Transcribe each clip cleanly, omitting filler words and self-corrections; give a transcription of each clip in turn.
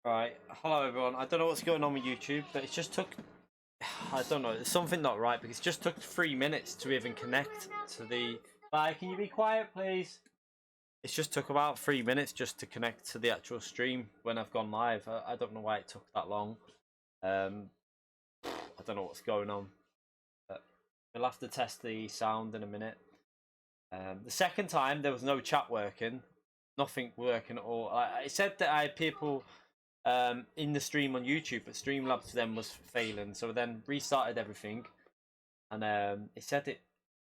Right, hello everyone. I don't know what's going on with YouTube, but it just took, I don't know, there's something not right because it just took 3 minutes to even connect to the... Bye, can you be quiet please? It just took about 3 minutes just to connect to the actual stream when I've gone live. I don't know why it took that long. I don't know what's going on. But we'll have to test the sound in a minute. The second time there was no chat working, nothing working at all. I said that I had people in the stream on YouTube, but Streamlabs then was failing, so then restarted everything, and it said it.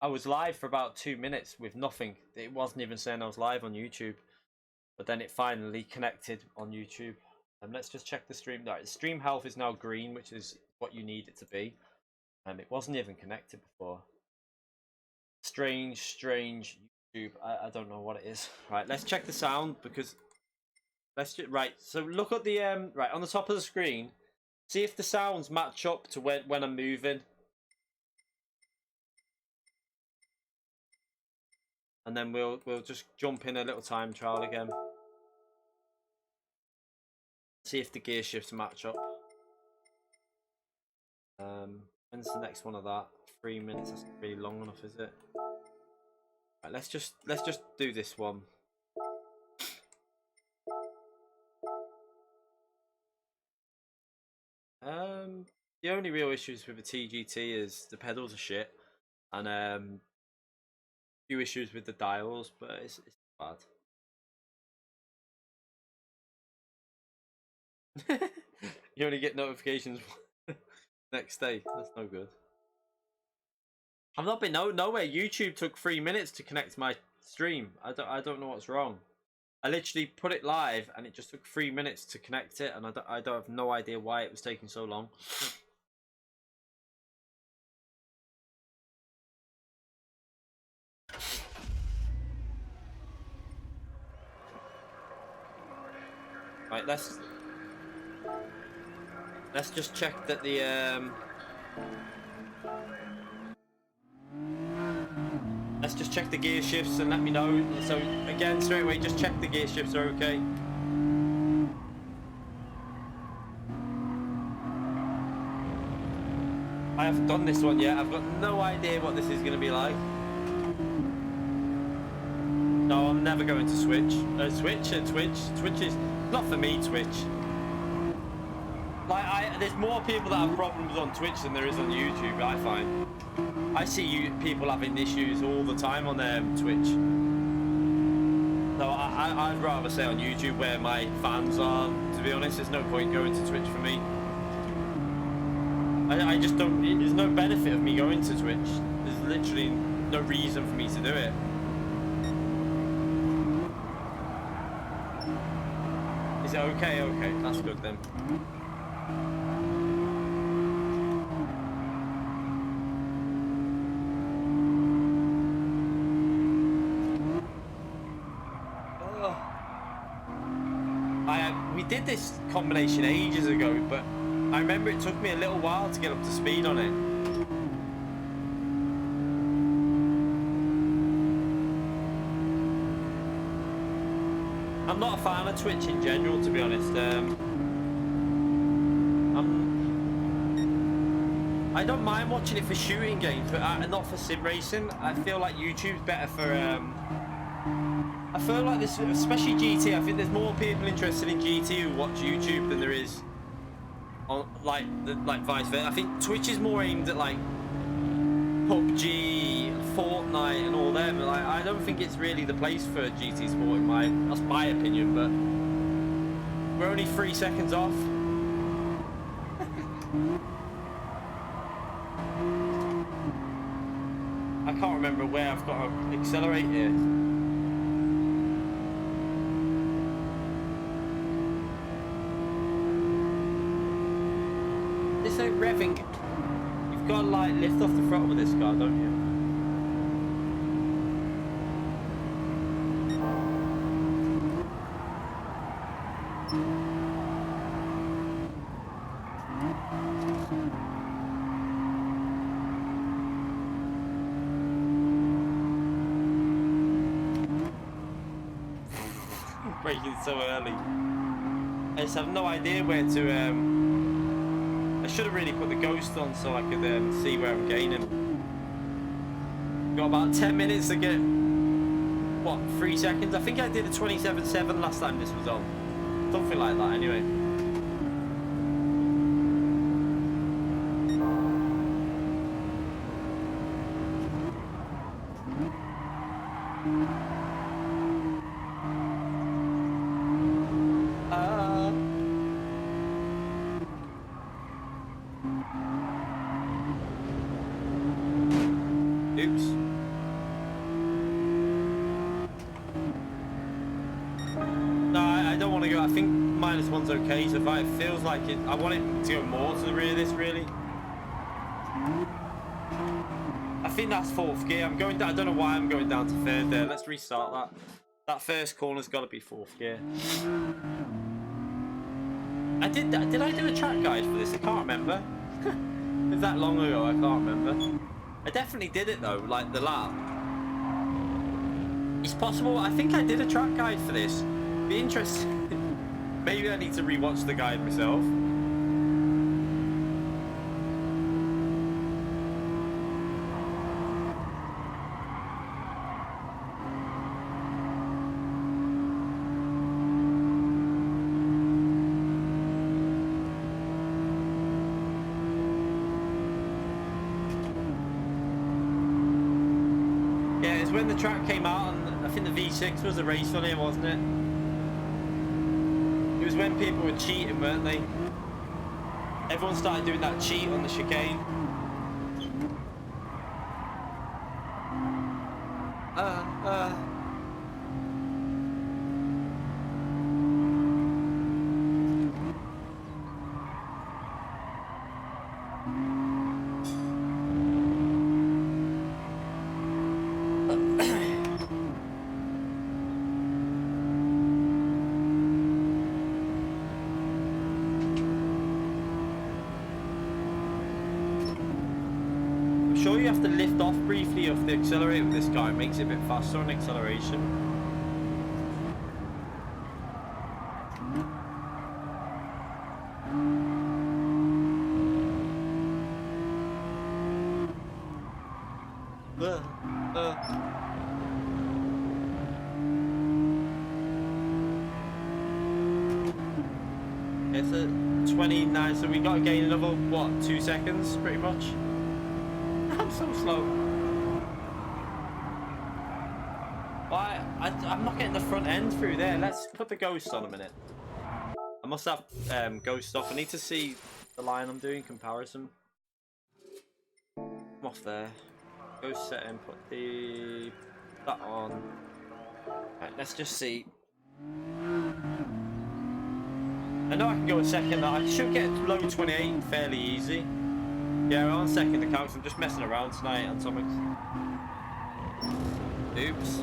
I was live for about 2 minutes with nothing. It wasn't even saying I was live on YouTube, but then it finally connected on YouTube. Let's just check the stream. Right, the stream health is now green, which is what you need it to be, and it wasn't even connected before. Strange YouTube. I don't know what it is. Right, let's check the sound because let's just right. So look at the right on the top of the screen. See if the sounds match up to when I'm moving, and then we'll just jump in a little time trial again. See if the gear shifts match up. When's the next one of that? 3 minutes. That's not really long enough, is it? Right, let's just do this one. The only real issues with the TGT is the pedals are shit, and a few issues with the dials, but it's bad. You only get notifications next day. That's no good. I've not been nowhere. YouTube took 3 minutes to connect my stream. I don't know what's wrong. I literally put it live and it just took 3 minutes to connect it, and I don't have no idea why it was taking so long. Right, let's just check that the let's just check the gear shifts and let me know. So again, straight away, just check the gear shifts are okay. I haven't done this one yet. I've got no idea what this is going to be like. No, I'm never going to Twitch. Twitch is not for me. Twitch. Like there's more people that have problems on Twitch than there is on YouTube. I find. I see people having issues all the time on Twitch. So I'd rather stay on YouTube where my fans are. To be honest, there's no point going to Twitch for me. I just don't. There's no benefit of me going to Twitch. There's literally no reason for me to do it. Is it okay? Okay, that's good then. We did this combination ages ago, but I remember it took me a little while to get up to speed on it. I'm not a fan of Twitch in general, to be honest. I don't mind watching it for shooting games, but not for sim racing. I feel like YouTube's better for. I feel like this, especially GT. I think there's more people interested in GT who watch YouTube than there is on like vice versa. I think Twitch is more aimed at like PUBG, Fortnite, and all them. Like, I don't think it's really the place for GT Sport. That's my opinion, but we're only 3 seconds off. I can't remember where I've got to accelerate here. This ain't revving. You've got to like lift off the throttle with this car, don't you? Braking so early. I just have no idea where to. I should have really put the ghost on so I could see where I'm gaining. Got about 10 minutes to get. What, 3 seconds? I think I did a 27.7 last time this was on. Something like that, anyway. Oops. No, I don't want to go. I think -1's okay. So if it feels like it, I want it to go more to the rear of this, really. I think that's 4th gear. I'm going down. I don't know why I'm going down to 3rd there. Let's restart that. That first corner's got to be 4th gear. Did I do a track guide for this? I can't remember. It was that long ago. I can't remember. I definitely did it though, like the lap. It's possible. I think I did a track guide for this. Be interesting. Maybe I need to rewatch the guide myself. When the track came out, and I think the V6 was a race on it, wasn't it? It was when people were cheating, weren't they? Everyone started doing that cheat on the chicane. Sure, you have to lift off briefly off the accelerator with this car. It makes it a bit faster on acceleration. It's a 29, so we got to gain another, what, 2 seconds, pretty much? I'm so slow. Why? I'm not getting the front end through there. Let's put the ghost on a minute. I must have ghost off. I need to see the line I'm doing comparison. I'm off there. Ghost setting. Put that on. Right, let's just see. I know I can go a second. I should get low 28 fairly easy. Yeah, we're on second account. I'm just messing around tonight on Atomics. Oops.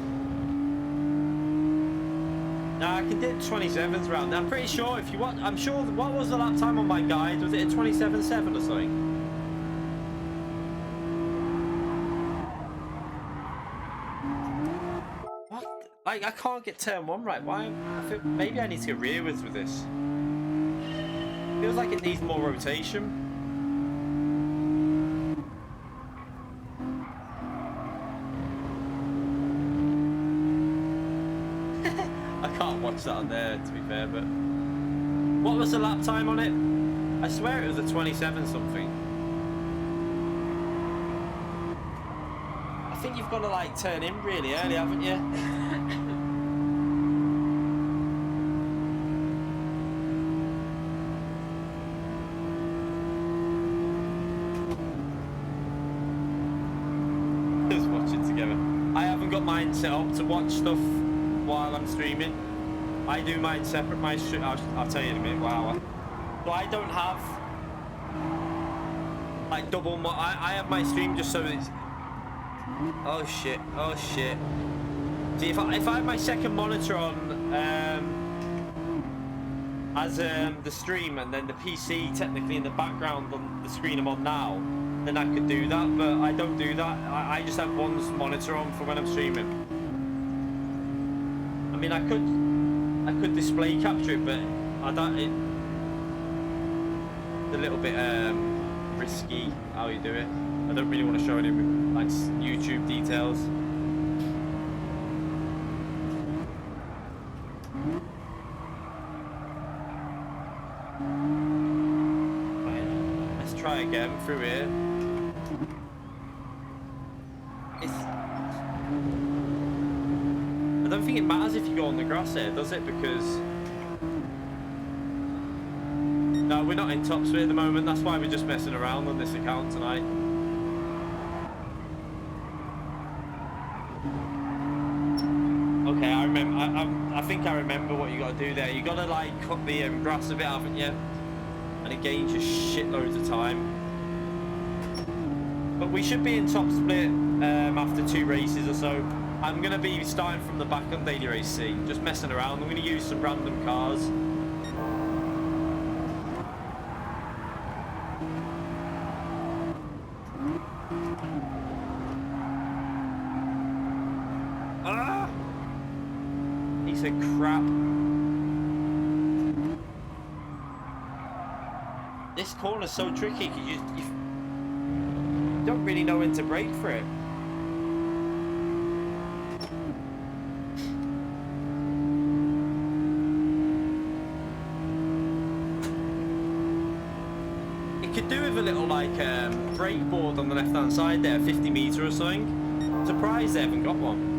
Nah, I can dip 27s around. I'm pretty sure if you want. I'm sure. What was the lap time on my guide? Was it a 27.7 or something? What? I can't get turn 1 right. Why? I think maybe I need to go rearwards with this. Feels like it needs more rotation. Watch that on there, to be fair, but what was the lap time on it? I swear it was a 27 something. I think you've got to like turn in really early, haven't you? Just watch it together. I haven't got mine set up to watch stuff while I'm streaming. I do mine separate. My stream, I'll tell you in a minute. Wow. So I don't have like double. I have my stream just so it's. Oh shit! Oh shit! See, if I have my second monitor on as the stream and then the PC technically in the background on the screen I'm on now, then I could do that. But I don't do that. I just have one monitor on for when I'm streaming. I mean, I could display capture it, but I don't. It's a little bit risky how you do it. I don't really want to show any like YouTube details. Right, let's try again through here. I don't think it matters if you go on the grass here, does it? Because no, we're not in top speed at the moment. That's why we're just messing around on this account tonight. Okay, I remember. I think I remember what you got to do there. You got to like cut the grass a bit, haven't you? And it gains you shitloads of time. But we should be in top split after 2 races or so. I'm going to be starting from the back on Daily Race C, just messing around. I'm going to use some random cars. Ah! Piece of crap. This corner's so tricky because you don't really know when to brake for it. Could do with a little like brake board on the left hand side there, 50 meter or something. I'm surprised they haven't got one.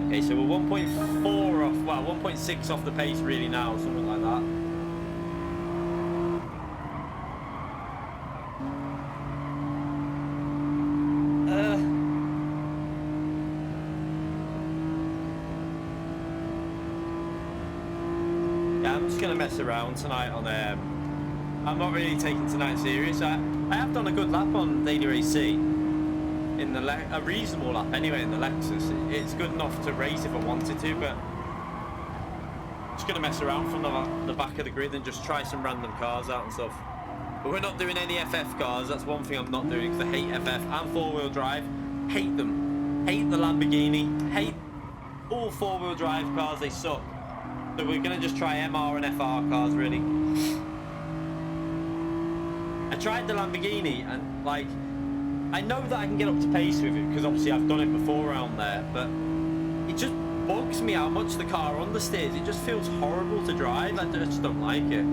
Okay, so we're 1.4 off, well, 1.6 off the pace really now, something like that. Yeah, I'm just going to mess around tonight on I'm not really taking tonight serious. I have done a good lap on Daily Race C. In the a reasonable lap anyway in the Lexus. It's good enough to race if I wanted to, but just gonna mess around from the back of the grid and just try some random cars out and stuff. But we're not doing any FF cars. That's one thing I'm not doing because I hate FF and 4-wheel drive. Hate them. Hate the Lamborghini. Hate all 4-wheel drive cars. They suck. So we're gonna just try MR and FR cars really. I tried the Lamborghini and like. I know that I can get up to pace with it because obviously I've done it before around there, but it just bugs me how much the car understeers. It just feels horrible to drive. I just don't like it.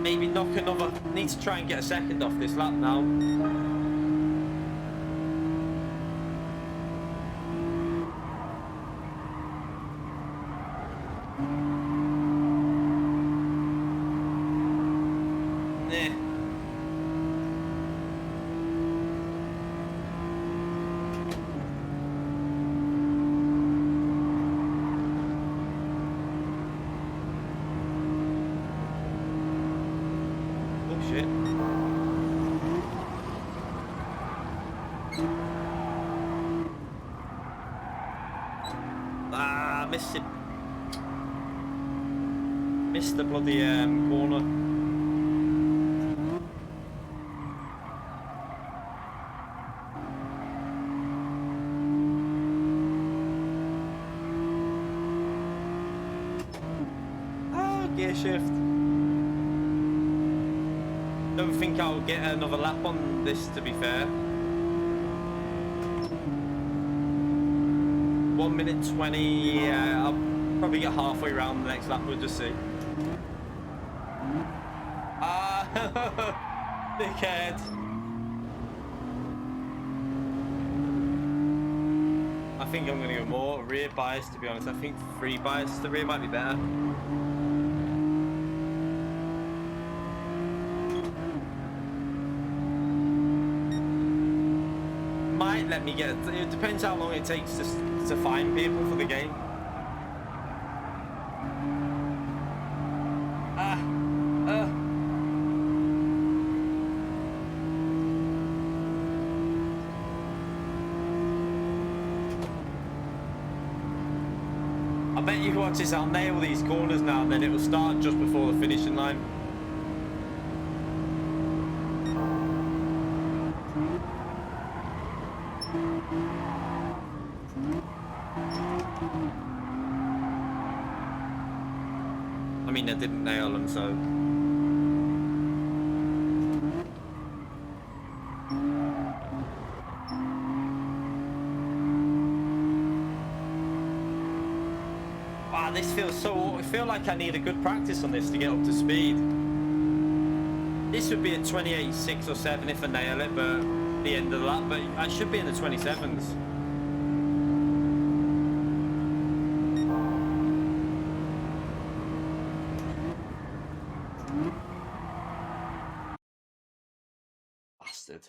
Maybe knock another. Need to try and get a second off this lap now. Missed it. Missed the bloody corner. Oh, gear shift. Don't think I'll get another lap on this, to be fair. 1 minute 20, yeah, I'll probably get halfway around the next lap, we'll just see. Ah, dickhead. I think I'm going to go more rear bias, to be honest. I think free bias, the rear might be better. might let me get. It depends how long it takes to find people for the game. I bet you watch this. I'll nail these corners now, and then it will start just before the finishing line. I mean, I didn't nail them, so. Wow, this feels so. I feel like I need a good practice on this to get up to speed. This would be a 28.6 or 7 if I nail it, but the end of that. But I should be in the 27s. Bastard.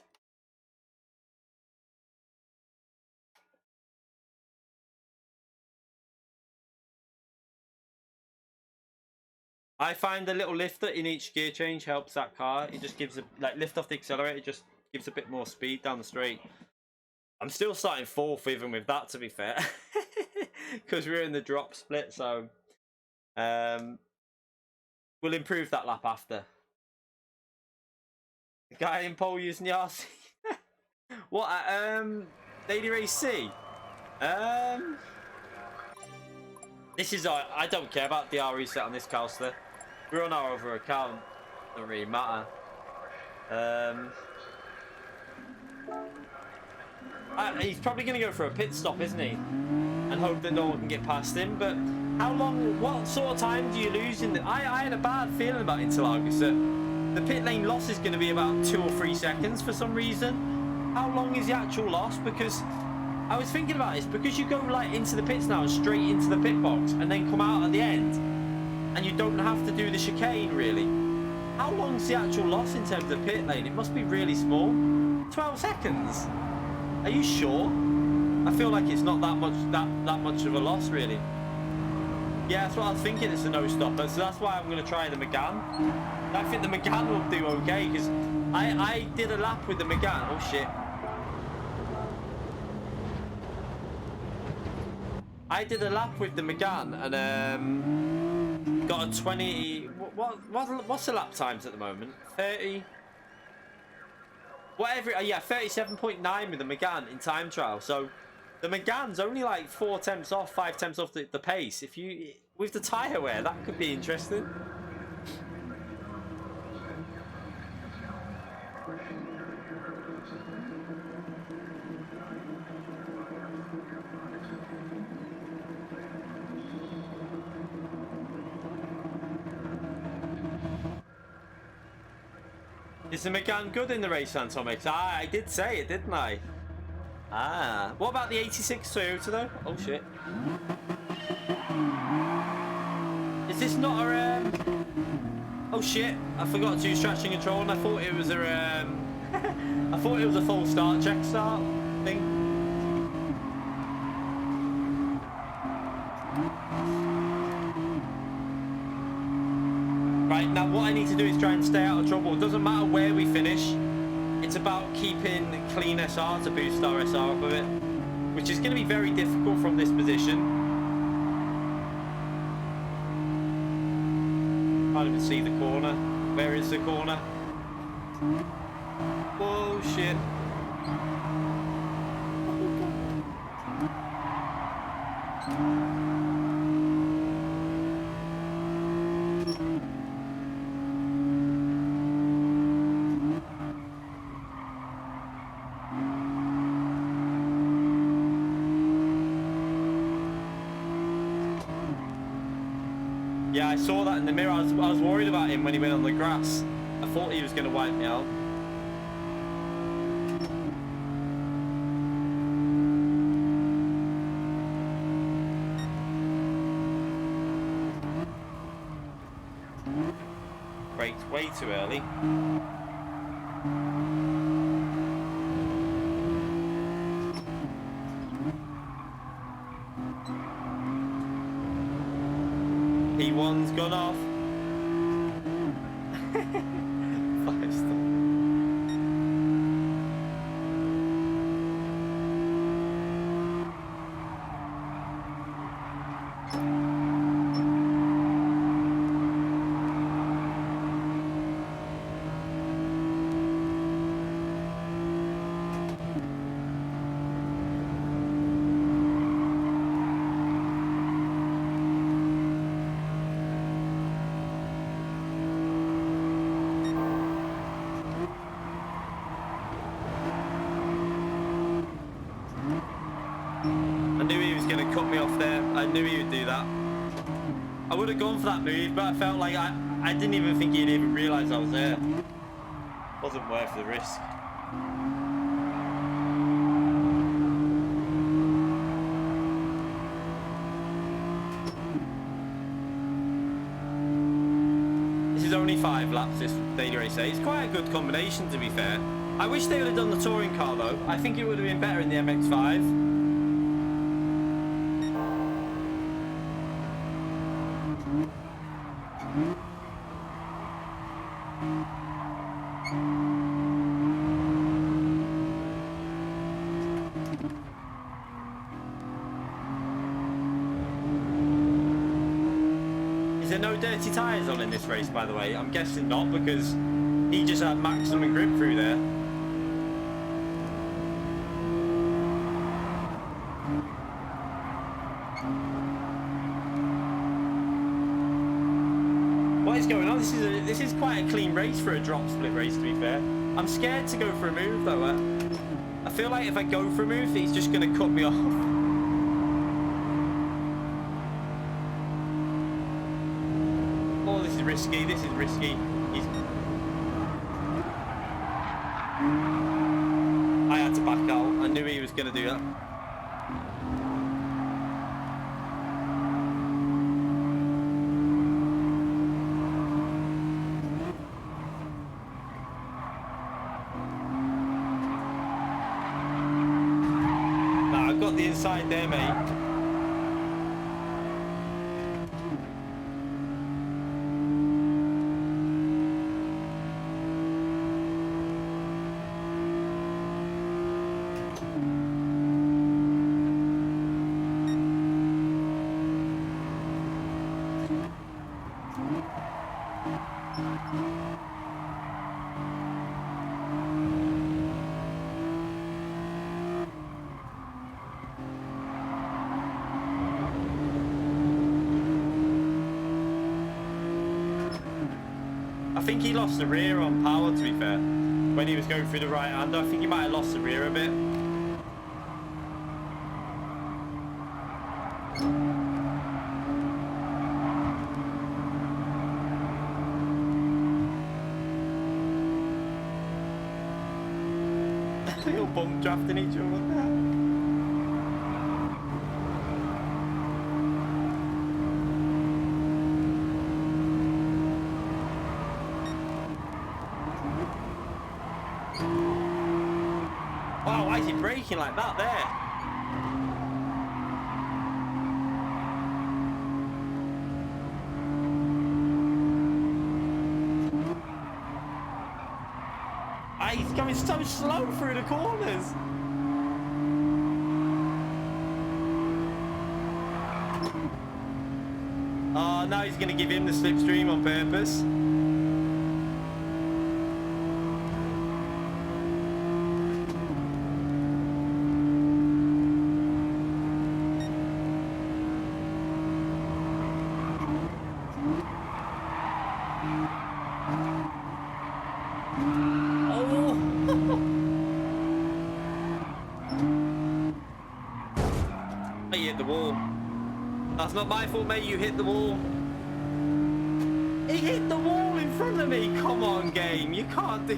I find the little lifter in each gear change helps that car. It just gives a, like, lift off the accelerator, just gives a bit more speed down the straight. I'm still starting 4th even with that, to be fair, because we're in the drop split. So we'll improve that lap after. The guy in pole using the RC. What? Daily Race C. This is I don't care about the R reset on this coaster. We're on our other account. Doesn't really matter. He's probably going to go for a pit stop, isn't he? And hope that no one can get past him. But how long? What sort of time do you lose in the? I had a bad feeling about Interlagos that the pit lane loss is going to be about 2 or 3 seconds for some reason. How long is the actual loss? Because I was thinking about this, because you go like into the pits now and straight into the pit box and then come out at the end and you don't have to do the chicane really. How long's the actual loss in terms of pit lane? It must be really small. 12 seconds. Are you sure? I feel like it's not that much of a loss really. Yeah, that's what I was thinking. It's a no stopper, so that's why I'm going to try the Megane. I think the Megane will do okay because I did a lap with the Megane. Oh shit. I did a lap with the Megane and got a 20. What's the lap times at the moment? 30. Whatever. Yeah, 37.9 with the Megane in time trial. So the Megane's only like 4 tenths off, 5 tenths off the pace. If you with the tyre wear, that could be interesting. Is the Megane good in the race, THRONMAX? Ah, I did say it, didn't I? Ah. What about the 86 Toyota, though? Oh, shit. Is this not a... Oh, shit. I forgot to use traction control, and I thought it was a... I thought it was a full start, check start thing. Right, now what I need to do is try and stay out of trouble. It doesn't matter where we finish. It's about keeping clean SR to boost our SR up a bit, which is going to be very difficult from this position. Can't even see the corner. Where is the corner? Whoa, shit. Yeah, I saw that in the mirror. I was worried about him when he went on the grass. I thought he was going to wipe me out. Braked way too early. gone off. 5 star. Cut me off there. I knew he would do that. I would have gone for that move, but I felt like I didn't even think he'd even realise I was there. Wasn't worth the risk. This is only 5 laps, this daily race. It's quite a good combination, to be fair. I wish they would have done the touring car though. I think it would have been better in the MX-5. Is there no dirty tyres on in this race, by the way? I'm guessing not, because he just had maximum grip through there. What is going on? This is quite a clean race for a drop split race, to be fair. I'm scared to go for a move though. I feel like if I go for a move, he's just going to cut me off. Oh, this is risky. This is risky. I had to back out. I knew he was going to do that. The inside there, mate. I think he lost the rear on power, to be fair. When he was going through the right hand, I think he might have lost the rear a bit. They're all bump drafting each other. Wow, why is he braking like that there? He's going so slow through the corners. Oh, now he's going to give him the slipstream on purpose. You hit the wall. That's not my fault, mate. You hit the wall. He hit the wall in front of me. Come on, game. You can't do...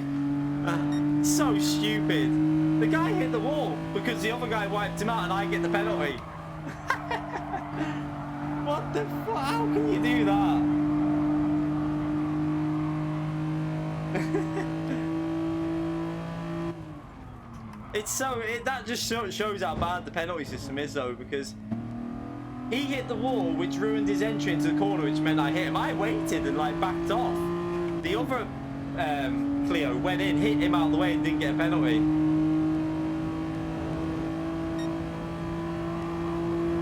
so stupid. The guy hit the wall because the other guy wiped him out and I get the penalty. What the fuck? How can you do that? It's so... that just shows how bad the penalty system is, though, because He hit the wall, which ruined his entry into the corner, which meant I hit him. I waited and like backed off. The other Clio went in, hit him out of the way, and didn't get a penalty.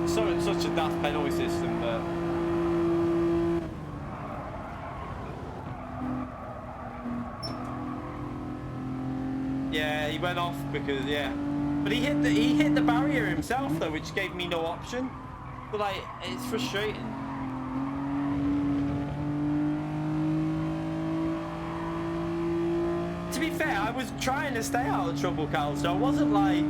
So it's such a daft penalty system, but yeah, he went off because but he hit the barrier himself though, which gave me no option. But like, it's frustrating. To be fair, I was trying to stay out of trouble, Cal, so I wasn't like,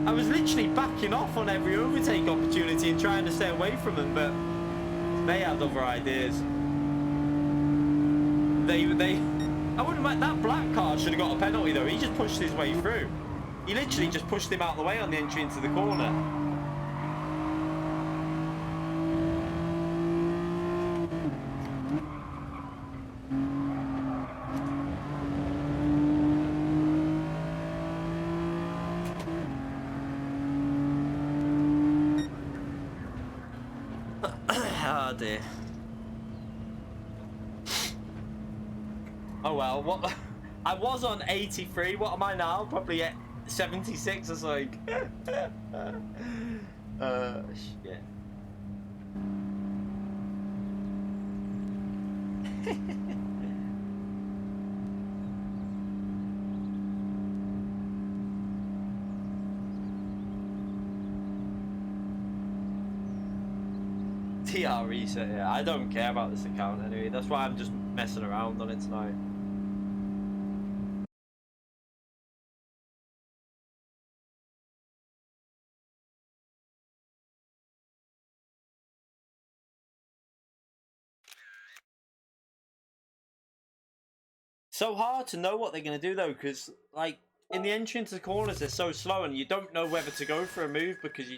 I was literally backing off on every overtake opportunity and trying to stay away from them, but they had other ideas. I wouldn't mind, that black car should have got a penalty though. He just pushed his way through. He literally just pushed him out of the way on the entry into the corner. Oh dear. Oh well, what? I was on 83, what am I now? Probably at 76 or something. Shit. TR reset, yeah. I don't care about this account anyway. That's why I'm just messing around on it tonight. So hard to know what they're going to do though, because like in the entry into the corners they're so slow and you don't know whether to go for a move because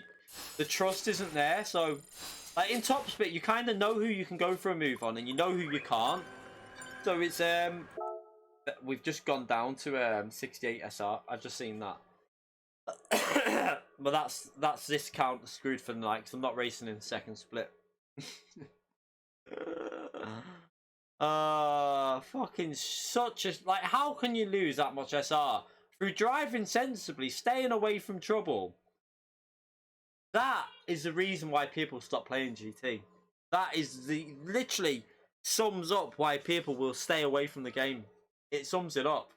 the trust isn't there. So like in top split you kind of know who you can go for a move on and you know who you can't. So it's we've just gone down to 68 SR. I've just seen that. But that's this count screwed for the night because I'm not racing in the second split. Fucking such a, like, how can you lose that much SR through driving sensibly, staying away from trouble? That is the reason why people stop playing GT. That is literally sums up why people will stay away from the game. It sums it up.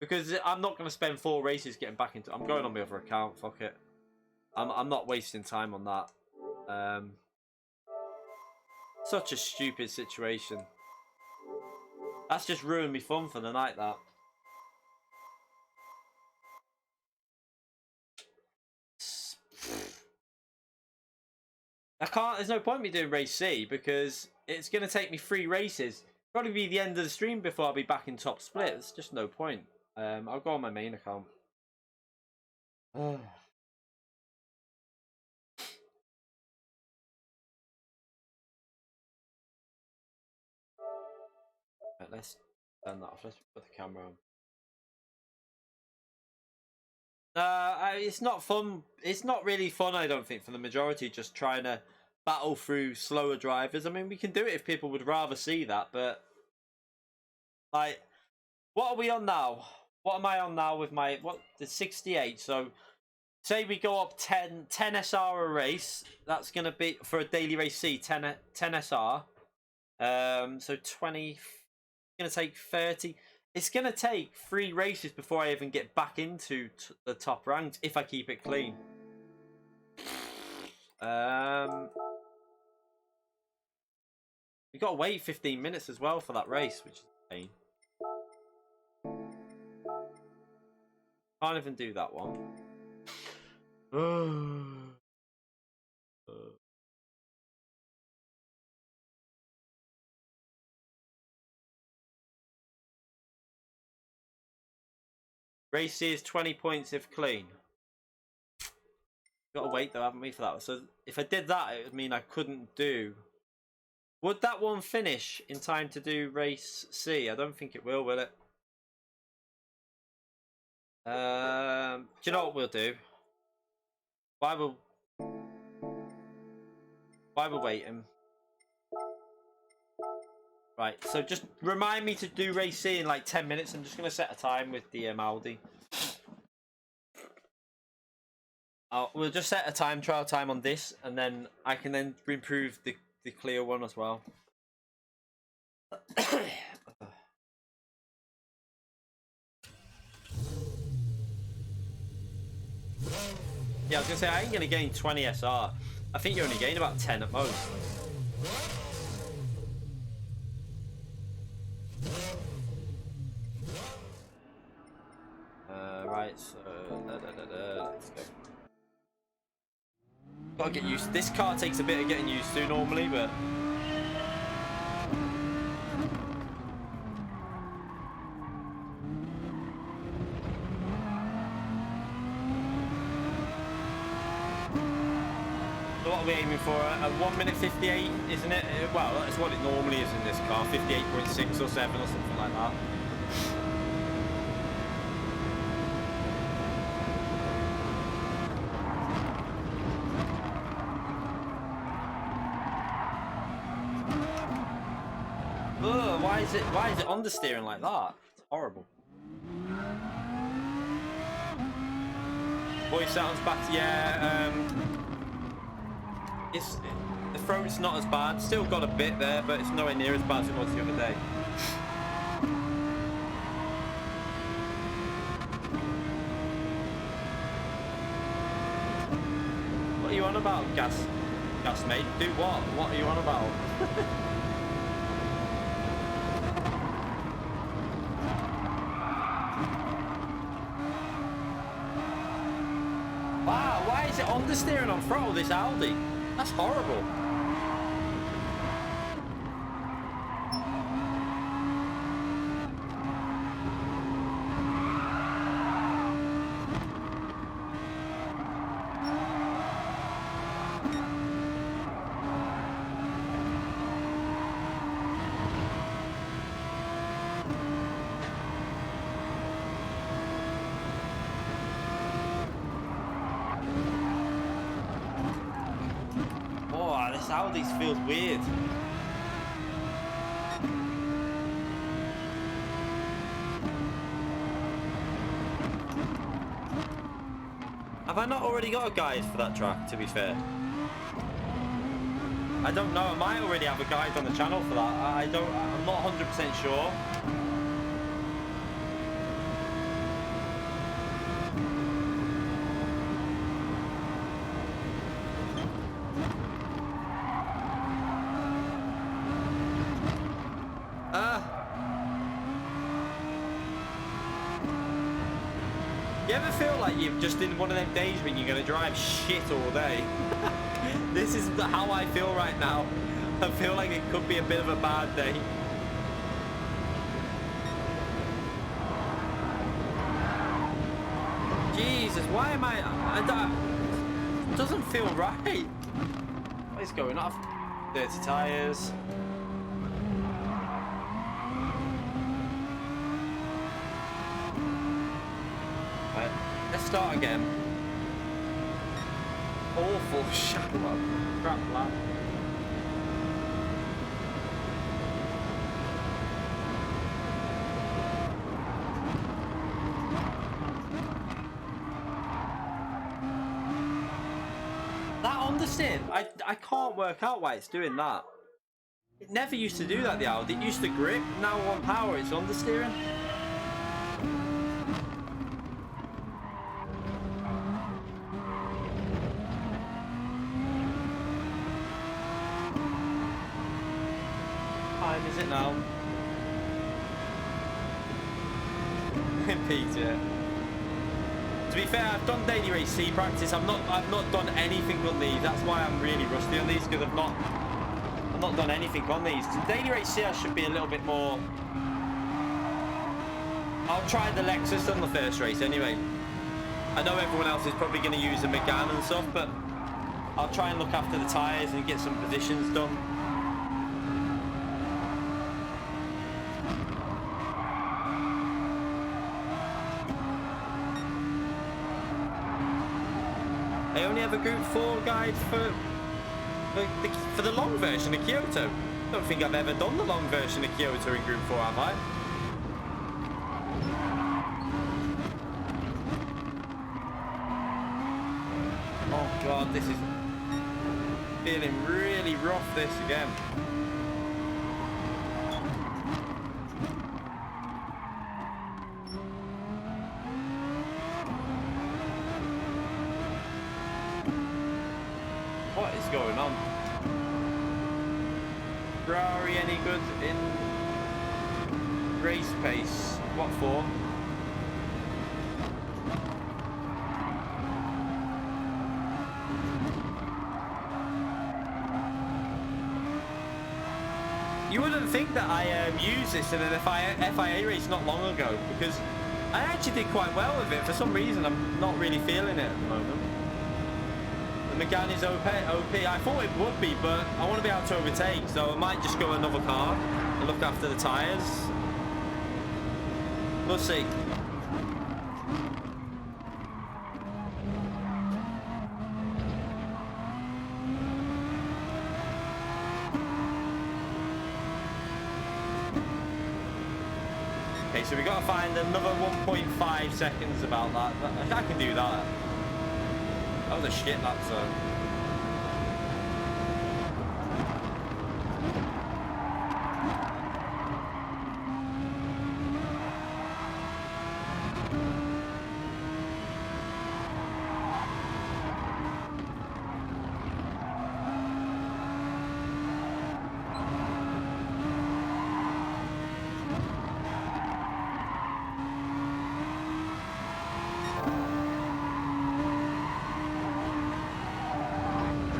Because I'm not going to spend 4 races getting back into. I'm going on my other account. Fuck it. I'm not wasting time on that. Such a stupid situation. That's just ruined me fun for the night, that. I can't, there's no point me doing race C because it's going to take me 3 races. Probably be the end of the stream before I'll be back in top split. There's just no point. I'll go on my main account. Right, let's turn that off. Let's put the camera on. It's not fun. It's not really fun, I don't think, for the majority, just trying to battle through slower drivers. I mean, we can do it if people would rather see that, but like, what are we on now? What am I on now with my, the 68? So say we go up 10 SR a race. That's going to be, for a daily race C, 10 SR. So 20, it's going to take 30. It's going to take 3 races before I even get back into the top ranked, if I keep it clean. We've got to wait 15 minutes as well for that race, which is a pain. Can't even do that one. Race C is 20 points if clean. Got to wait though, haven't we, for that? So if I did that, it would mean I couldn't do. Would that one finish in time to do race C? I don't think it will it? Do you know what we'll do? Why will? While we're waiting. Right, so just remind me to do race C in like 10 minutes. I'm just going to set a time with the Audi. We'll just set a trial time on this, and then I can then improve the clear one as well. Yeah, I was gonna say I ain't gonna gain 20 SR. I think you only gain about 10 at most. Right, so let's go. Gotta get used. This car takes a bit of getting used to normally, but. So what are we aiming for? A 1 minute 58, isn't it? Well, that's what it normally is in this car, 58.6 or 7 or something like that. Ugh, why is it understeering like that? It's horrible. Voice sounds back. Yeah, the throat's not as bad. Still got a bit there, but it's nowhere near as bad as it was the other day. What are you on about, gas mate? Do what? What are you on about? Wow, why is it understeering on throttle, this Audi? That's horrible. Audi feels weird. Have I not already got a guide for that track, to be fair? I don't know, I might already have a guide on the channel for that. I'm not 100% sure. You ever feel like you're just in one of them days when you're going to drive shit all day? This is how I feel right now. I feel like it could be a bit of a bad day. Jesus, why am it doesn't feel right. What is going on? Dirty tyres. Let's start again. Awful shut up. Crap lap. That understeer, I can't work out why it's doing that. It never used to do that, the Audi. It used to grip, now on power it's understeering. Is it now? Peter. To be fair, I've done daily race C practice. I've not done anything on these. That's why I'm really rusty on these, because I've not done anything on these. Daily race C I should be a little bit more. I'll try the Lexus on the first race anyway. I know everyone else is probably going to use the Megane and stuff, but I'll try and look after the tyres and get some positions done. I only have a Group 4 guide for For the long version of Kyoto. I don't think I've ever done the long version of Kyoto in Group 4, have I? Oh god, this is feeling really rough this again. What is going on? Ferrari any good in race pace? What for? You wouldn't think that I used this in an FIA race not long ago, because I actually did quite well with it. For some reason, I'm not really feeling it at the moment. The Megane is OP. I thought it would be, but I want to be able to overtake, so I might just go another car and look after the tyres. We'll see. Okay, so we got to find another 1.5 seconds about that. I can do that. That was a shit lap zone.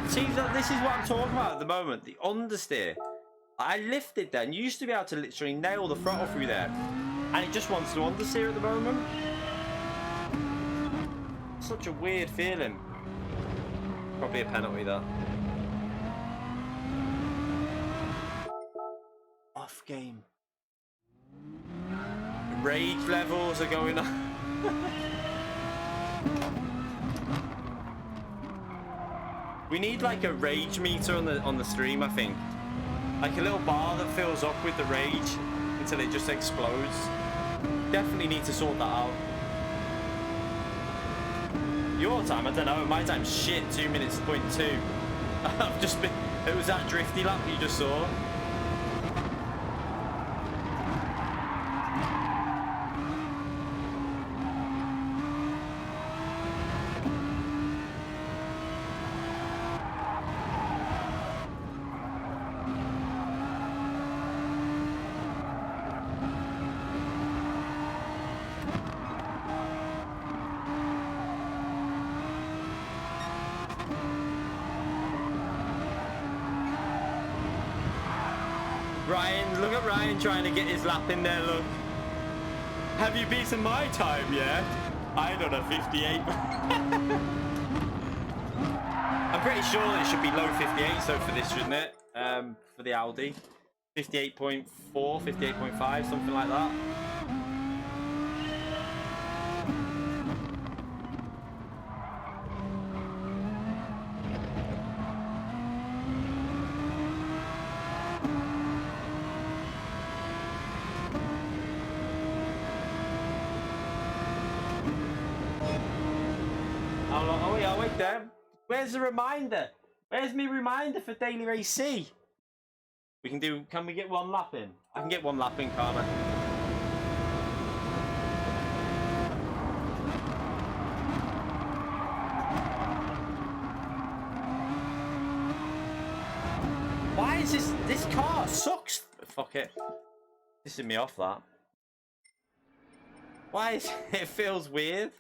See, this is what I'm talking about at the moment, the understeer. I lifted then, you used to be able to literally nail the throttle through there, and it just wants to understeer at the moment. Such a weird feeling. Probably a penalty though. Off game. Rage levels are going on. We need like a rage meter on the stream, I think. Like a little bar that fills up with the rage until it just explodes. Definitely need to sort that out. Your time, I don't know. My time's shit. 2 minutes, 0.2. I've just been. It was that drifty lap you just saw. Ryan, look at Ryan trying to get his lap in there, look. Have you beaten my time yet? I done a 58. I'm pretty sure it should be low 58, so for this, shouldn't it? For the Audi. 58.4, 58.5, something like that. Oh wait there. Where's the reminder? Where's me reminder for Daily Race C? Can we get one lap in? I can get one lap in, Carmen. Why is this car sucks? Fuck it. Pissing me off that. Why is it feels weird?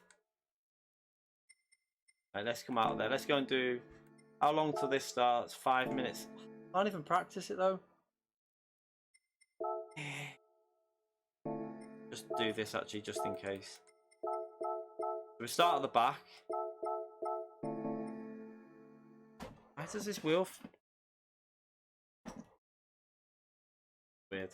Right, let's come out of there. Let's go and do. How long till this starts? 5 minutes. I can't even practice it though. Just do this actually, just in case. We start at the back. Why does this wheel? Weird.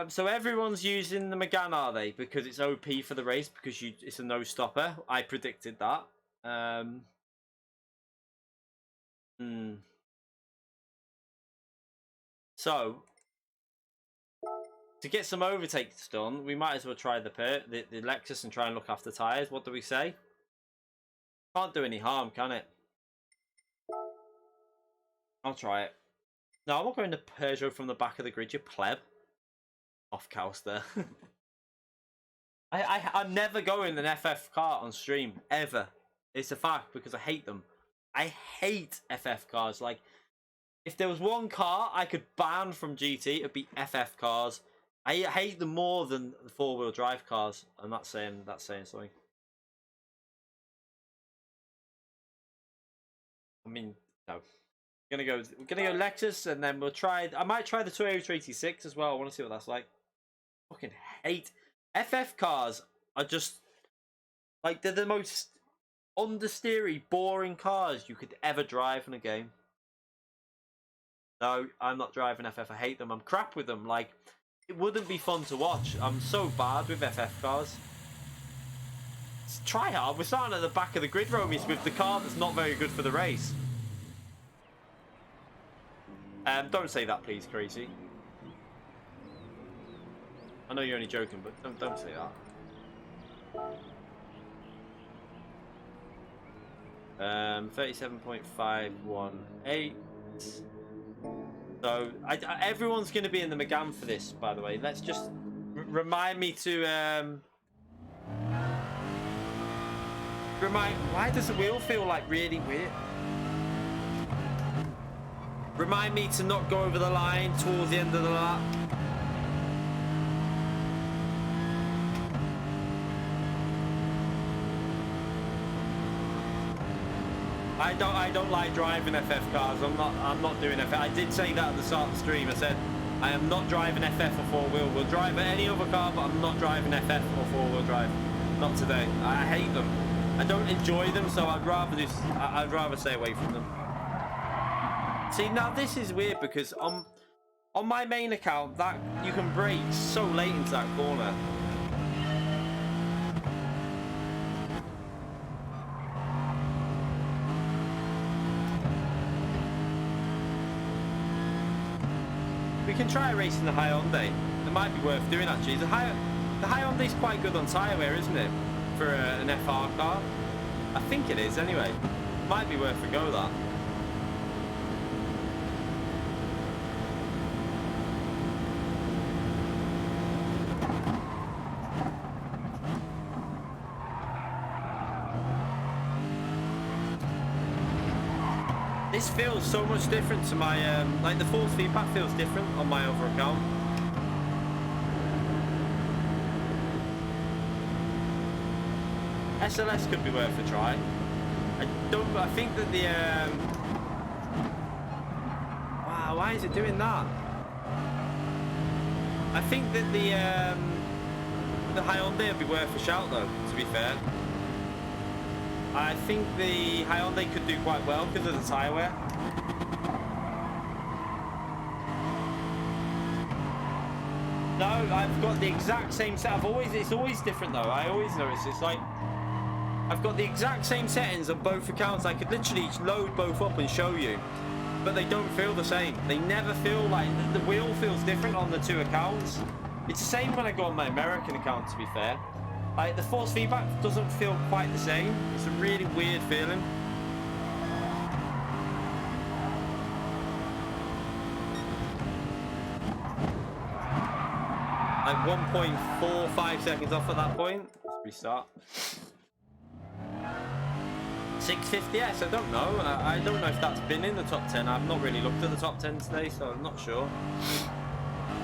So everyone's using the Megane, are they? Because it's OP for the race, because it's a no-stopper. I predicted that. So, to get some overtakes done, we might as well try the Lexus and try and look after tyres. What do we say? Can't do any harm, can it? I'll try it. No, I'm not going to Peugeot from the back of the grid, you pleb. Off Calster. I'm never going an FF car on stream, ever. It's a fact, because I hate them. I hate FF cars. Like, if there was one car I could ban from GT, it'd be FF cars. I hate them more than the four-wheel drive cars. I'm not saying something. I mean, no. We're gonna go Lexus, and then we'll try. I might try the Toyota 86 as well. I want to see what that's like. Fucking hate FF cars. Are just like, they're the most understeery, boring cars you could ever drive in a game. No, I'm not driving FF. I hate them. I'm crap with them. Like, it wouldn't be fun to watch. I'm so bad with FF cars. It's try hard. We're starting at the back of the grid, Romies, with the car that's not very good for the race. Don't say that, please, Crazy. I know you're only joking, but don't say that. 37.518. So everyone's going to be in the Megane for this, by the way. Let's just remind me to why does the wheel feel like really weird? Remind me to not go over the line towards the end of the lap. I don't like driving FF cars. I'm not doing FF. I did say that at the start of the stream. I said I am not driving FF or four-wheel. We'll drive any other car, but I'm not driving FF or four-wheel drive. Not today. I hate them. I don't enjoy them, so I'd rather stay away from them. See, now this is weird, because on my main account, that you can brake so late into that corner. We can try racing the Hyundai. It might be worth doing, actually. The Hyundai's quite good on tyre wear, isn't it? For an FR car. I think it is, anyway. Might be worth a go, that. This feels so much different to my, like, the force feedback feels different on my other account. SLS could be worth a try. I think that the, wow, why is it doing that? I think that the Hyundai would be worth a shout, though, to be fair. I think the Hyundai could do quite well because of the tyre wear. No, I've got the exact same set. It's always different though. I always notice it's like I've got the exact same settings on both accounts. I could literally load both up and show you, but they don't feel the same. They never feel like the wheel feels different on the two accounts. It's the same when I go on my American account, to be fair. Like, the force feedback doesn't feel quite the same. It's a really weird feeling. Like 1.45 seconds off at that point. Let's restart. 650S, I don't know. I don't know if that's been in the top 10. I've not really looked at the top 10 today, so I'm not sure.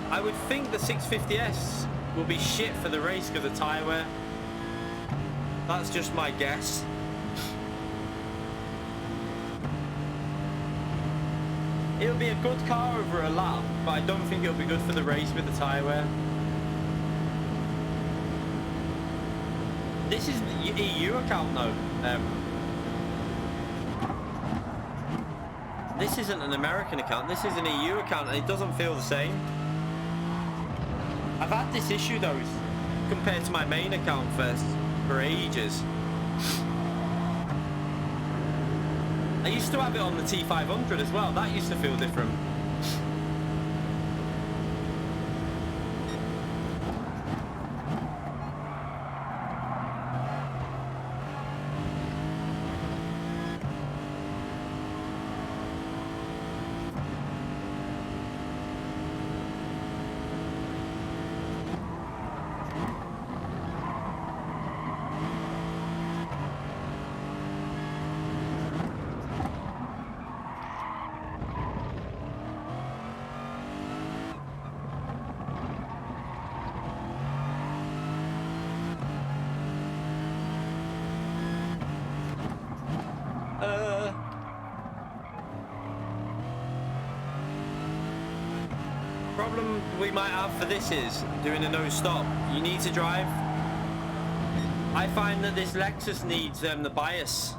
I would think the 650S will be shit for the race because of tyre wear. That's just my guess. It'll be a good car over a lap, but I don't think it'll be good for the race with the tyre wear. This is the EU account though. This isn't an American account, this is an EU account, and it doesn't feel the same. I've had this issue though, compared to my main account for ages. I used to have it on the T500 as well. That used to feel different. Problem we might have for this is doing a no stop. You need to drive. I find that this Lexus needs the bias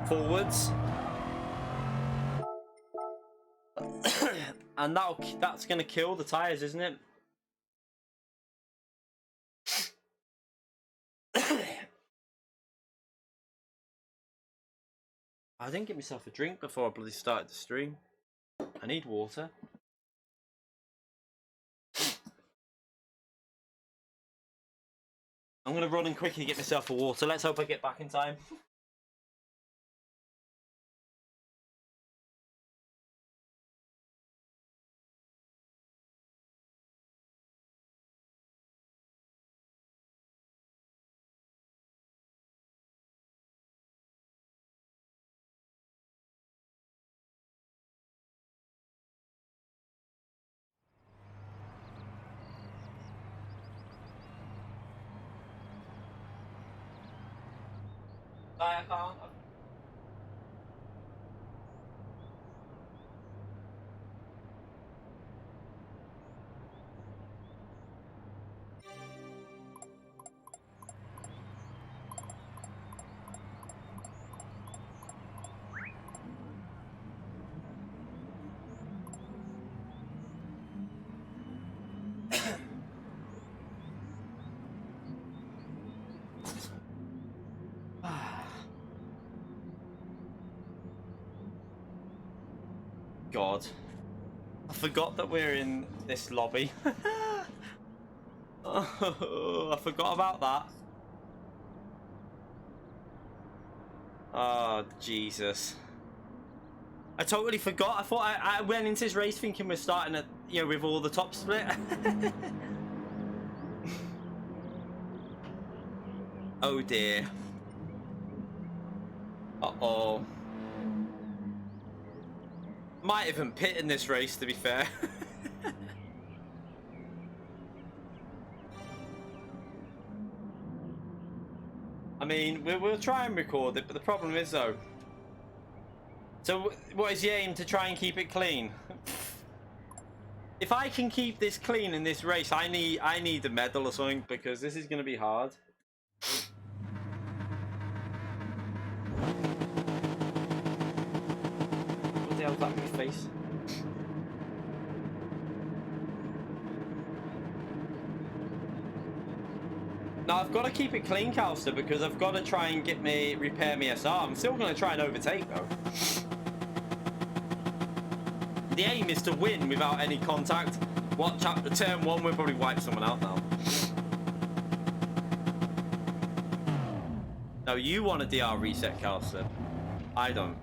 forwards, and that's gonna kill the tires, isn't it? I didn't get myself a drink before I bloody started the stream. I need water. I'm gonna run and quickly get myself a water. Let's hope I get back in time. I can't. God, I forgot that we're in this lobby. Oh, I forgot about that. Oh, Jesus. I totally forgot. I thought I went into this race thinking we're starting at, you know, with all the top split. Oh dear. Uh-oh. Might even pit in this race, to be fair. I mean, we'll try and record it, but the problem is though. So what is the aim? To try and keep it clean? If I can keep this clean in this race, I need a medal or something, because this is going to be hard. What the hell's that in my face? Now I've got to keep it clean, Calster, because I've got to try and repair my SR. I'm still going to try and overtake though. The aim is to win without any contact. Watch out, the turn one, we'll probably wipe someone out now. No, you want a DR reset, Calster. I don't.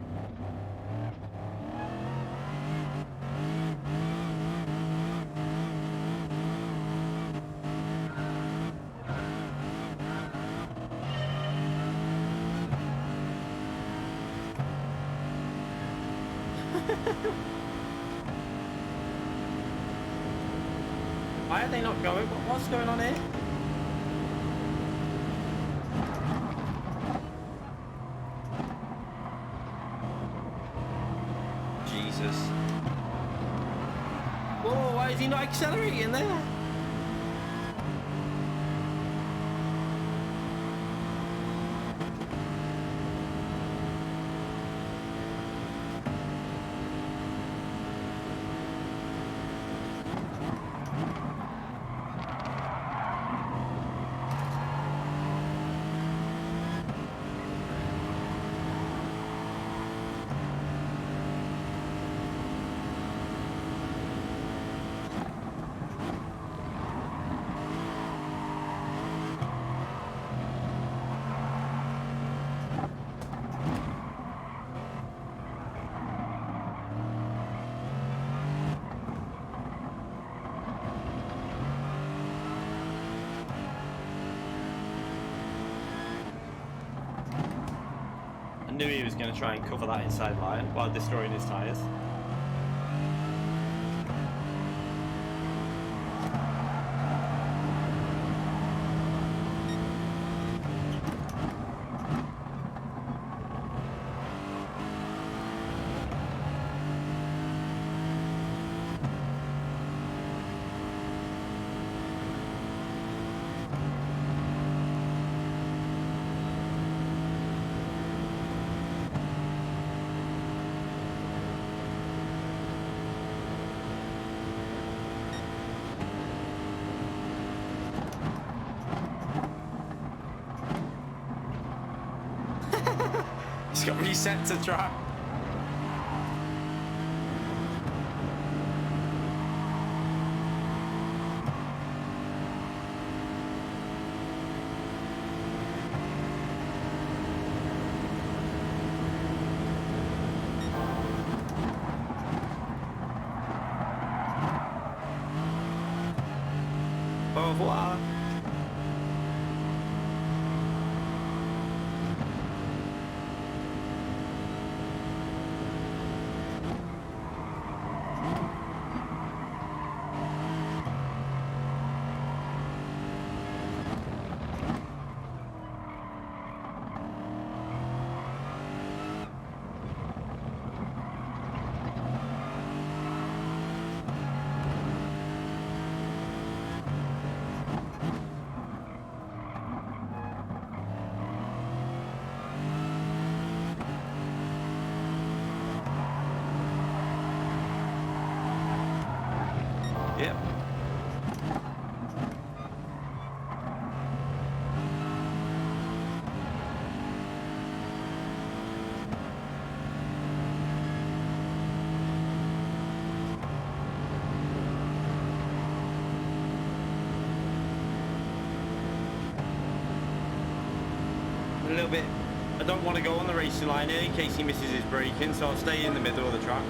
Why are they not going? What's going on here? Jesus. Whoa, why is he not accelerating there? knew he was going to try and cover that inside line while destroying his tyres. It's got reset to track. Au revoir. Yep. A little bit. I don't want to go on the racing line here in case he misses his braking, so I'll stay in the middle of the track.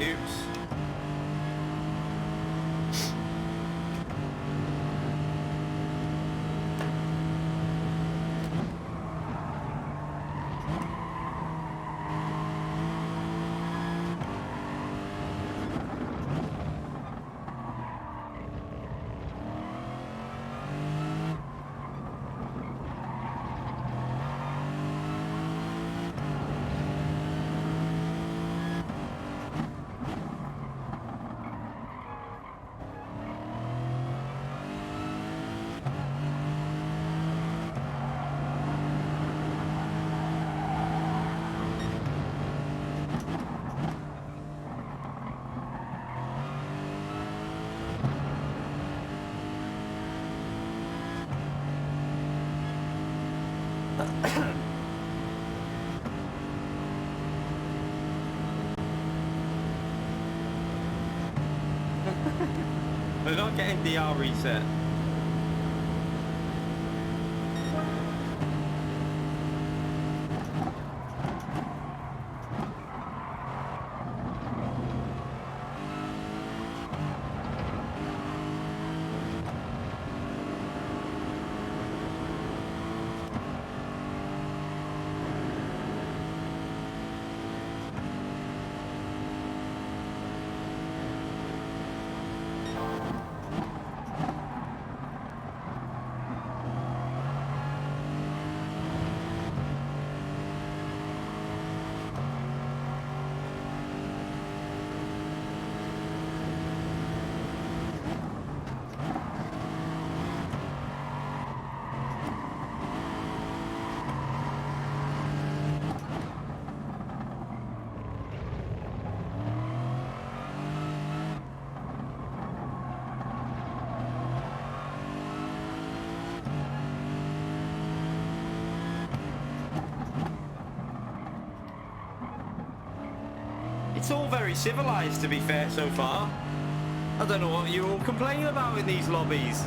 Oops. We're not getting DR reset. it's all very civilized, to be fair, so far. I don't know what you all complain about in these lobbies.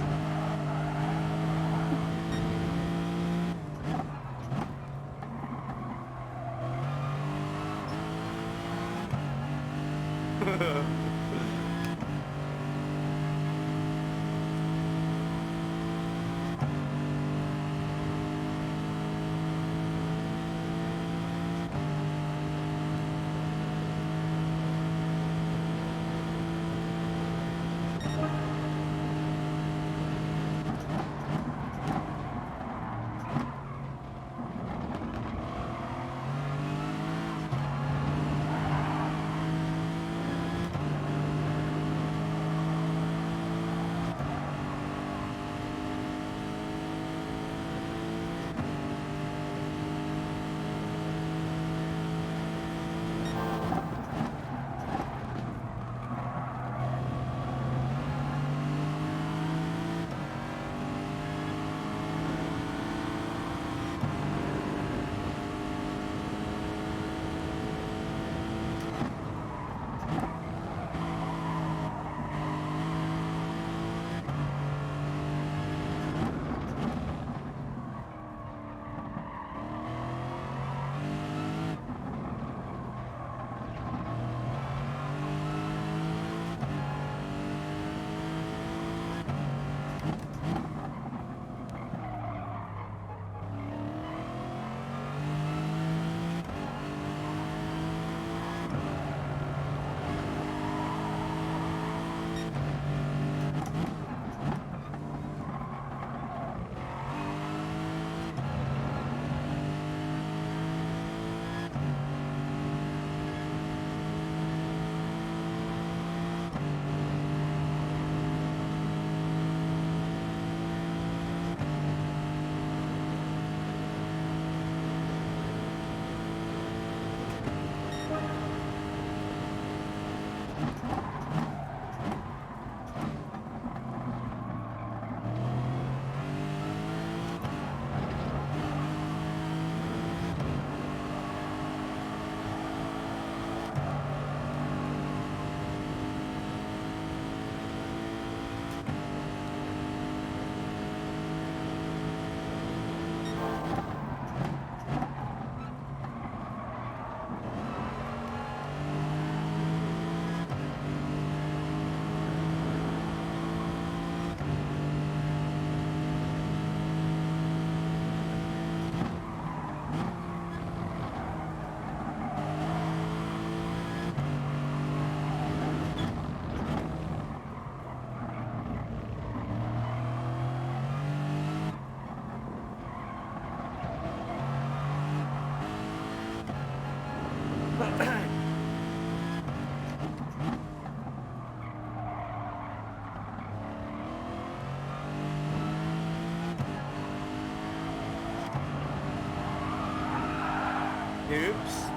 Oops.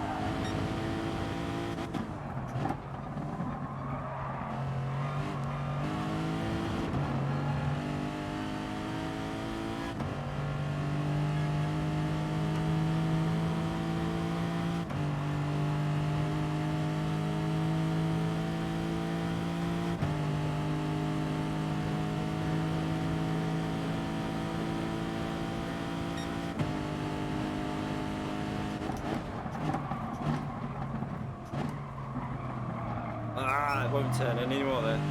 It won't turn anymore then.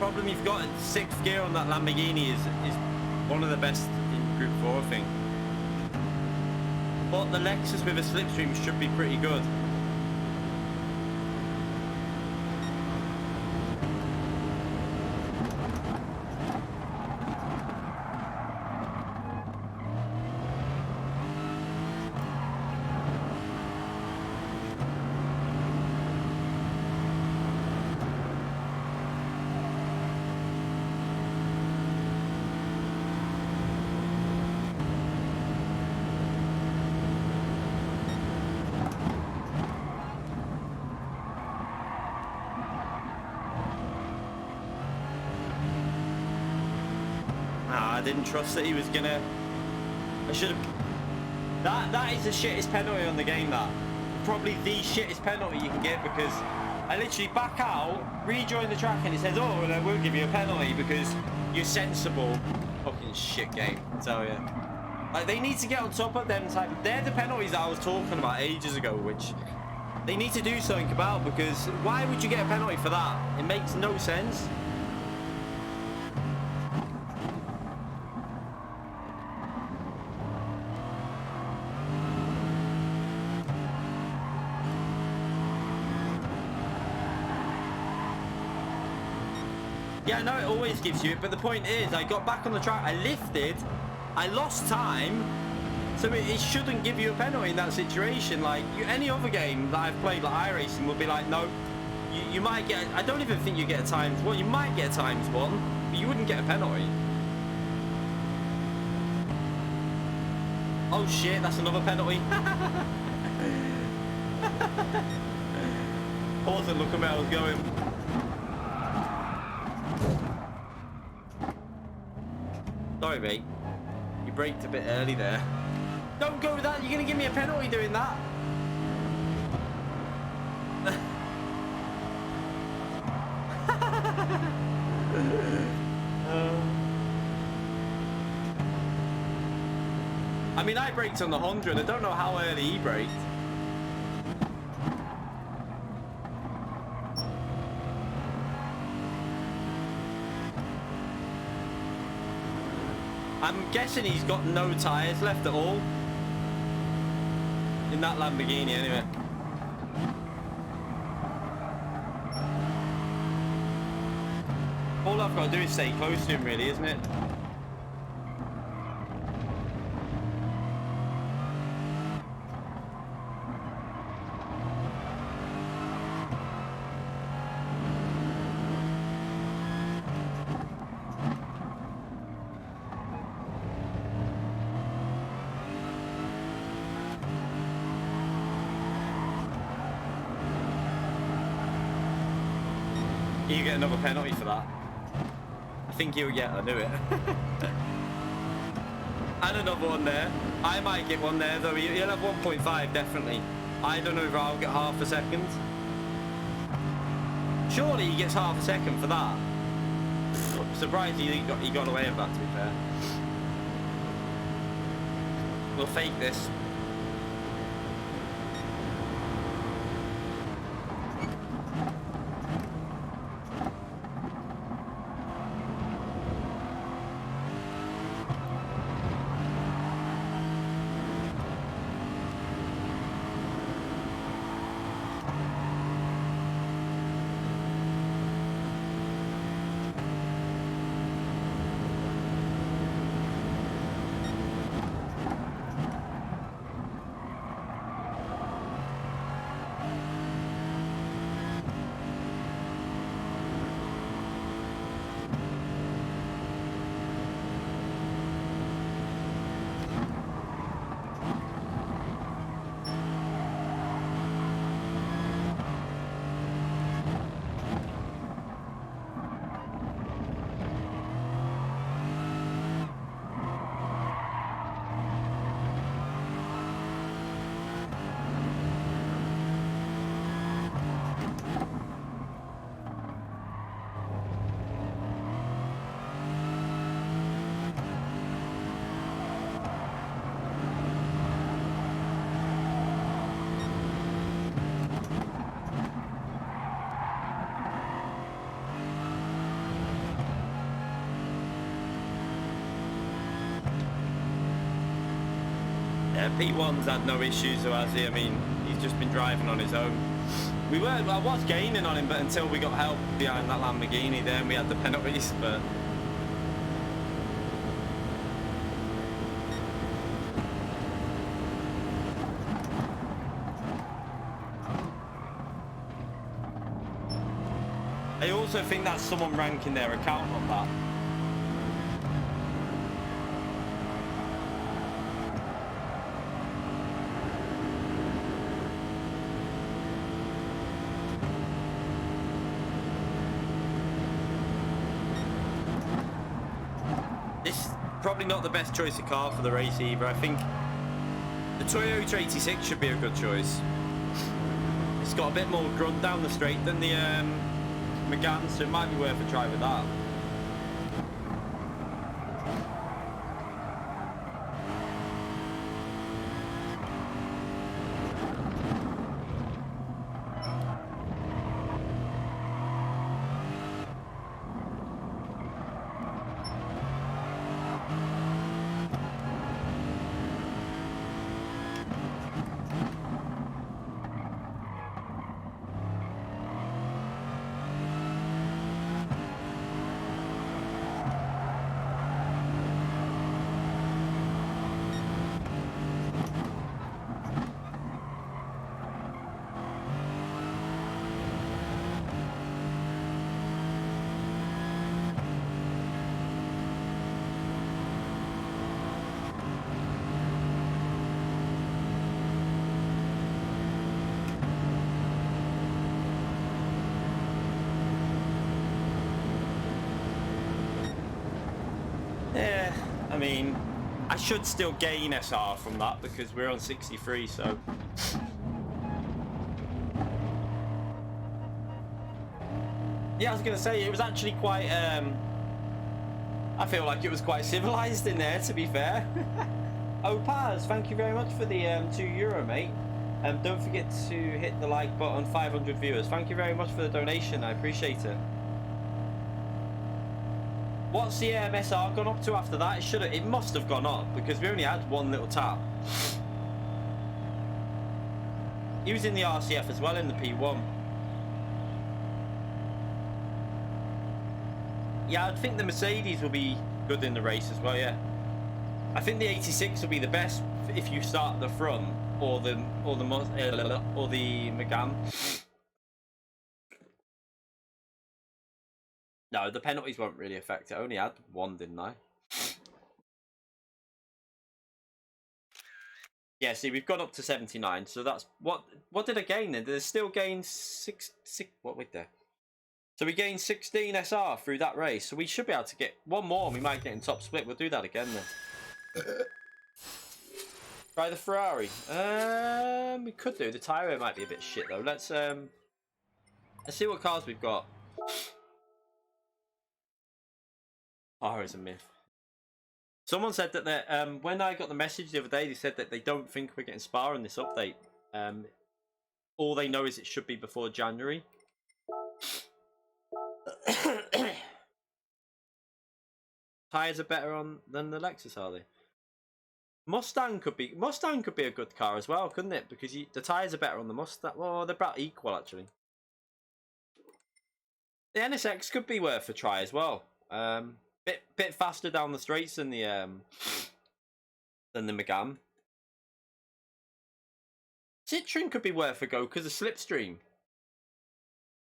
problem you've got at 6th gear on that Lamborghini is one of the best in Group 4, I think. But the Lexus with a slipstream should be pretty good. I didn't trust that he was gonna. I should have. That is the shittest penalty on the game. That probably the shittest penalty you can get, because I literally back out, rejoin the track, and it says, "Oh, well, we'll give you a penalty because you're sensible." Fucking shit game, I tell you. Like, they need to get on top of them type. They're the penalties that I was talking about ages ago, which they need to do something about, because why would you get a penalty for that? It makes no sense. Yeah, I know it always gives you it, but the point is, I got back on the track, I lifted, I lost time, so it shouldn't give you a penalty in that situation. Like, any other game that I've played, like iRacing, would be like, no, you might get, I don't even think you get a times one, you might get a times one, but you wouldn't get a penalty. Oh shit, that's another penalty. I wasn't looking where I was going. Sorry, mate. You braked a bit early there. Don't go with that. You're going to give me a penalty doing that. I mean, I braked on the 100. I don't know how early he braked. I'm guessing he's got no tyres left at all. In that Lamborghini, anyway. All I've got to do is stay close to him, really, isn't it? You get another penalty for that. I think he'll get, I knew it. And another one there. I might get one there, though. He'll have 1.5, definitely. I don't know if I'll get half a second. Surely he gets half a second for that. I'm surprised he got away with that, to be fair. We'll fake this. Yeah, P1's had no issues, so has he? I mean, he's just been driving on his own. I was gaining on him, but until we got help behind that Lamborghini, then we had the penalties, but... I also think that's someone ranking their account on that. This is probably not the best choice of car for the race either. I think the Toyota 86 should be a good choice. It's got a bit more grunt down the straight than the Megane, so it might be worth a try with that. Yeah, I mean, I should still gain SR from that because we're on 63, so... Yeah, I was going to say, it was actually quite, I feel like it was quite civilized in there, to be fair. Oh, Paz, thank you very much for the €2, mate. Don't forget to hit the like button, 500 viewers. Thank you very much for the donation, I appreciate it. What's the SR gone up to after that? It must have gone up because we only had one little tap. He was in the RCF as well in the P1. Yeah, I think the Mercedes will be good in the race as well. Yeah, I think the 86 will be the best if you start at the front or the Megane. No, the penalties won't really affect it. I only had one, didn't I? Yeah, see, we've gone up to 79, so that's... What did I gain then? Did I still gain 6... What with there? So we gained 16 SR through that race, so we should be able to get one more and we might get in top split. We'll do that again then. Try the Ferrari. We could do. The tyre might be a bit shit though. Let's see what cars we've got. Oh, it's a myth. Someone said that when I got the message the other day, they said that they don't think we're getting Spa in this update. All they know is it should be before January. Tires are better than the Lexus, are they? Mustang could be a good car as well, couldn't it? Because the tires are better on the Mustang. Well, they're about equal actually. The NSX could be worth a try as well. Bit faster down the straights than the Megane. Citroen could be worth a go because of slipstream.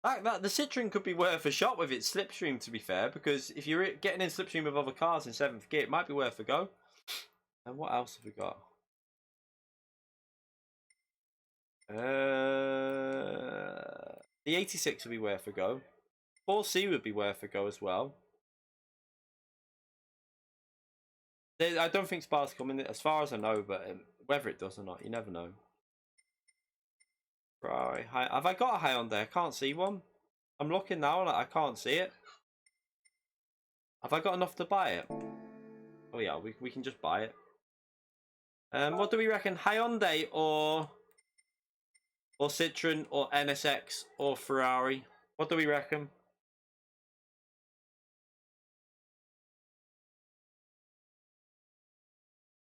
The Citroen could be worth a shot with its slipstream, to be fair, because if you're getting in slipstream with other cars in 7th gear, it might be worth a go. And what else have we got? The 86 would be worth a go. 4C would be worth a go as well. I don't think Spa's coming, as far as I know, but whether it does or not, you never know. Right, have I got a Hyundai? I can't see one. I'm looking now and I can't see it. Have I got enough to buy it? Oh yeah, we can just buy it. What do we reckon? Hyundai or Citroen or NSX or Ferrari? What do we reckon?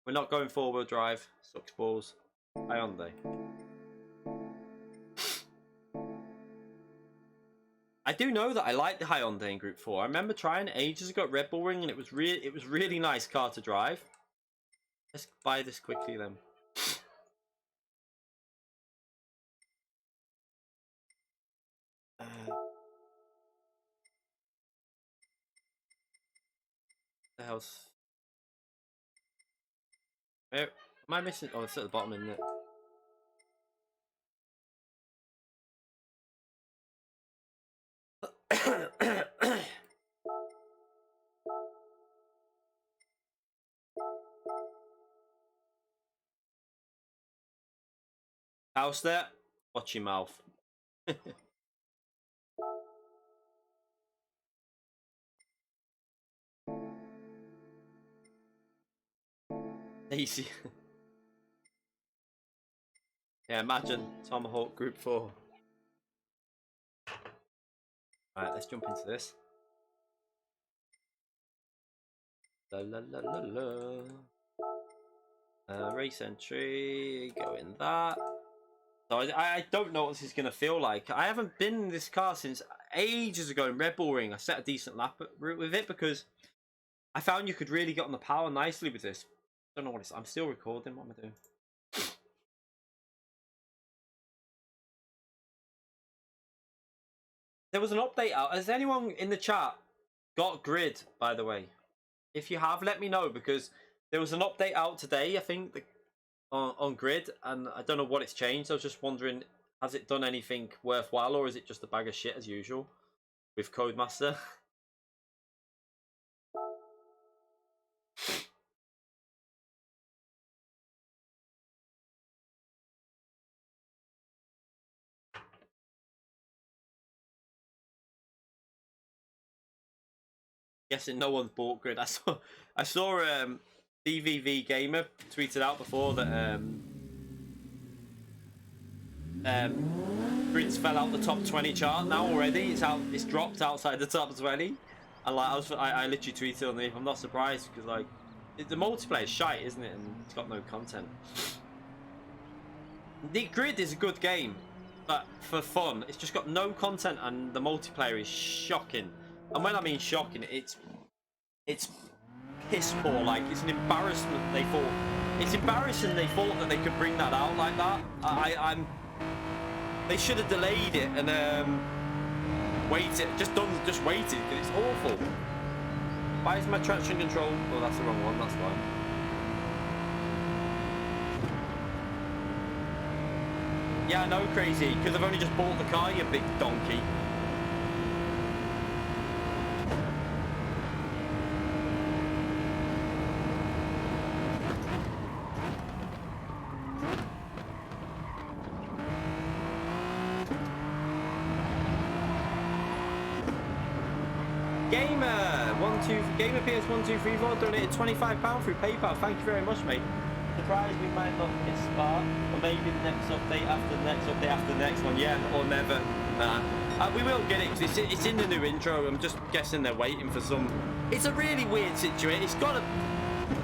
We're not going four-wheel drive. Sucks balls. Hyundai. I do know that I like the Hyundai in Group 4. I remember trying it ages ago at Red Bull Ring, and it was really nice car to drive. Let's buy this quickly then. The hell's... Where am I missing? Oh, it's at the bottom, isn't it? House there? Watch your mouth. Easy. Yeah, imagine Tomahawk Group 4. Alright, let's jump into this. La la la la la. Race entry, go in that. So I don't know what this is going to feel like. I haven't been in this car since ages ago in Red Bull Ring. I set a decent lap with it because I found you could really get on the power nicely with this. Don't know what it's... I'm still recording. What am I doing? There was an update out. Has anyone in the chat got Grid, by the way? If you have, let me know, because there was an update out today, I think, on Grid, and I don't know what it's changed. I was just wondering, has it done anything worthwhile, or is it just a bag of shit as usual with Codemaster? Guessing no one's bought Grid. I saw DVV Gamer tweeted out before that Grid's fell out the top 20 chart now already. It's dropped outside the top 20. And like I literally tweeted on it. I'm not surprised because like the multiplayer is shite, isn't it? And it's got no content. The Grid is a good game, but for fun, it's just got no content, and the multiplayer is shocking. And when I mean shocking, it's piss poor. Like, it's an embarrassment. It's embarrassing they thought that they could bring that out like that. They should have delayed it and waited. Just waited, because it's awful. Why is my traction control? Oh, that's the wrong one. That's fine. Yeah, I know, crazy. Because I've only just bought the car, you big donkey. Gamer PS1234 donated £25 through PayPal. Thank you very much, mate. Surprised we might not get Spark, or maybe the next update after the next update after the next one. Yeah, or never. We will get it because it's in the new intro. I'm just guessing they're waiting for some. It's a really weird situation. It's got a.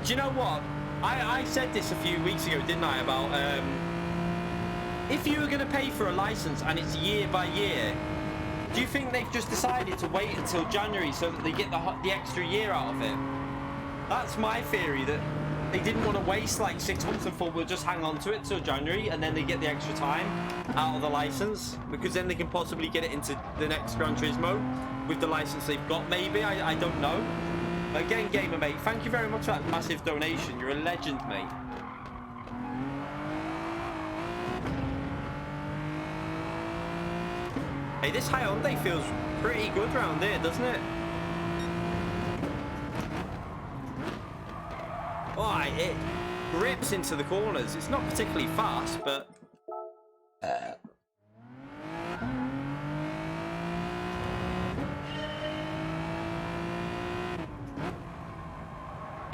Do you know what? I said this a few weeks ago, didn't I? About if you were going to pay for a license and it's year by year. Do you think they've just decided to wait until January so that they get the extra year out of it? That's my theory, that they didn't want to waste like 6 months and thought we'll just hang on to it till January and then they get the extra time out of the license, because then they can possibly get it into the next Gran Turismo with the license they've got, maybe. I don't know. But again, Gamer Mate, thank you very much for that massive donation. You're a legend, mate. Hey, this Hyundai feels pretty good round here, doesn't it? Oh, it grips into the corners. It's not particularly fast, but... It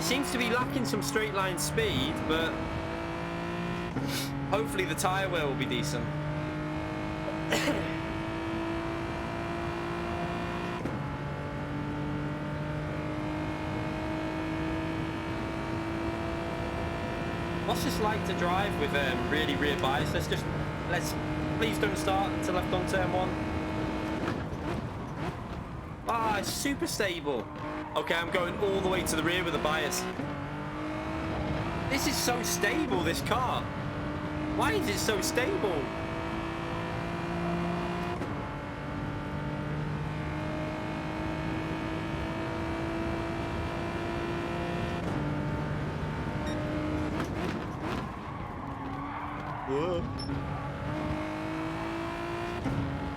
seems to be lacking some straight line speed, but... hopefully the tyre wear will be decent. What's this like to drive with really rear bias? Please don't start until I've done turn 1. Ah, it's super stable. Okay, I'm going all the way to the rear with the bias. This is so stable, this car. Why is it so stable? Whoa.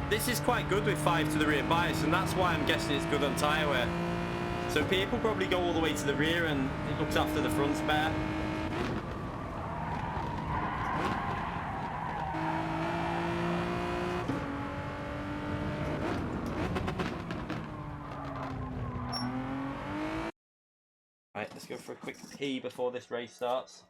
This is quite good with 5 to the rear bias, and that's why I'm guessing it's good on tyre wear. So people probably go all the way to the rear and it looks after the fronts better. Right, let's go for a quick pee before this race starts.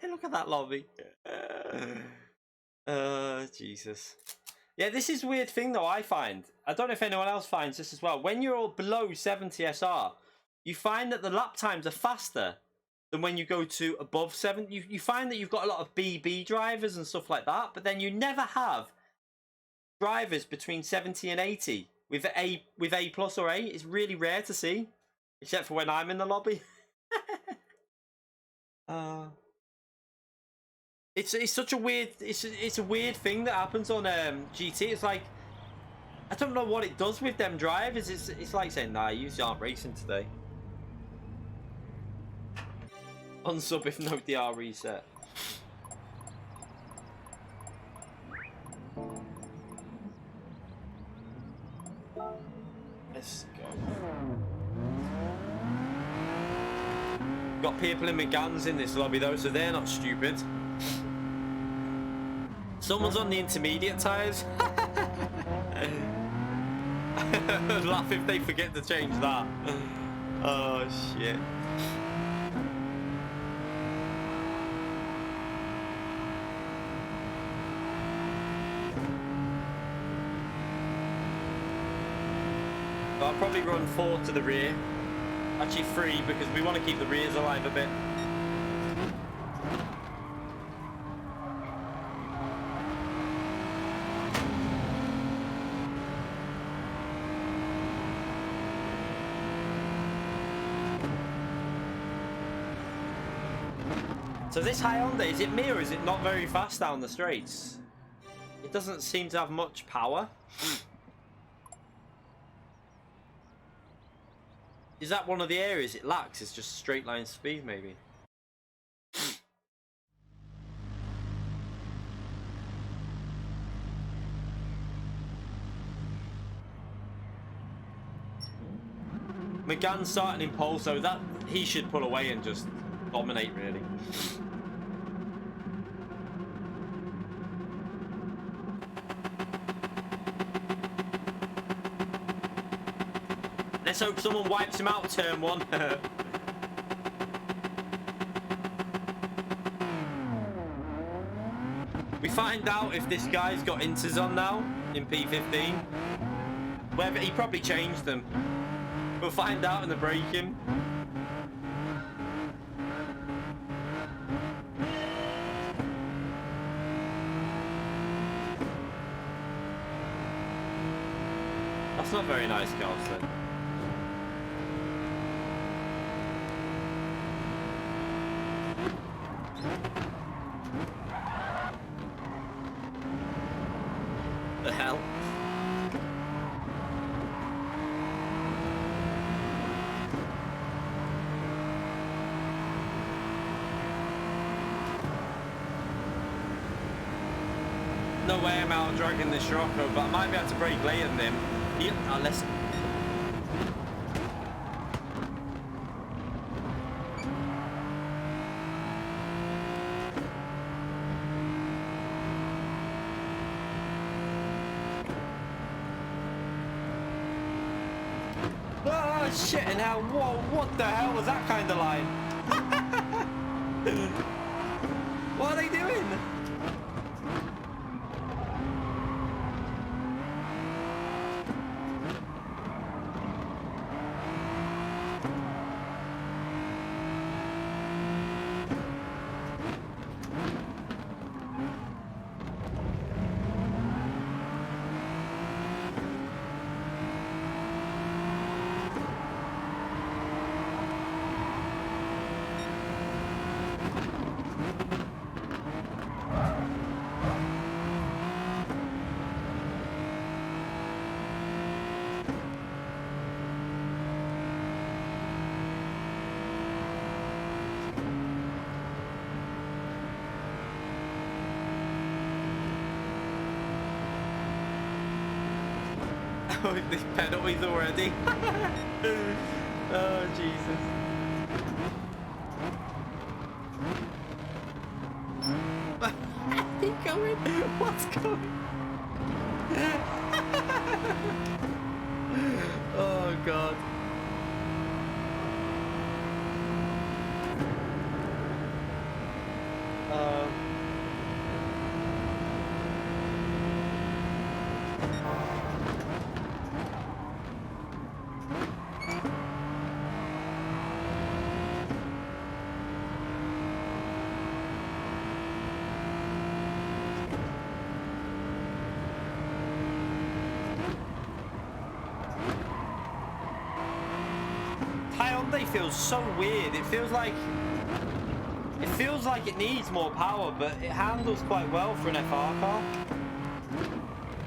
Look at that lobby. Jesus. Yeah, this is a weird thing though, I find. I don't know if anyone else finds this as well. When you're all below 70 SR, you find that the lap times are faster than when you go to above 70. You find that you've got a lot of BB drivers and stuff like that, but then you never have drivers between 70 and 80 with A plus or A. It's really rare to see, except for when I'm in the lobby. It's such a weird it's a weird thing that happens on GT. It's like I don't know what it does with them drivers. It's like saying, nah, you aren't racing today. Unsub if no DR reset. Let's go. Got people in McGann's in this lobby though, so they're not stupid. Someone's on the intermediate tyres. Laugh if they forget to change that. Oh shit. I'll probably run 4 to the rear. Actually 3 because we want to keep the rears alive a bit. So this Hyundai, is it me or is it not very fast down the straights? It doesn't seem to have much power. Is that one of the areas it lacks? It's just straight line speed maybe. McGann's starting in pole, so that he should pull away and just dominate really. Let's hope someone wipes him out turn 1. We find out if this guy's got inters on now in P15. Whether he probably changed them. We'll find out in the braking. That's not very nice, Carlson. The hell? No way I'm out dragging this Scirocco, but I might be able to brake later than him. Let's... Oh shit, and now what the hell was that kind of line? What are they doing? These penalties already. Oh Jesus. He going? What's going? Oh God. Hyundai feels so weird. It feels like it needs more power, but it handles quite well for an FR car.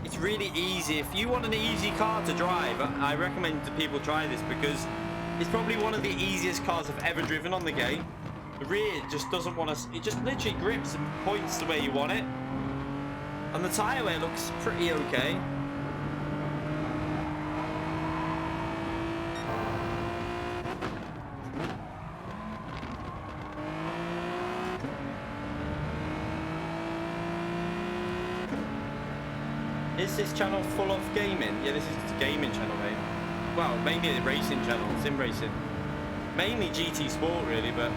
It's really easy. If you want an easy car to drive, I recommend that people try this because it's probably one of the easiest cars I've ever driven on the game. The rear just doesn't want to. It just literally grips and points to where you want it, and the tyre wear looks pretty okay. Is this channel full of gaming? Yeah, this is a gaming channel, mate. Well, mainly a racing channel, sim racing. Mainly GT Sport, really, but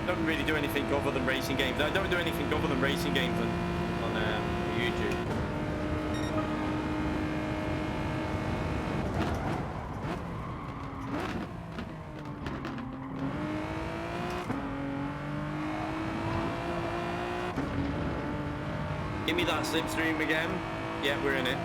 don't really do anything other than racing games. I don't do anything other than racing games on YouTube. Give me that slipstream again. Yeah, we're in it.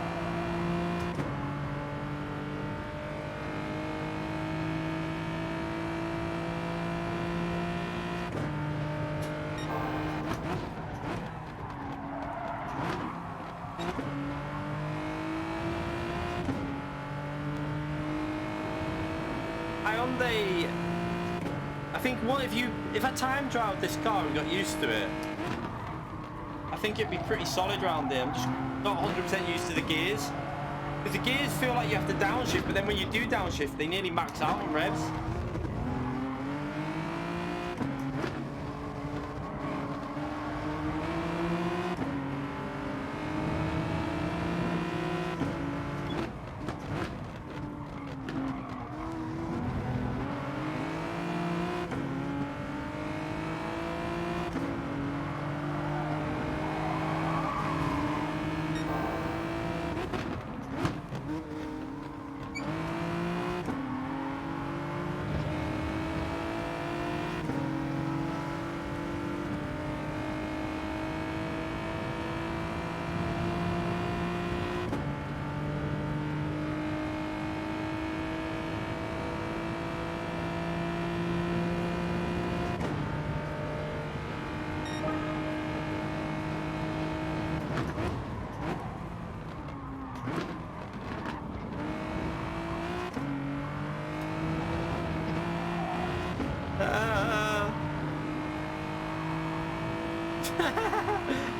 Hyundai, I think if I time trialed this car and got used to it, I think it'd be pretty solid around there. I'm just not 100% used to the gears. Because the gears feel like you have to downshift, but then when you do downshift, they nearly max out on revs.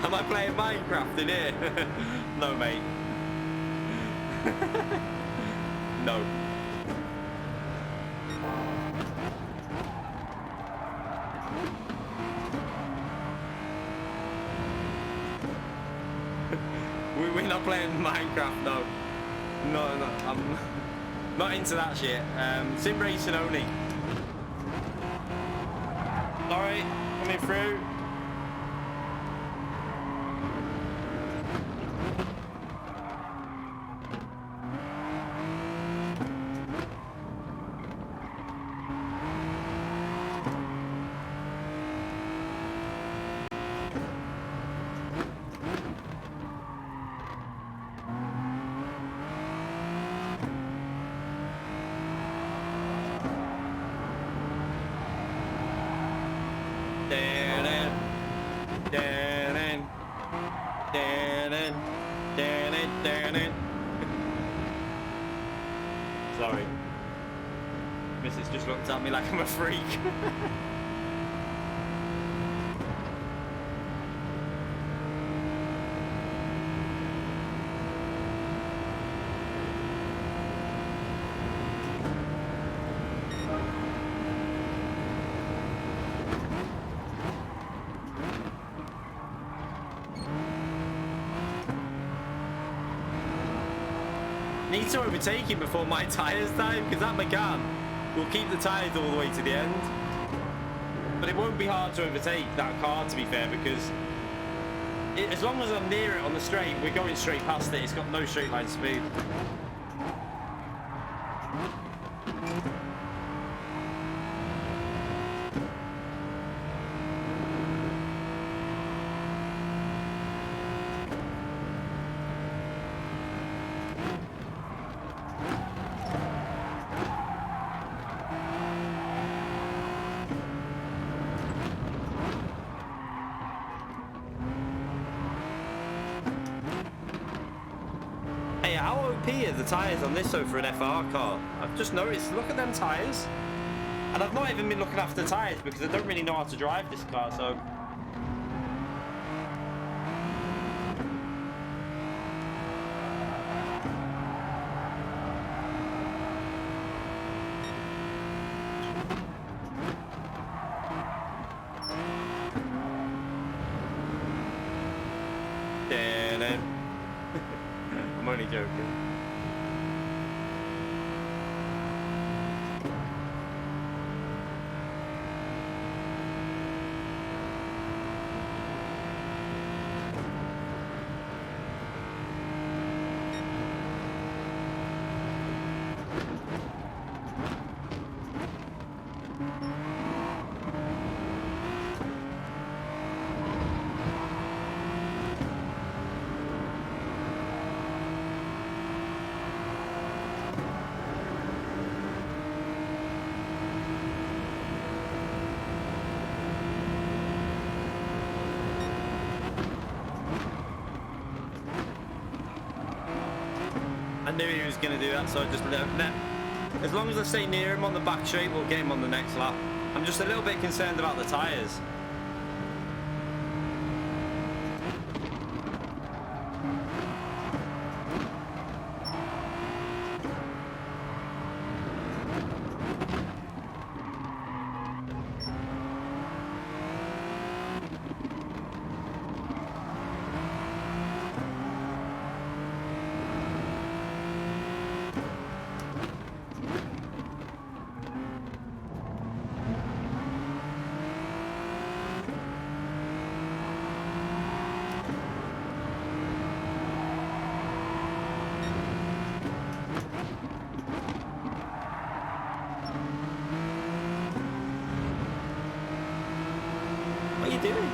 I'm Am I playing Minecraft in here? No, mate. No. We're not playing Minecraft, no. No, I'm not into that shit. Sim racing only. Sorry, coming through. Sorry. Mrs. just looked at me like I'm a freak. Need to overtake him before my tyres die, because that McGann will keep the tyres all the way to the end. But it won't be hard to overtake that car, to be fair, because as long as I'm near it on the straight, we're going straight past it. It's got no straight line speed. How OP are the tyres on this though for an FR car? I've just noticed, look at them tyres. And I've not even been looking after the tyres because I don't really know how to drive this car, so... I'm only joking. I knew he was going to do that, so I just let him. As long as I stay near him on the back straight, we'll get him on the next lap. I'm just a little bit concerned about the tyres. What are you doing?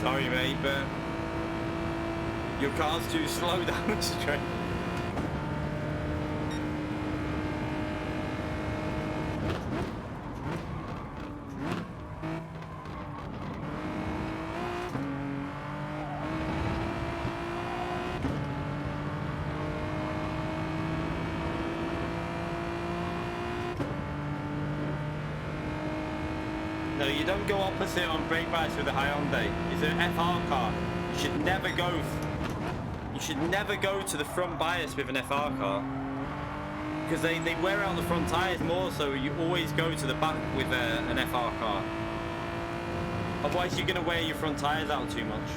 Sorry, mate, but your car's too slow down the straight. No, you don't go opposite on brake bias with a Hyundai. It's an FR car. You should never go. You should never go to the front bias with an FR car because they wear out the front tires more. So you always go to the back with an FR car. Otherwise, you're gonna wear your front tires out too much.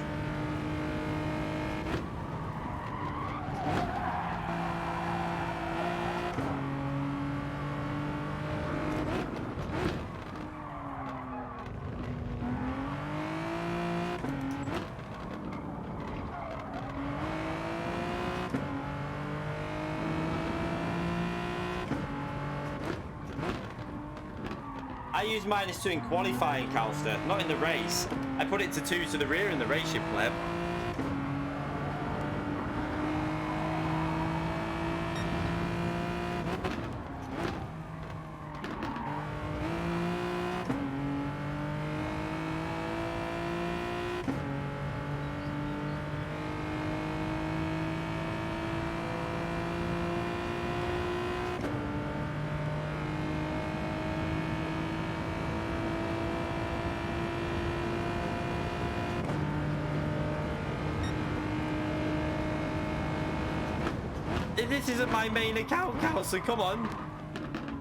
I use -2 in qualifying, Calster, not in the race. I put it to 2 to the rear in the race, you pleb. This isn't my main account, so come on.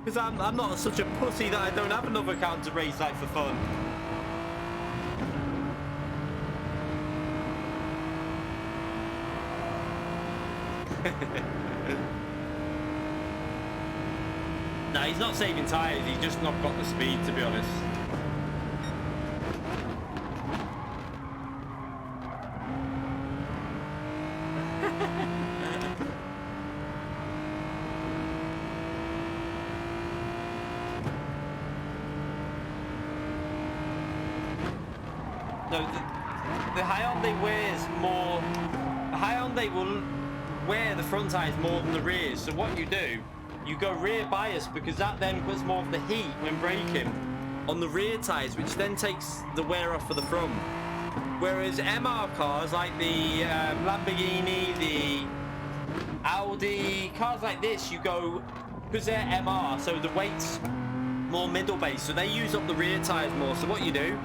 Because I'm not such a pussy that I don't have another account to race like for fun. Nah, he's not saving tyres, he's just not got the speed, to be honest. No, the Hyundai wears more. The Hyundai will wear the front tires more than the rears. So what you do, you go rear bias because that then puts more of the heat when braking on the rear tires, which then takes the wear off of the front. Whereas MR cars like the Lamborghini, the Audi, cars like this, you go because they're MR, so the weight's more middle base, so they use up the rear tires more. So what you do,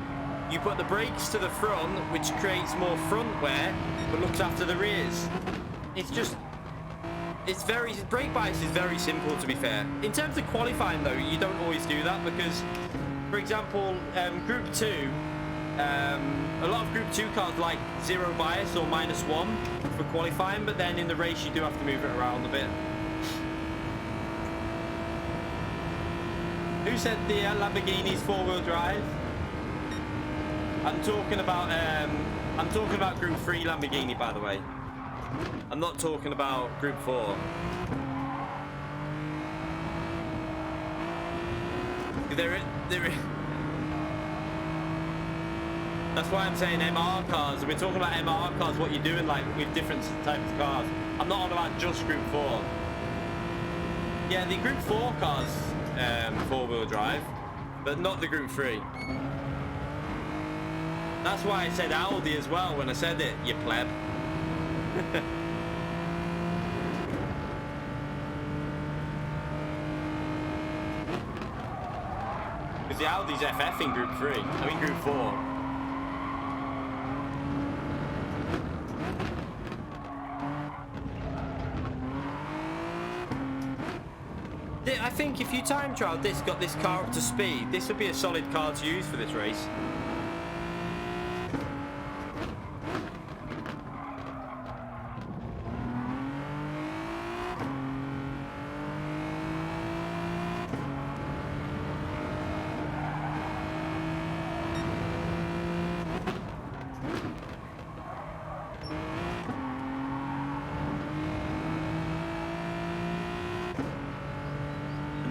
you put the brakes to the front, which creates more front wear, but looks after the rears. Brake bias is very simple, to be fair. In terms of qualifying, though, you don't always do that because, for example, Group 2, a lot of Group 2 cars like 0 bias or -1 for qualifying, but then in the race you do have to move it around a bit. Who said the Lamborghini's 4-wheel drive? I'm talking about Group 3 Lamborghini, by the way. I'm not talking about Group 4. That's why I'm saying MR cars. We're talking about MR cars, what you're doing like with different types of cars. I'm not on about just Group 4. Yeah, the Group 4 cars, 4-wheel drive, but not the Group 3. That's why I said Audi as well when I said it, you pleb. Because the Audi's FF in Group 3, I mean Group 4. I think if you time trial this, got this car up to speed, this would be a solid car to use for this race.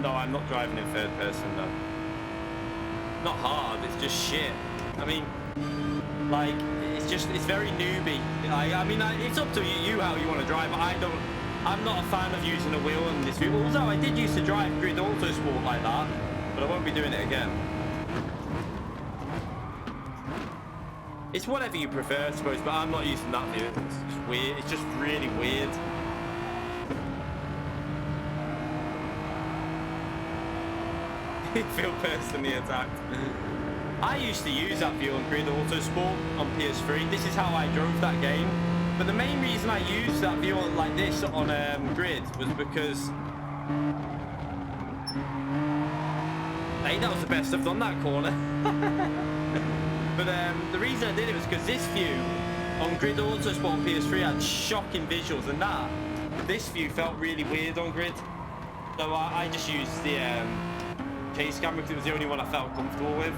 No, I'm not driving in third person, no. Not hard, it's just shit. I mean, like, it's very newbie. I mean, it's up to you how you want to drive, but I'm not a fan of using a wheel on this wheel. Although I did used to drive Grid Autosport like that, but I won't be doing it again. It's whatever you prefer, I suppose, but I'm not using that wheel. It's just weird, it's just really weird. Feel personally attacked. I used to use that view on Grid Autosport on PS3. This is how I drove that game. But the main reason I used that view like this on Grid was because... Hey, that was the best I've done that corner. But the reason I did it was because this view on Grid Autosport on PS3 had shocking visuals, and this view felt really weird on Grid. So I just used the chase camera because it was the only one I felt comfortable with.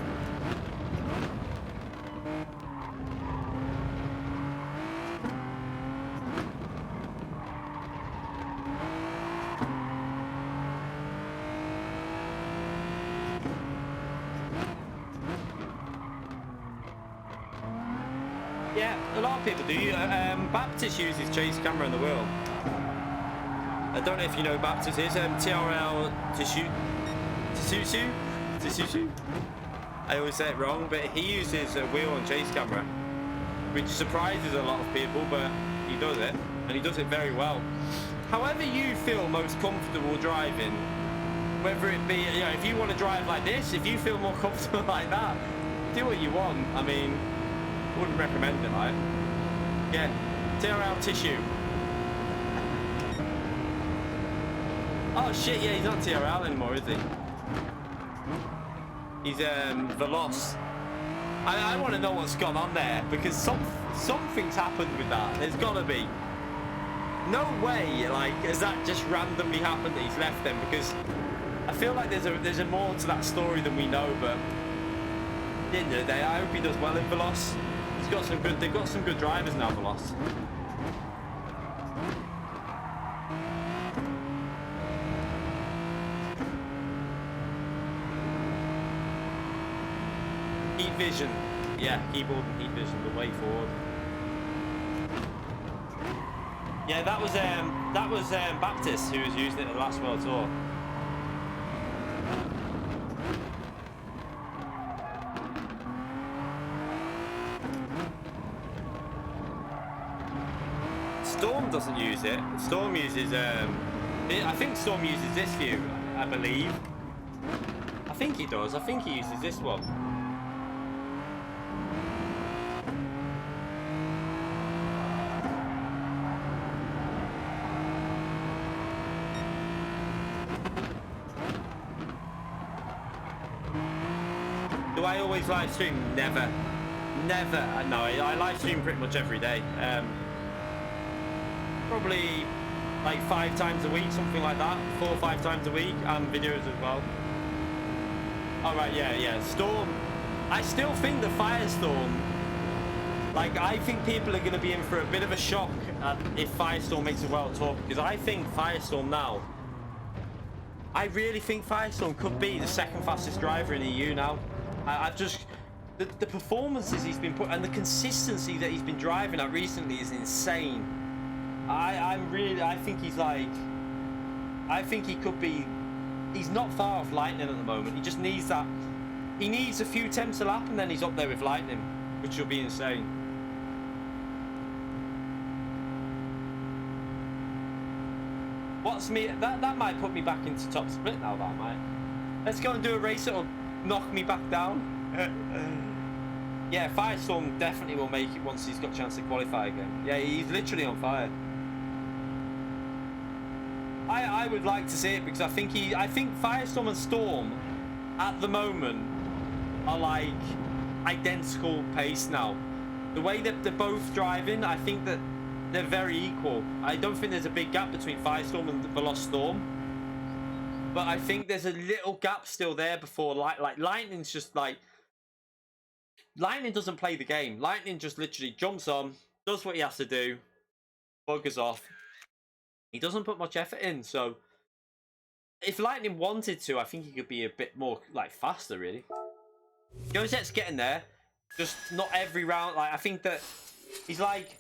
Yeah, a lot of people do. Baptist uses chase camera in the world. I don't know if you know who Baptist is. TRL Tsusu. I always say it wrong, but he uses a wheel and chase camera, which surprises a lot of people, but he does it, and he does it very well. However you feel most comfortable driving, whether it be, you know, if you want to drive like this, if you feel more comfortable like that, do what you want. I mean, I wouldn't recommend it, like. Yeah, TRL tissue. Oh shit, yeah, he's not TRL anymore, is he? He's Veloz. I want to know what's gone on there, because something's happened with that. There's gotta be. No way, like, has that just randomly happened that he's left them? Because I feel like there's a more to that story than we know. But at the end of the day, I hope he does well in Veloz. He's got some good. They've got some good drivers now, Veloz. Heat vision, yeah, keyboard and heat vision, the way forward. Yeah, that was Baptist who was using it at the last World Tour. Storm doesn't use it. Storm uses I think Storm uses this view, I believe. I think he does. I think he uses this one. Do I always live stream? Never. No, I live stream pretty much every day. Probably like 5 times a week, something like that. 4 or 5 times a week, and videos as well. Alright, yeah. Storm. I still think the Firestorm, like, I think people are going to be in for a bit of a shock if Firestorm makes a World Tour, because I think Firestorm now, I really think Firestorm could be the 2nd fastest driver in the EU now. I've just, the performances he's been put, and the consistency that he's been driving at recently is insane. I think he's like, I think he could be, he's not far off Lightning at the moment. He just needs that, he needs a few tenths a lap and then he's up there with Lightning, which will be insane. What's me, that might put me back into top split now, that might. Let's go and do a race that'll knock me back down. Yeah, Firestorm definitely will make it once he's got a chance to qualify again. Yeah, he's literally on fire. I would like to see it, because I think Firestorm and Storm at the moment are like identical pace now. The way that they're both driving, I think that they're very equal. I don't think there's a big gap between Firestorm and Veloz Storm, but I think there's a little gap still there before like Lightning's just like, Lightning doesn't play the game. Lightning just literally jumps on, does what he has to do, buggers off. He doesn't put much effort in, so if Lightning wanted to, I think he could be a bit more like faster, really. Joset's getting there, just not every round. Like, I think that he's like,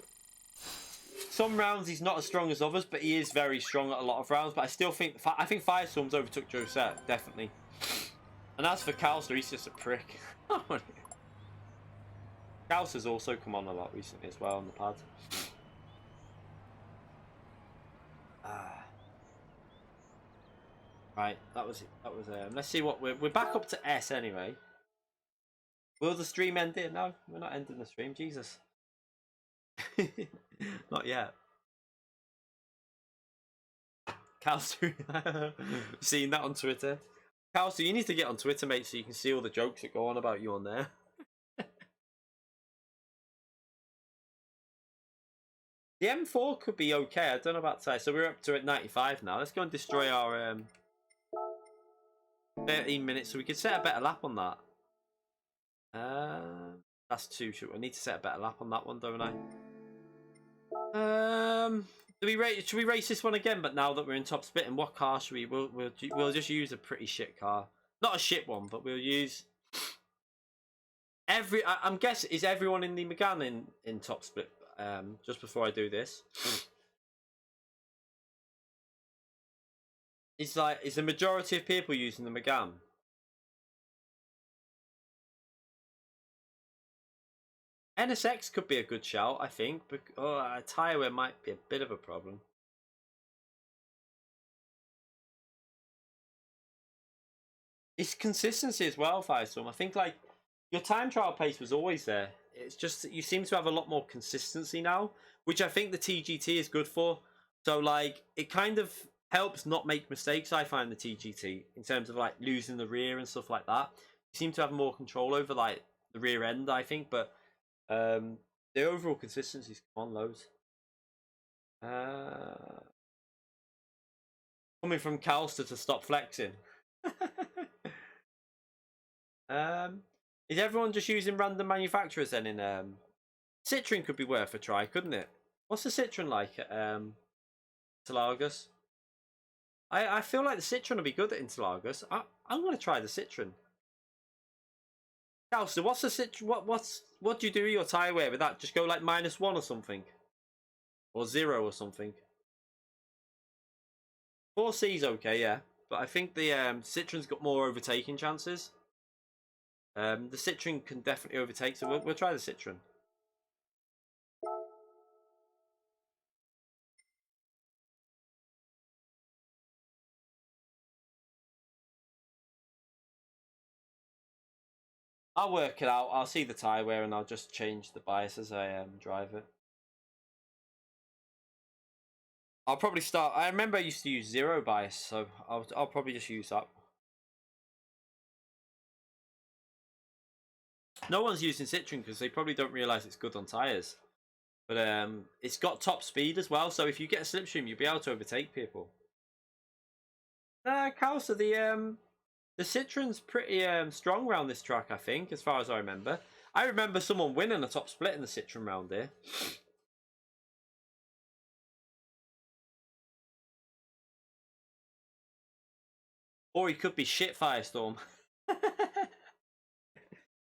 some rounds he's not as strong as others, but he is very strong at a lot of rounds. But I still think, I think Firestorm's overtook Joset, definitely. And as for Kalster, he's just a prick. Kalster's also come on a lot recently as well on the pad. Right, that was let's see what we're back up to S anyway. Will the stream end here? No, we're not ending the stream. Jesus. Not yet. Calster, seen that on Twitter. Calster, you need to get on Twitter, mate, so you can see all the jokes that go on about you on there. The M4 could be okay. I don't know about today. So we're up to at 95 now. Let's go and destroy our 13 minutes, so we could set a better lap on that. That's too short. I need to set a better lap on that one, don't I? Should we race this one again? But now that we're in top split, and what car should we? We'll just use a pretty shit car. Not a shit one, but we'll use I'm guessing, is everyone in the Megane in top split? Just before I do this, is the majority of people using the Megane? NSX could be a good shout, I think, but a tyre wear might be a bit of a problem. It's consistency as well, Firestorm. I think like your time trial pace was always there. It's just that you seem to have a lot more consistency now, which I think the TGT is good for. So like it kind of helps not make mistakes. I find the TGT in terms of like losing the rear and stuff like that. You seem to have more control over like the rear end, I think, but the overall consistency's come on loads. Coming from Calster to stop flexing. Is everyone just using random manufacturers then in Citroen could be worth a try, couldn't it? What's the Citroen like at Interlagos? I feel like the Citroen will be good at Interlagos. I'm gonna try the Citroen. Calster, what's the Citroen? What do you do with your tyre wear with that? Just go like -1 or something, or 0 or something. 4C's okay, yeah, but I think the Citroen's got more overtaking chances. The Citroen can definitely overtake, so we'll try the Citroen. I'll work it out. I'll see the tyre wear and I'll just change the bias as I drive it. I'll probably start. I remember I used to use 0 bias, so I'll probably just use that. No one's using Citroen because they probably don't realise it's good on tyres. But it's got top speed as well, so if you get a slipstream, you'll be able to overtake people. Calcer, the Citroen's pretty strong around this track, I think, as far as I remember. I remember someone winning a top split in the Citroen round here. Or he could be shit Firestorm.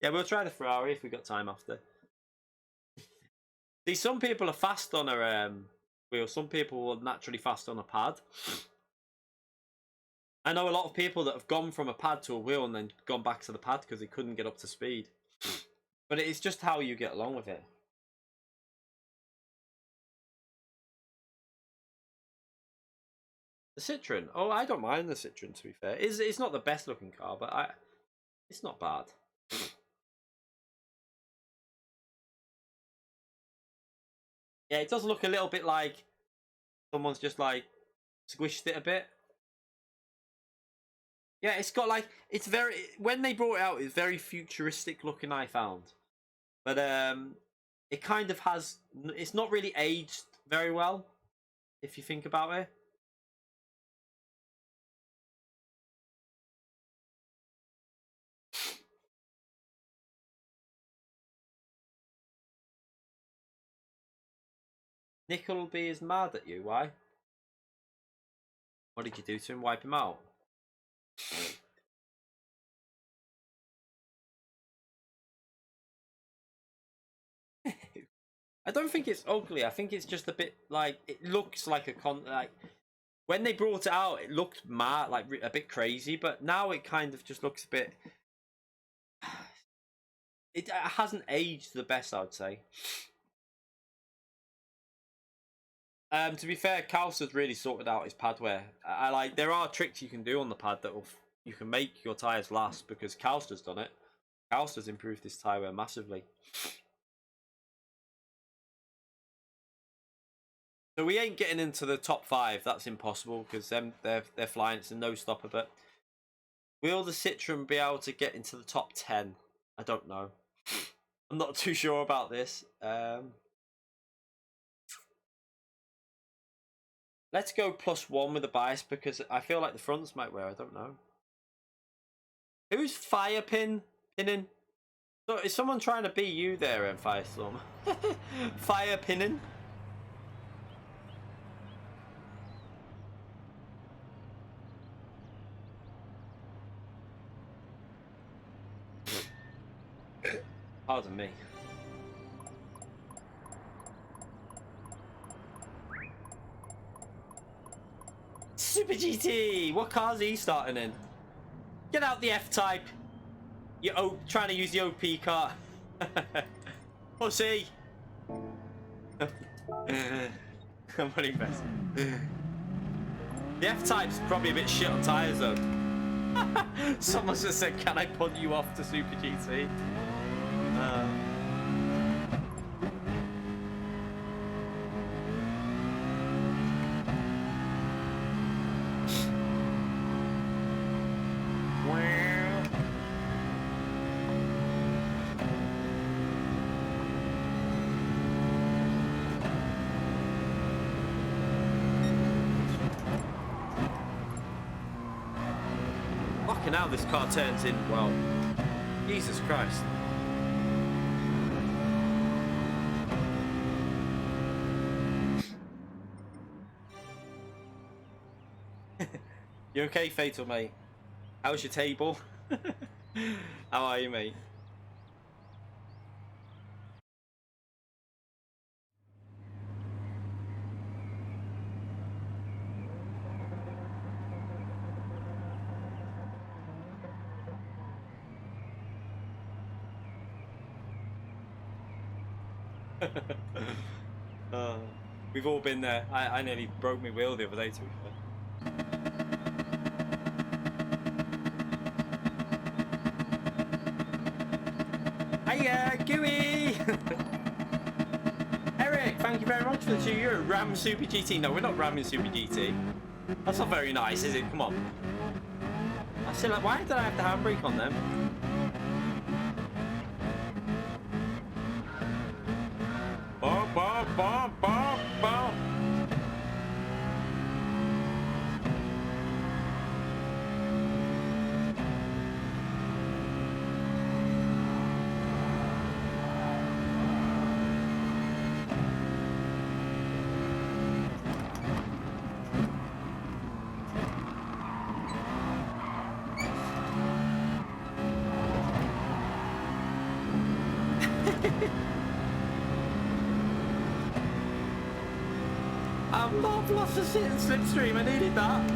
Yeah, we'll try the Ferrari if we got time after. See, some people are fast on a wheel. Some people are naturally fast on a pad. I know a lot of people that have gone from a pad to a wheel and then gone back to the pad because they couldn't get up to speed. But it's just how you get along with it. The Citroen. Oh, I don't mind the Citroen, to be fair. It's not the best looking car, but it's not bad. Yeah, it does look a little bit like someone's just like squished it a bit. Yeah, it's got like, it's very, when they brought it out, it's very futuristic looking, I found. But it kind of has, it's not really aged very well, if you think about it. Nickelby is mad at you, why? What did you do to him? Wipe him out? I don't think it's ugly. I think it's just a bit like, it looks like like when they brought it out, it looked mad, like a bit crazy, but now it kind of just looks a bit. It hasn't aged the best, I would say. To be fair, Calster's really sorted out his pad wear. I like, there are tricks you can do on the pad that you can make your tyres last because Calster's done it. House has improved this tyre wear massively. So we ain't getting into the top 5. That's impossible because they're flying. It's a no stopper. But will the Citroen be able to get into the top 10? I don't know. I'm not too sure about this. Let's go +1 with the bias because I feel like the fronts might wear. I don't know. Who's pinning? So is someone trying to be you there, Firestorm? Fire pinning? Pardon me. Super GT! What car's he starting in? Get out the F-Type! You're trying to use the OP car. Pussy! I'm really messing. The F-Type's probably a bit shit on tyres though. Someone just said, can I punt you off to Super GT? Now this car turns in well. Jesus Christ. You okay, Fatal mate? How's your table? How are you, mate? We've all been there. I nearly broke my wheel the other day, to be fair. Hiya, Gooey! Eric, thank you very much for the €2. Ram Super GT. No, we're not ramming Super GT. That's not very nice, is it? Come on. I said, like, why did I have the handbrake on them? I've lost a sit and slipstream. I needed that.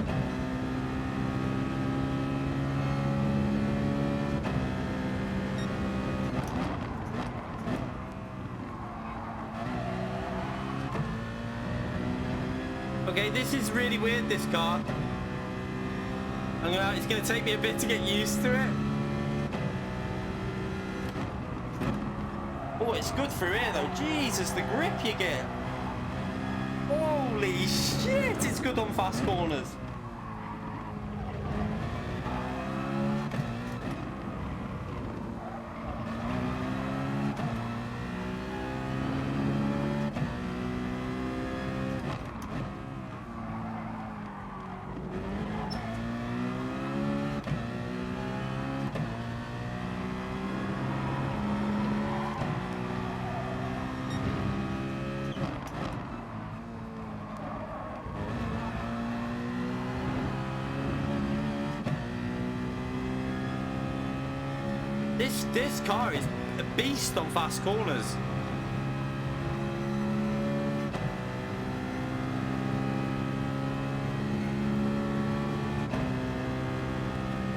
Okay, this is really weird, this car. It's gonna take me a bit to get used to it. Oh, it's good through here though. Jesus, the grip you get. Holy shit, it's good on fast corners. This car is a beast on fast corners.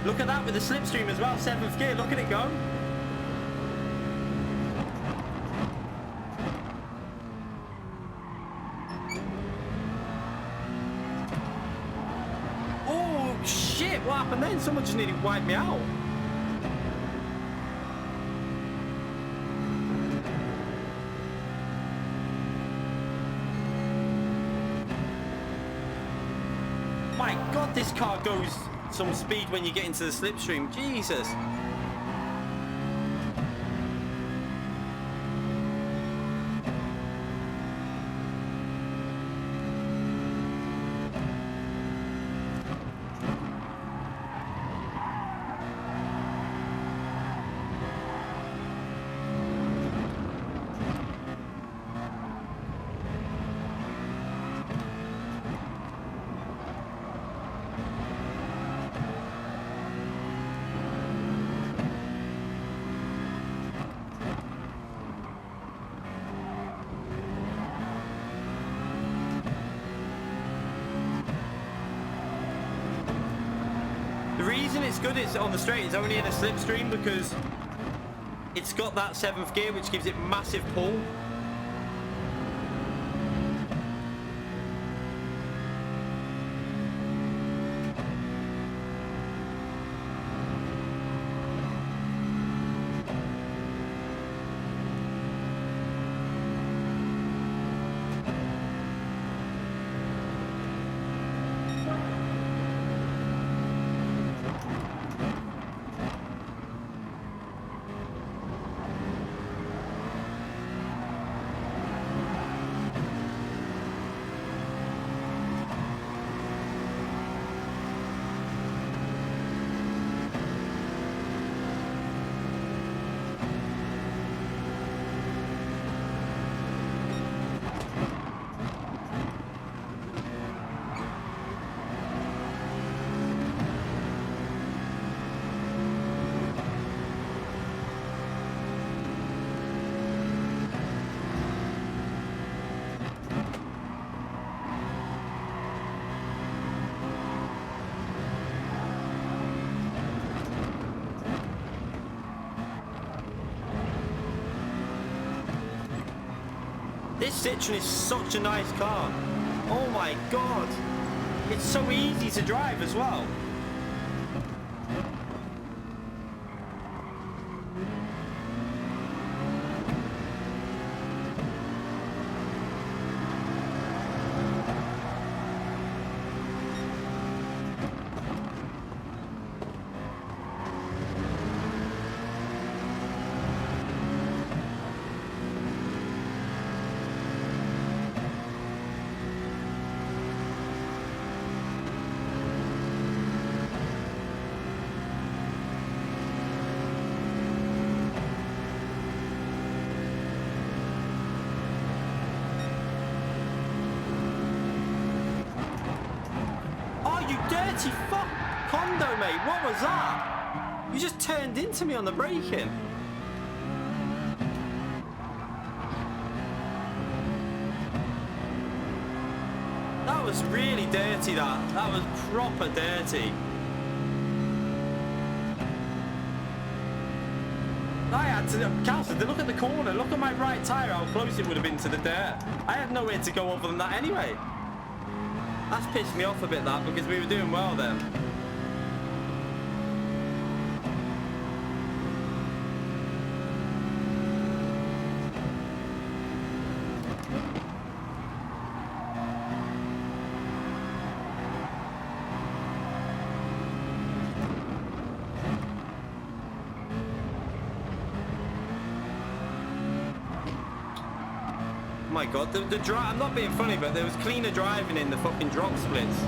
Look at that with the slipstream as well, 7th gear, look at it go. Oh shit, what happened then? Someone just nearly wiped me out. this car goes some speed when you get into the slipstream. Jesus. The reason it's good is on the straight, it's only in a slipstream because it's got that 7th gear which gives it massive pull. This Citroen is such a nice car. Oh my god. It's so easy to drive as well. Dirty fuck condo, mate. What was that? You just turned into me on the braking. That was really dirty, that was proper dirty. I had to, Counselor, look at the corner, look at my right tyre, how close it would have been to the dirt. I had nowhere to go other than that anyway. That's pissed me off a bit, that, because we were doing well then. Oh my god, the drive, I'm not being funny, but there was cleaner driving in the fucking drop splits.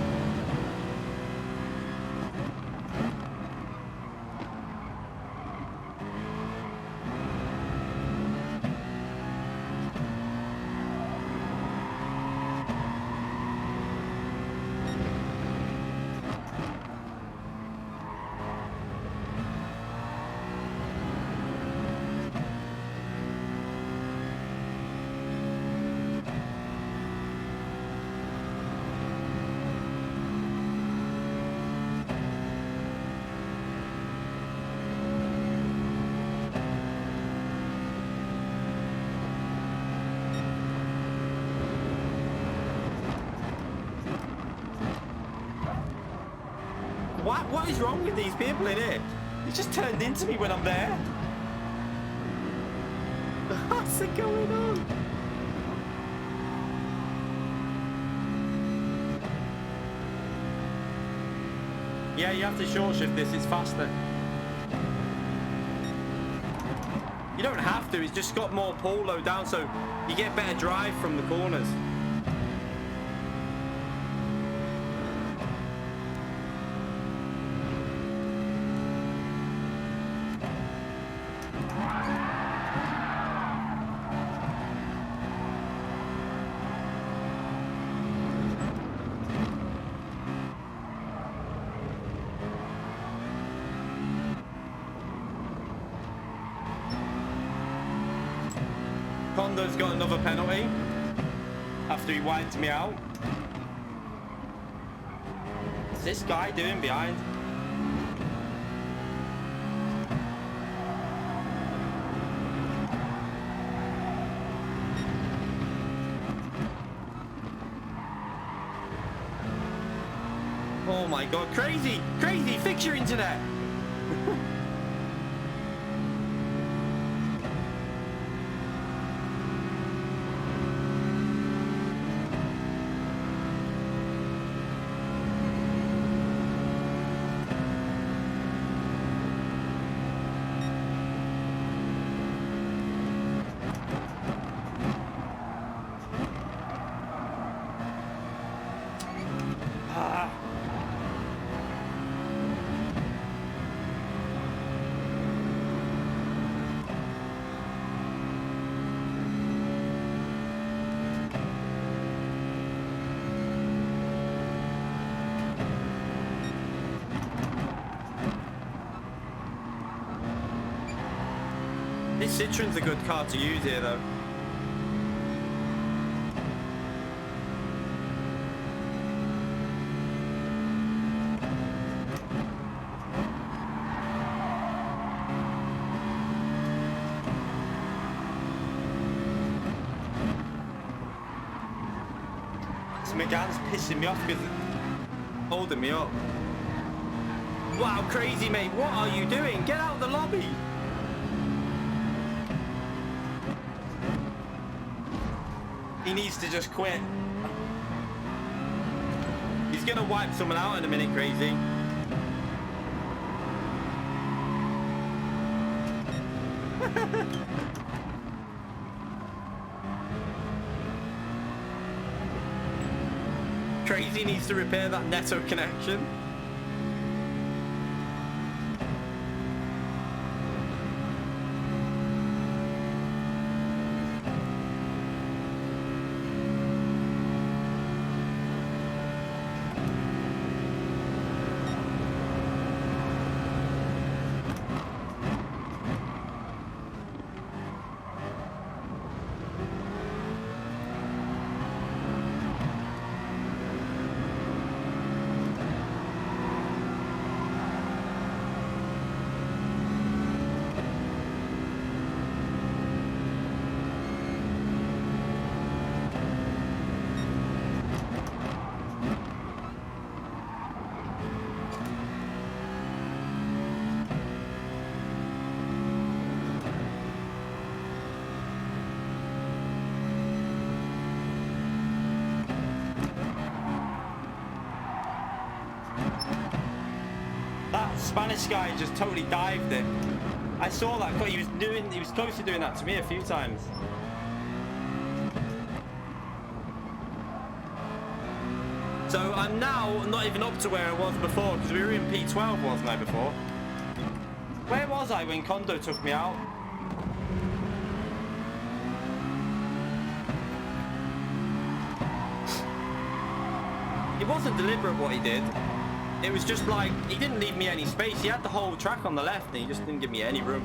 What is wrong with these people in here? They just turned into me when I'm there. What's going on? Yeah, you have to short shift this, it's faster. You don't have to, it's just got more pull low down, so you get better drive from the corners. Honda's got another penalty after he wiped me out. What's this guy doing behind? Oh my god, crazy! Crazy! Fix your internet! This Citroen's a good car to use here though. This Megane's pissing me off because it's holding me up. Wow, crazy mate, what are you doing? Get out of the lobby! He needs to just quit. He's gonna wipe someone out in a minute, crazy. Crazy needs to repair that Netto connection. Spanish guy just totally dived it. I saw that. He was close to doing that to me a few times. So I'm now not even up to where I was before because we were in P12, wasn't I, before? Where was I when Kondo took me out? It wasn't deliberate what he did. It was just like, he didn't leave me any space. He had the whole track on the left and he just didn't give me any room.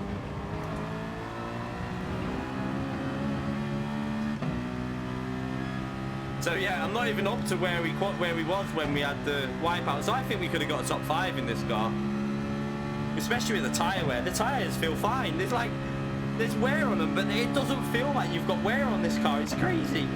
So yeah, I'm not even up to where we was when we had the wipeout. So I think we could have got a top 5 in this car. Especially with the tyre wear. The tyres feel fine. There's wear on them, but it doesn't feel like you've got wear on this car. It's crazy.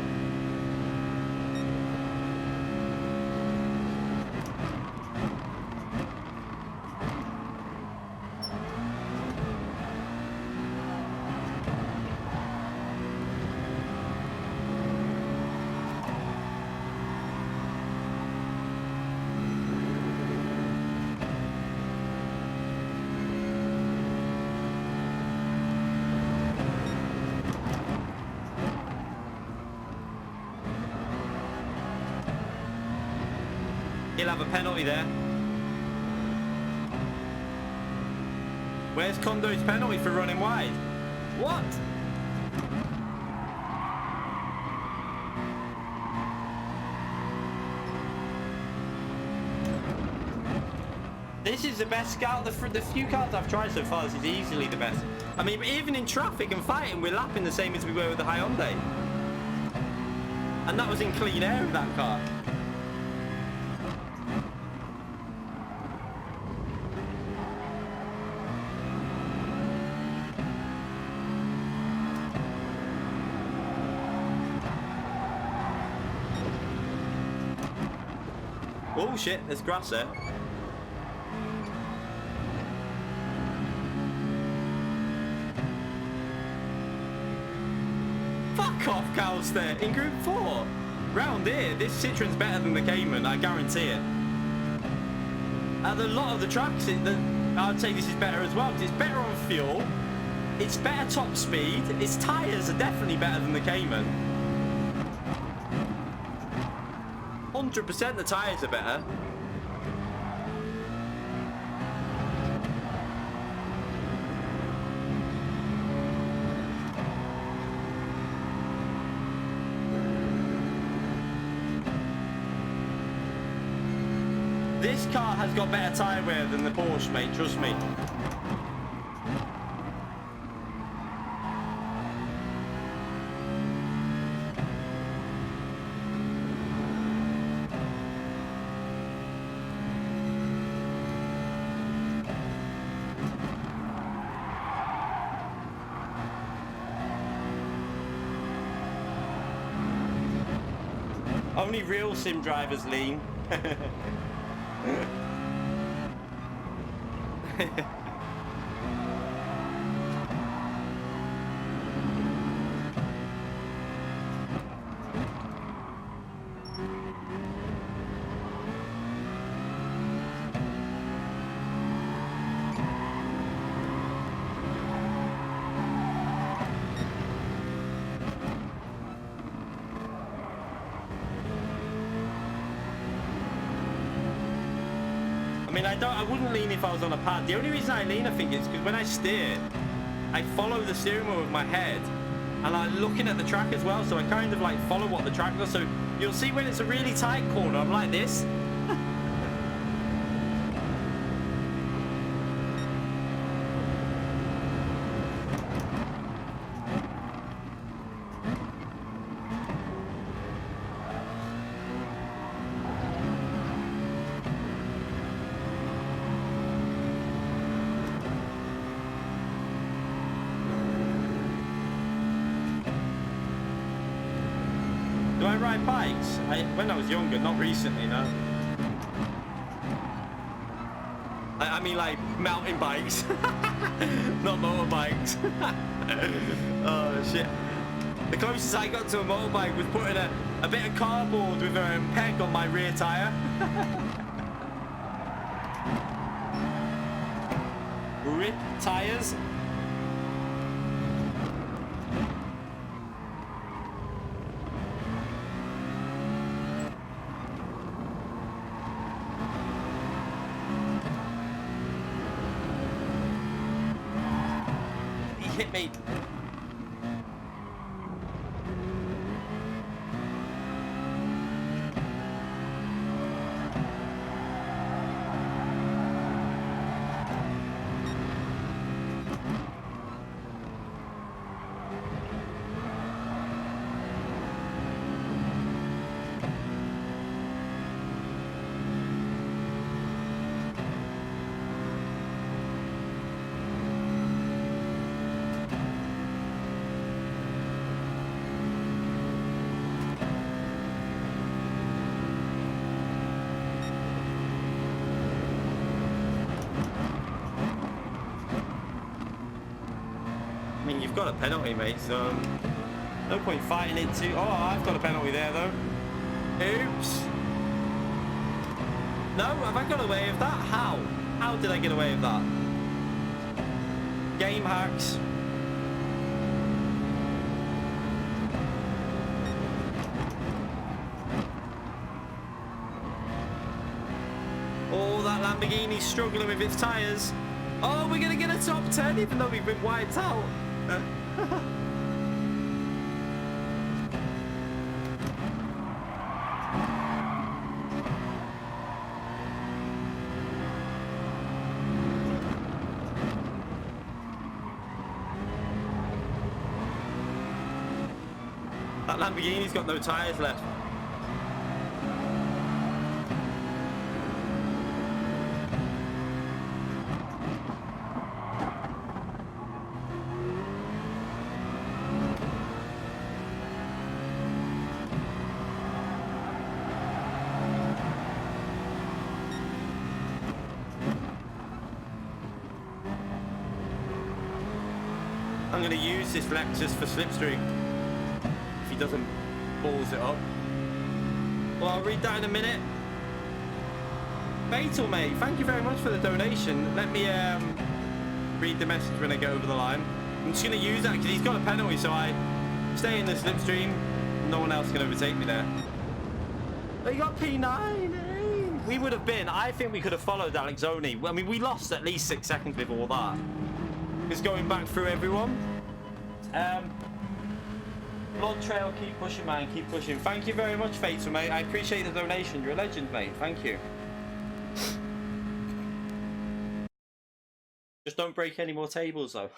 have a penalty there. Where's Condo's penalty for running wide? What? This is the best Scout. The few cars I've tried so far, this is easily the best. I mean, even in traffic and fighting, we're lapping the same as we were with the Hyundai. And that was in clean air with that car. Oh shit, there's grass there. Fuck off, Calster. In Group 4. Round here, this Citroen's better than the Cayman, I guarantee it. At a lot of the tracks, I'd say this is better as well, because it's better on fuel, it's better top speed, its tyres are definitely better than the Cayman. 100% the tyres are better. This car has got better tyre wear than the Porsche, mate, trust me. Only real sim drivers lean. I mean, I wouldn't lean if I was on a pad. The only reason I lean, I think, is because when I steer, I follow the steering wheel with my head, and I'm looking at the track as well, so I kind of like follow what the track does. So you'll see when it's a really tight corner, I'm like this. Do I ride bikes? When I was younger, not recently, no. I mean like mountain bikes, not motorbikes. Oh shit. The closest I got to a motorbike was putting a bit of cardboard with a peg on my rear tyre. Rip tyres. Hit me. You've got a penalty, mate, so no point fighting it too. Oh, I've got a penalty there, though. Oops. No, have I got away with that? How? How did I get away with that? Game hacks. Lamborghini's struggling with its tyres. Oh, we're going to get a top 10 even though we've been wiped out. That Lamborghini's got no tyres left. I'm going to use this Lexus for slipstream if he doesn't balls it up. Well, I'll read that in a minute. Fatal, mate, thank you very much for the donation. Let me read the message when I get over the line. I'm just going to use that because he's got a penalty, so I stay in the slipstream. No one else can overtake me there. They got P9. We would have been. I think we could have followed Alex Zoni. I mean, we lost at least 6 seconds with all that. Just going back through everyone. Blood Trail, keep pushing, man, keep pushing. Thank you very much, Fatal, mate. I appreciate the donation. You're a legend, mate. Thank you. Just don't break any more tables, though.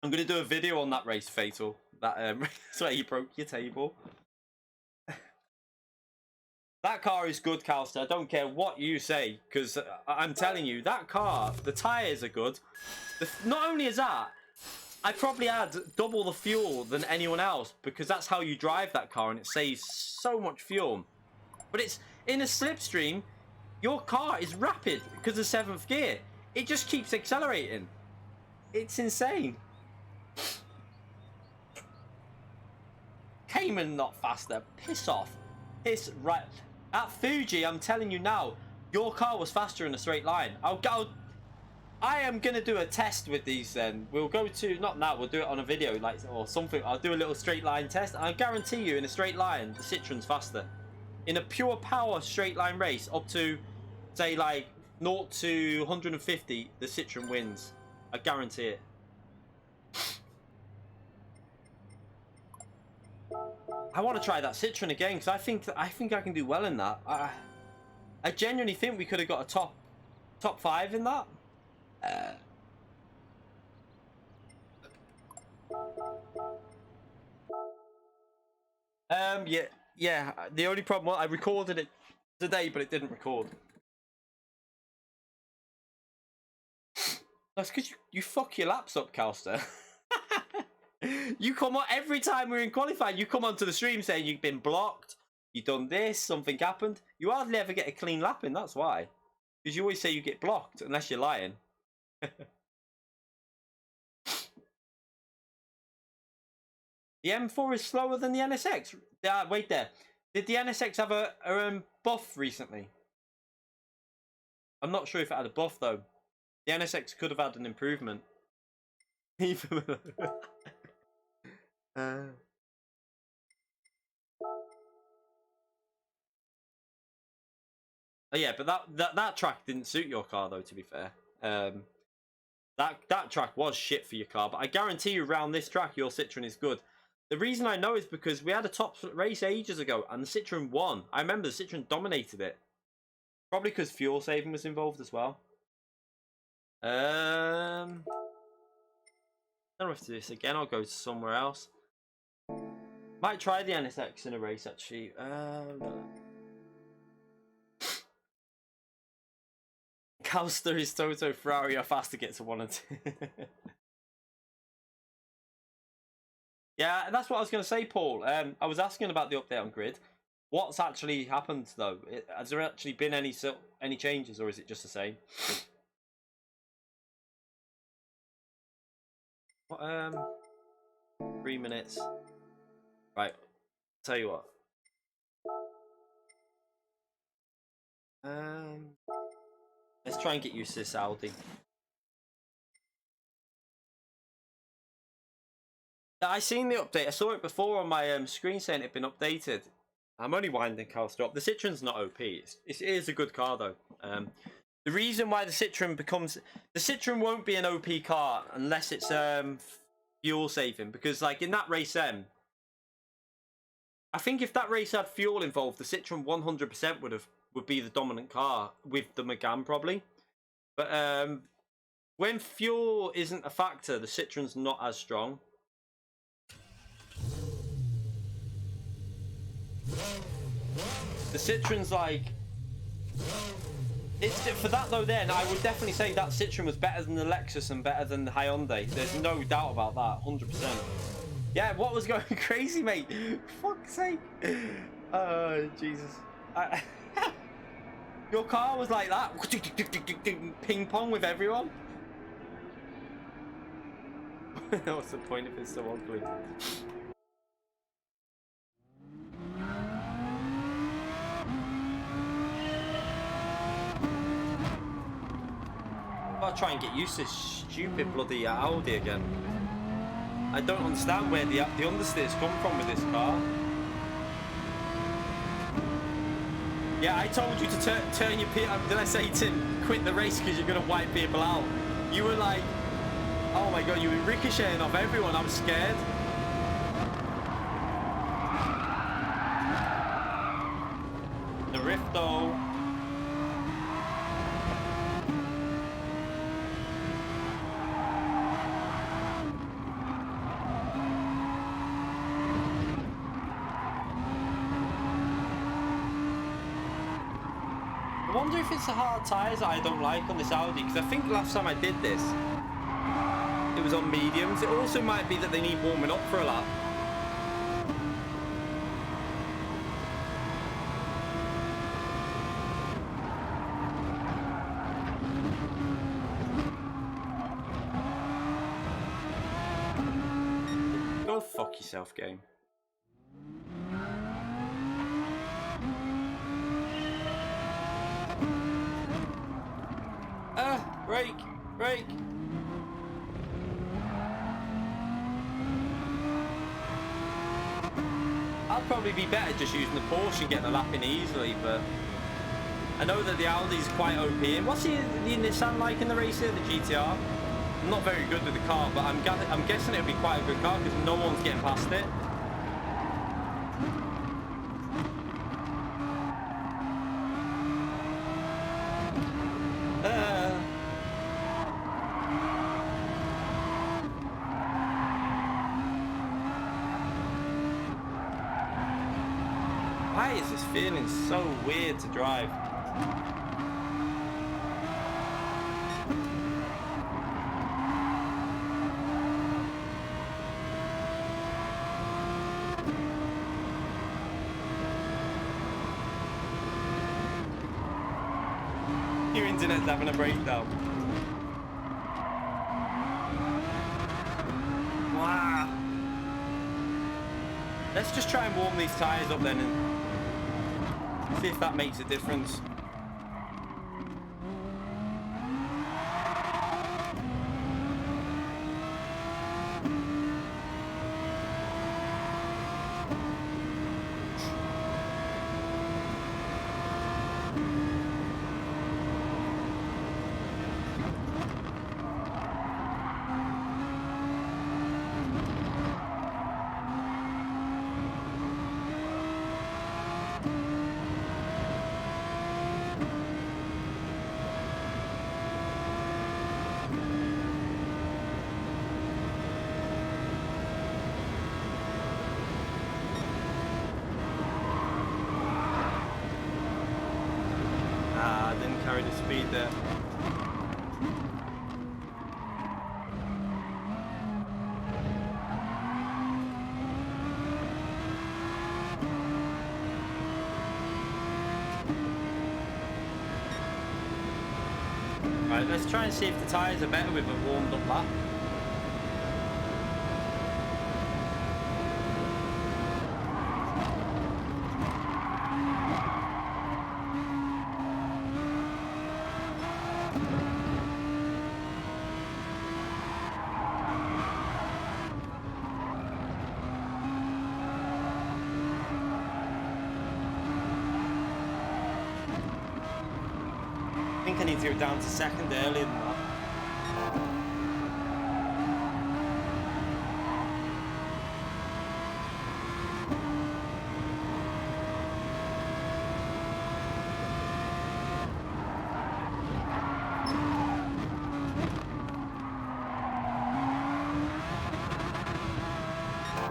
I'm going to do a video on that race, Fatal. That race where you broke your table. That car is good, Calster. I don't care what you say, because I'm telling you, that car, the tyres are good. Not only is that, I probably had double the fuel than anyone else, because that's how you drive that car, and it saves so much fuel. But it's in a slipstream, your car is rapid because of 7th gear. It just keeps accelerating. It's insane. Cayman not faster. Piss off. Piss right. At Fuji, I'm telling you now, your car was faster in a straight line. I am going to do a test with these then. We'll go to, not now, we'll do it on a video like or something. I'll do a little straight line test. And I guarantee you in a straight line, the Citroen's faster. In a pure power straight line race, up to, say, like 0 to 150, the Citroen wins. I guarantee it. I want to try that Citroen again because I think I can do well in that. I genuinely think we could have got a top 5 in that. Yeah. The only problem was I recorded it today, but it didn't record. That's because you fuck your laps up, Calster. You come on every time we're in qualifying. You come onto the stream saying you've been blocked, you've done this, something happened. You hardly ever get a clean lap in. That's why, because you always say you get blocked unless you're lying. The M4 is slower than the NSX. Wait there. Did the NSX have a buff recently? I'm not sure if it had a buff though. The NSX could have had an improvement. Oh yeah, but that track didn't suit your car though, to be fair. That track was shit for your car, but I guarantee you around this track your Citroen is good. The reason I know is because we had a top race ages ago and the Citroen won. I remember the Citroen dominated it. Probably because fuel saving was involved as well. I don't know if to do this again. I'll go to somewhere else. Might try the NSX in a race actually. Calster is Toto Ferrari are fast to get to 1 and 2. Yeah, that's what I was going to say, Paul. I was asking about the update on grid. What's actually happened though? Has there actually been any changes, or is it just the same? What, 3 minutes. Right. Tell you what. Let's try and get used to this Audi. I seen the update. I saw it before on my screen saying it had been updated. I'm only winding Calster up. The Citroen's not OP. It is a good car though. The reason why the Citroen won't be an OP car unless it's fuel saving, because like in that race I think if that race had fuel involved, the Citroen 100% would be the dominant car with the Megane probably. But when fuel isn't a factor, the Citroen's not as strong. The Citroen's like, it's for that though. Then I would definitely say that Citroen was better than the Lexus and better than the Hyundai. There's no doubt about that, 100%. Yeah, what was going crazy, mate? Fuck's sake! Oh Jesus! Your car was like that, ping pong with everyone. What's the point if it's so ugly? I'll try and get used to this stupid bloody Audi again. I don't understand where the understeers come from with this car. Yeah, I told you to turn your did I say to quit the race because you're gonna wipe people out? You were like, oh my god, you were ricocheting off everyone. I'm scared. The rift though. I wonder if it's the hard tyres that I don't like on this Audi, because I think last time I did this, it was on mediums. It also might be that they need warming up for a lap. Go fuck yourself, game. Brake! I'd probably be better just using the Porsche and getting a lap in easily, but I know that the Audi's quite OP. And what's the Nissan like in the race here, the GTR? I'm not very good with the car, but I'm guessing it'll be quite a good car because no one's getting past it. Why is this feeling so weird to drive? Your internet's having a breakdown. Wow. Let's just try and warm these tyres up then and see if that makes a difference. Carry the speed there. Right, let's try and see if the tyres are better with a warmed up lap. think I need to go down to second earlier than that.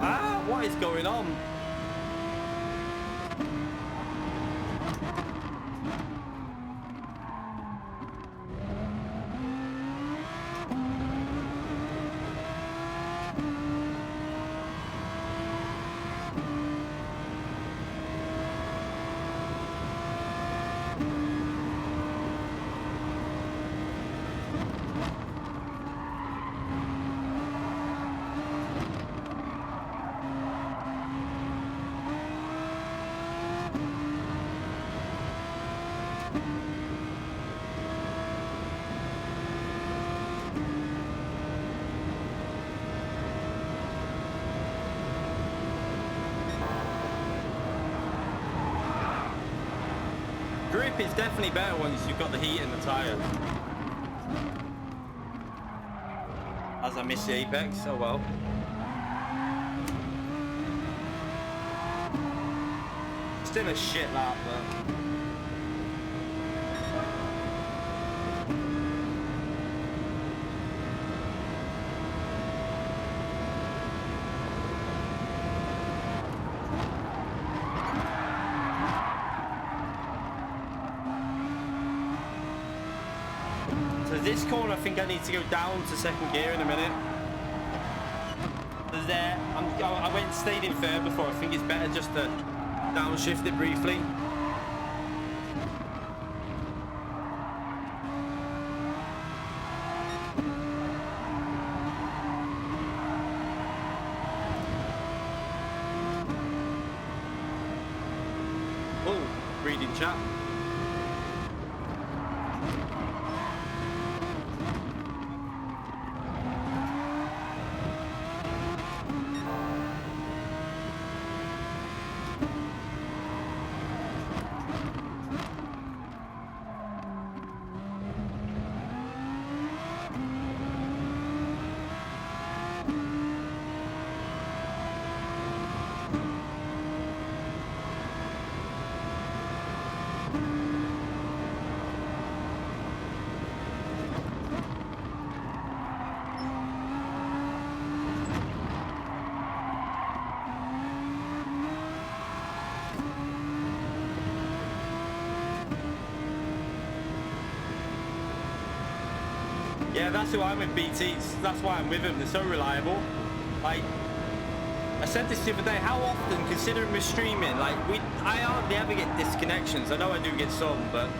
Ah, what is going on? Grip is definitely better once you've got the heat in the tyre. As I miss the apex, oh well. Still a shit lap, but... This corner, I think I need to go down to second gear in a minute. There, I went stayed in third before. I think it's better just to downshift it briefly. Oh, reading chat. Yeah, that's who I'm with, BTs. That's why I'm with them. They're so reliable. Like, I said this the other day, how often, considering we're streaming, like, I hardly ever get disconnections. I know I do get some, but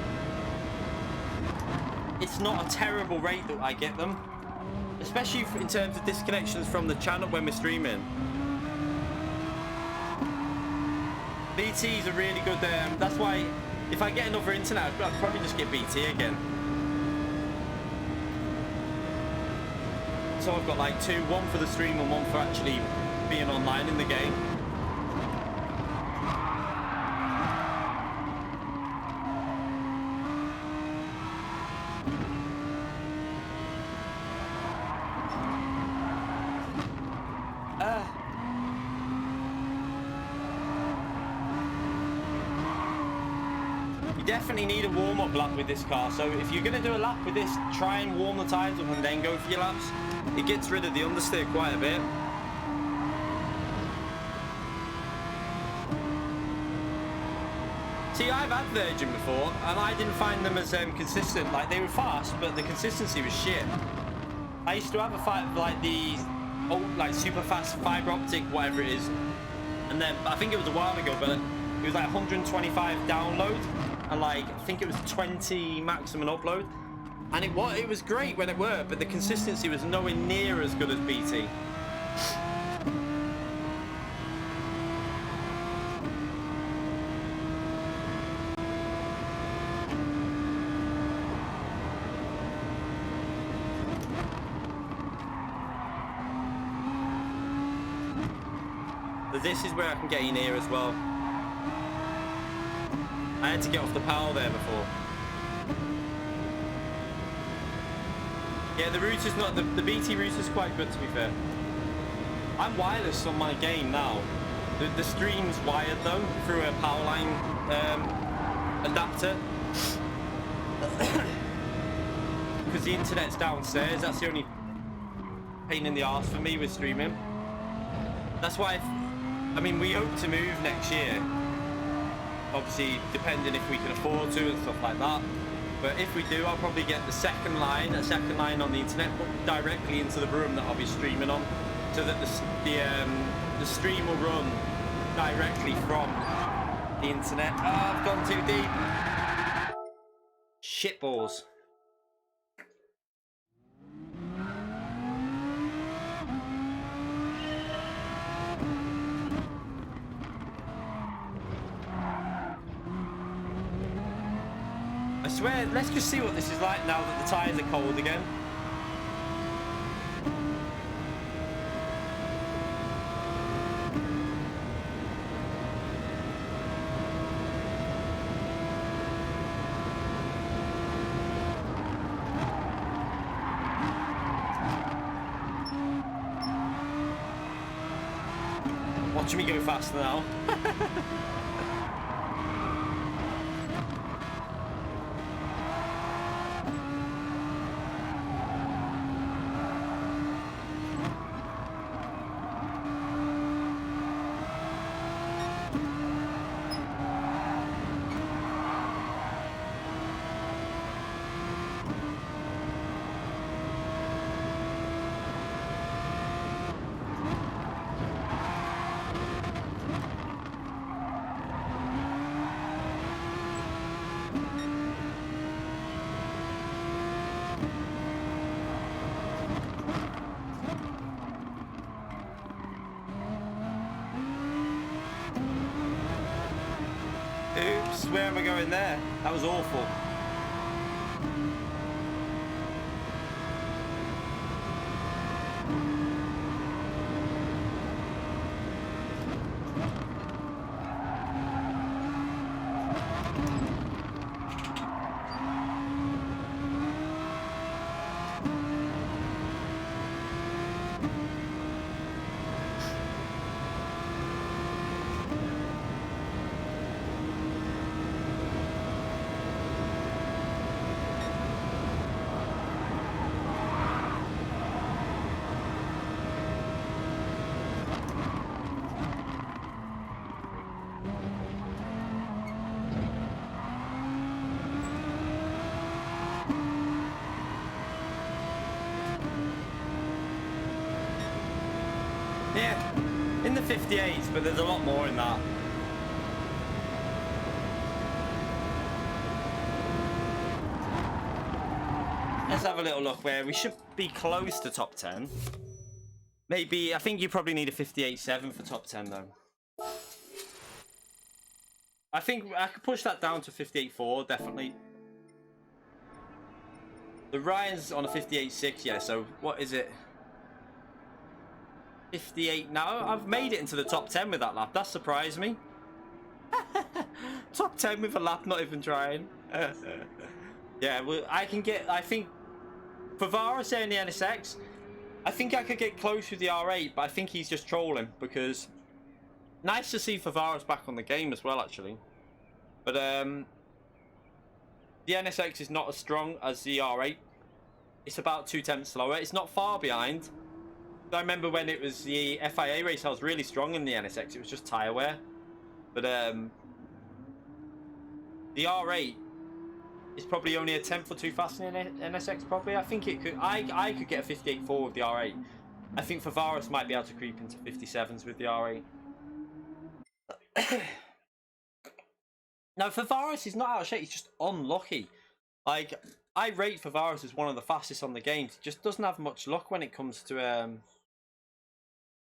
it's not a terrible rate that I get them. Especially in terms of disconnections from the channel when we're streaming. BT's are really good. That's why, if I get another internet, I'd probably just get BT again. So I've got like two, one for the stream and one for actually being online in the game. You definitely need a warm-up lap with this car, so if you're going to do a lap with this, try and warm the tyres up and then go for your laps. It gets rid of the understeer quite a bit. See, I've had Virgin before, and I didn't find them as consistent. Like, they were fast, but the consistency was shit. I used to have like the old, like, super fast fiber optic, whatever it is, and then I think it was a while ago, but it was like 125 download, and like I think it was 20 maximum upload. And it was great when it worked, but the consistency was nowhere near as good as BT. But this is where I can get in here as well. I had to get off the power there before. Yeah, the router's not the BT router's quite good, to be fair. I'm wireless on my game now. The stream's wired though through a power line adapter. Because the internet's downstairs. That's the only pain in the arse for me with streaming. That's why. I mean, we hope to move next year. Obviously, depending if we can afford to and stuff like that. But if we do, I'll probably get a second line on the internet, put directly into the room that I'll be streaming on, so that the stream will run directly from the internet. Oh, I've gone too deep. Shitballs. I swear, let's just see what this is like now that the tyres are cold again. Watch me go faster now. Oops, where am I going there? That was awful. Yeah, in the 58s, but there's a lot more in that. Let's have a little look where we should be close to top 10. Maybe, I think you probably need a 58.7 for top 10 though. I think I could push that down to 58.4, definitely. The Ryan's on a 58.6, yeah, so what is it? 58 now. I've made it into the top 10 with that lap. That surprised me. Top 10 with a lap, not even trying. Yeah, well, I can get, I think, Favara saying the NSX, I think I could get close with the R8, but I think he's just trolling because nice to see Favara's back on the game as well, actually. But the NSX is not as strong as the R8. It's about 2 tenths slower. It's not far behind. I remember when it was the FIA race, I was really strong in the NSX. It was just tyre wear. But the R8 is probably only a tenth or two faster than NSX. Probably, I think it could. I could get a 58.4 with the R8. I think Favaris might be able to creep into 57s with the R8. No, Favaris is not out of shape. He's just unlucky. Like, I rate Favaris as one of the fastest on the game. He just doesn't have much luck when it comes to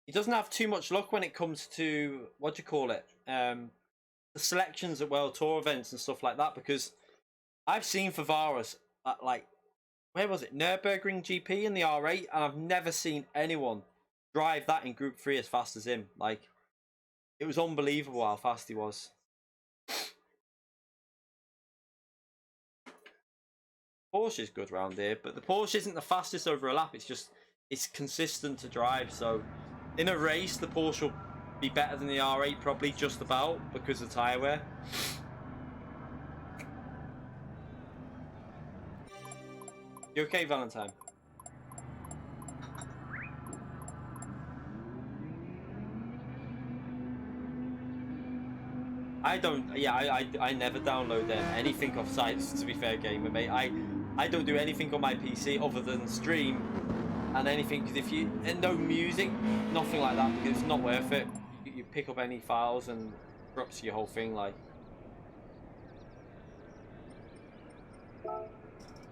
he doesn't have too much luck when it comes to, what do you call it, the selections at World Tour events and stuff like that, because I've seen Favaris at, like, where was it, Nürburgring GP in the R8, and I've never seen anyone drive that in Group 3 as fast as him. Like, it was unbelievable how fast he was. Porsche is good round here, but the Porsche isn't the fastest over a lap. It's just, it's consistent to drive. So in a race, the Porsche will be better than the R8 probably, just about, because of tyre wear. You okay, Valentine? I don't. Yeah, I never download anything off sites. To be fair, gamer mate, I don't do anything on my PC other than stream and anything. Because if you and no music, nothing like that, because it's not worth it. You pick up any files and corrupts your whole thing. Like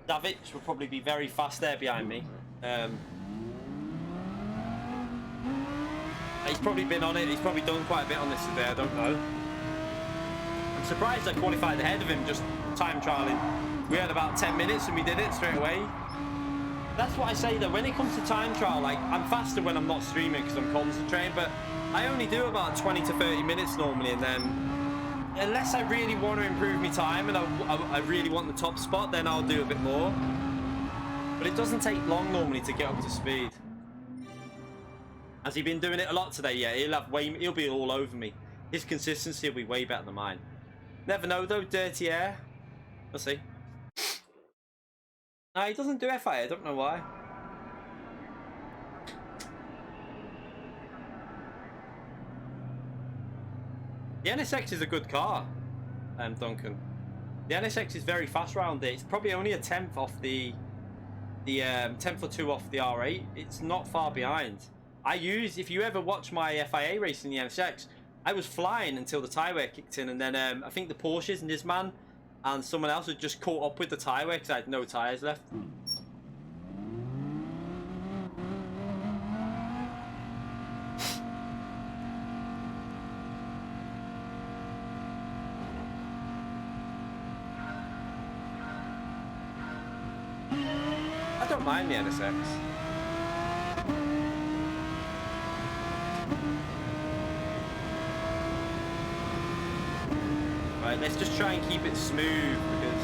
Davids will probably be very fast there behind me. He's probably been on it. He's probably done quite a bit on this today. I don't know. I'm surprised I qualified ahead of him, just time trialing. We had about 10 minutes and we did it straight away. That's what I say though, when it comes to time trial, like, I'm faster when I'm not streaming because I'm concentrating, but I only do about 20 to 30 minutes normally, and then unless I really want to improve my time and I really want the top spot, then I'll do a bit more. But it doesn't take long normally to get up to speed. Has he been doing it a lot today? Yeah, he'll be all over me. His consistency will be way better than mine. Never know though, dirty air. We'll see. No, he doesn't do FI, I don't know why. The NSX is a good car, Duncan. The NSX is very fast round it. It's probably only a tenth off the 10th or 2 off the R8. It's not far behind. If you ever watch my FIA race in the NSX, I was flying until the tyre wear kicked in, and then I think the Porsches and Nisman and someone else had just caught up with the tyre wear because I had no tyres left. I don't mind the NSX. Right, let's just try and keep it smooth because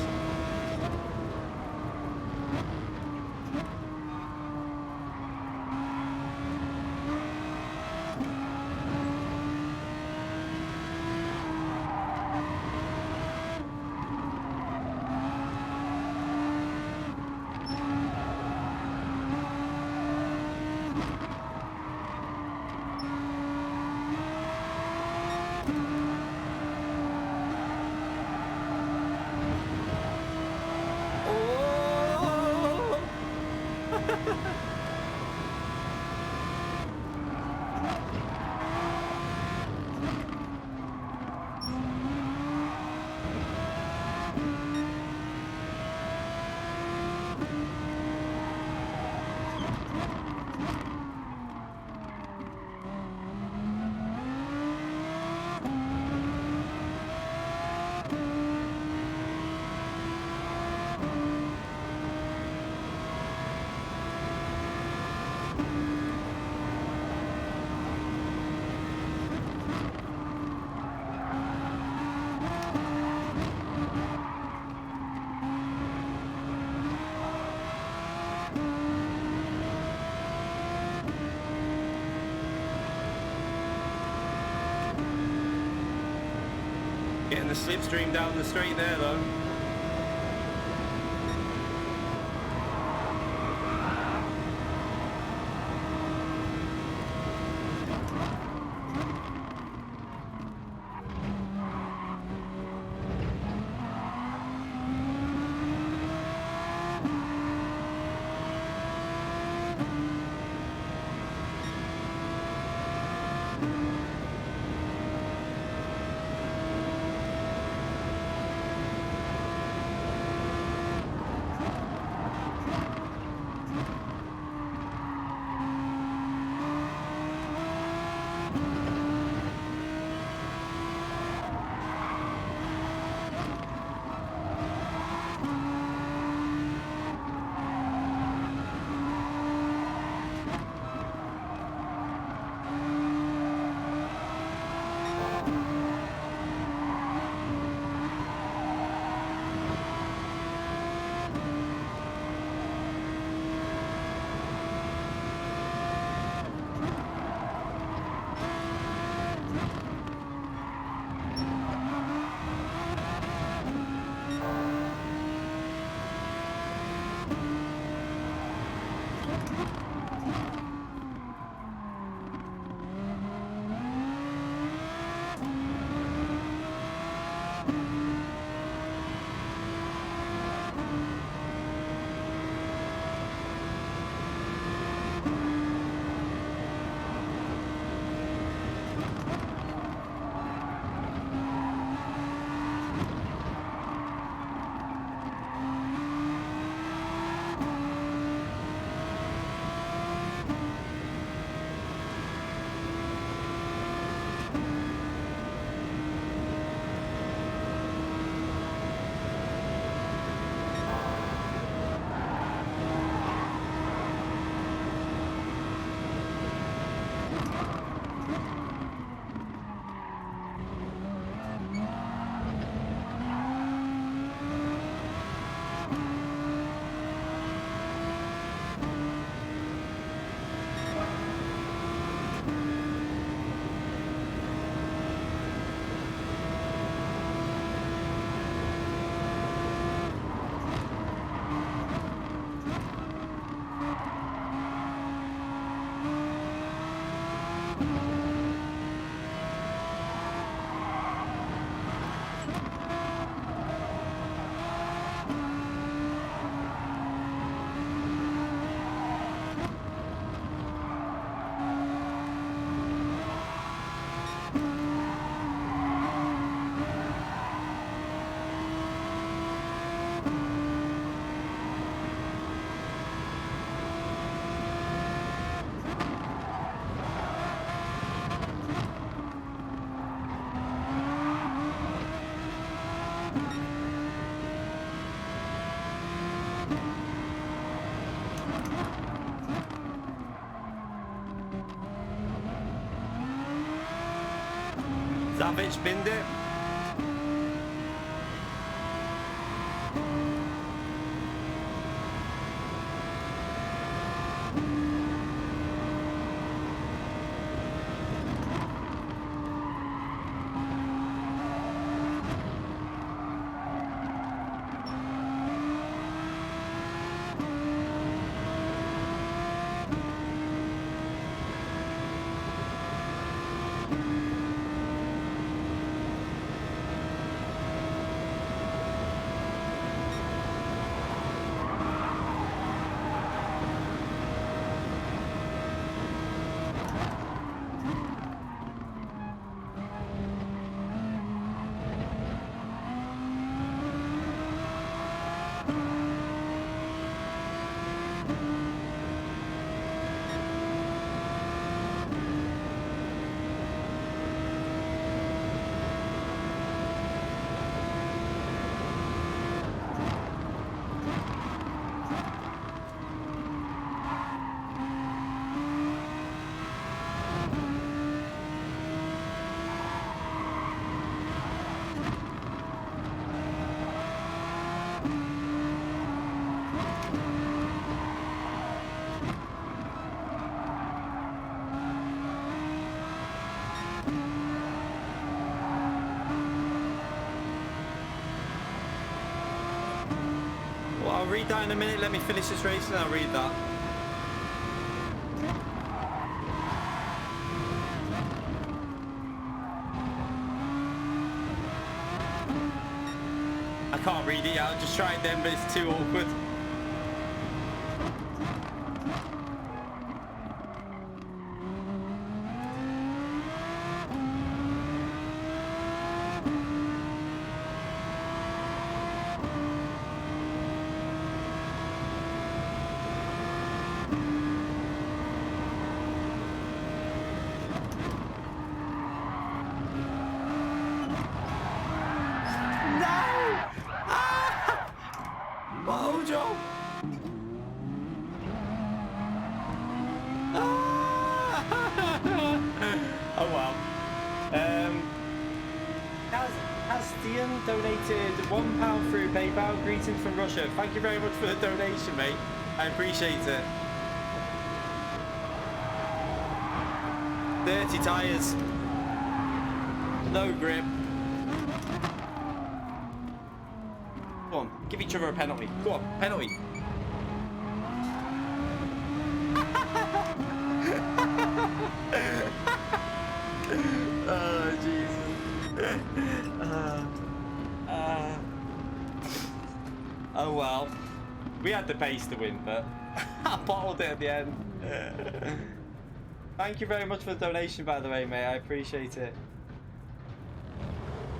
getting the slipstream down the straight there though. Savage binned it. I'll read that in a minute. Let me finish this race and I'll read that. I can't read it yet. I just tried them, but it's too awkward. Donated £1 through PayPal. Greetings from Russia. Thank you very much for the donation, mate. I appreciate it. Dirty tyres. No grip. Come on, give each other a penalty. Go on, penalty. Oh, Jesus. Oh well, we had the pace to win, but I bottled it at the end. Thank you very much for the donation, by the way, mate. I appreciate it.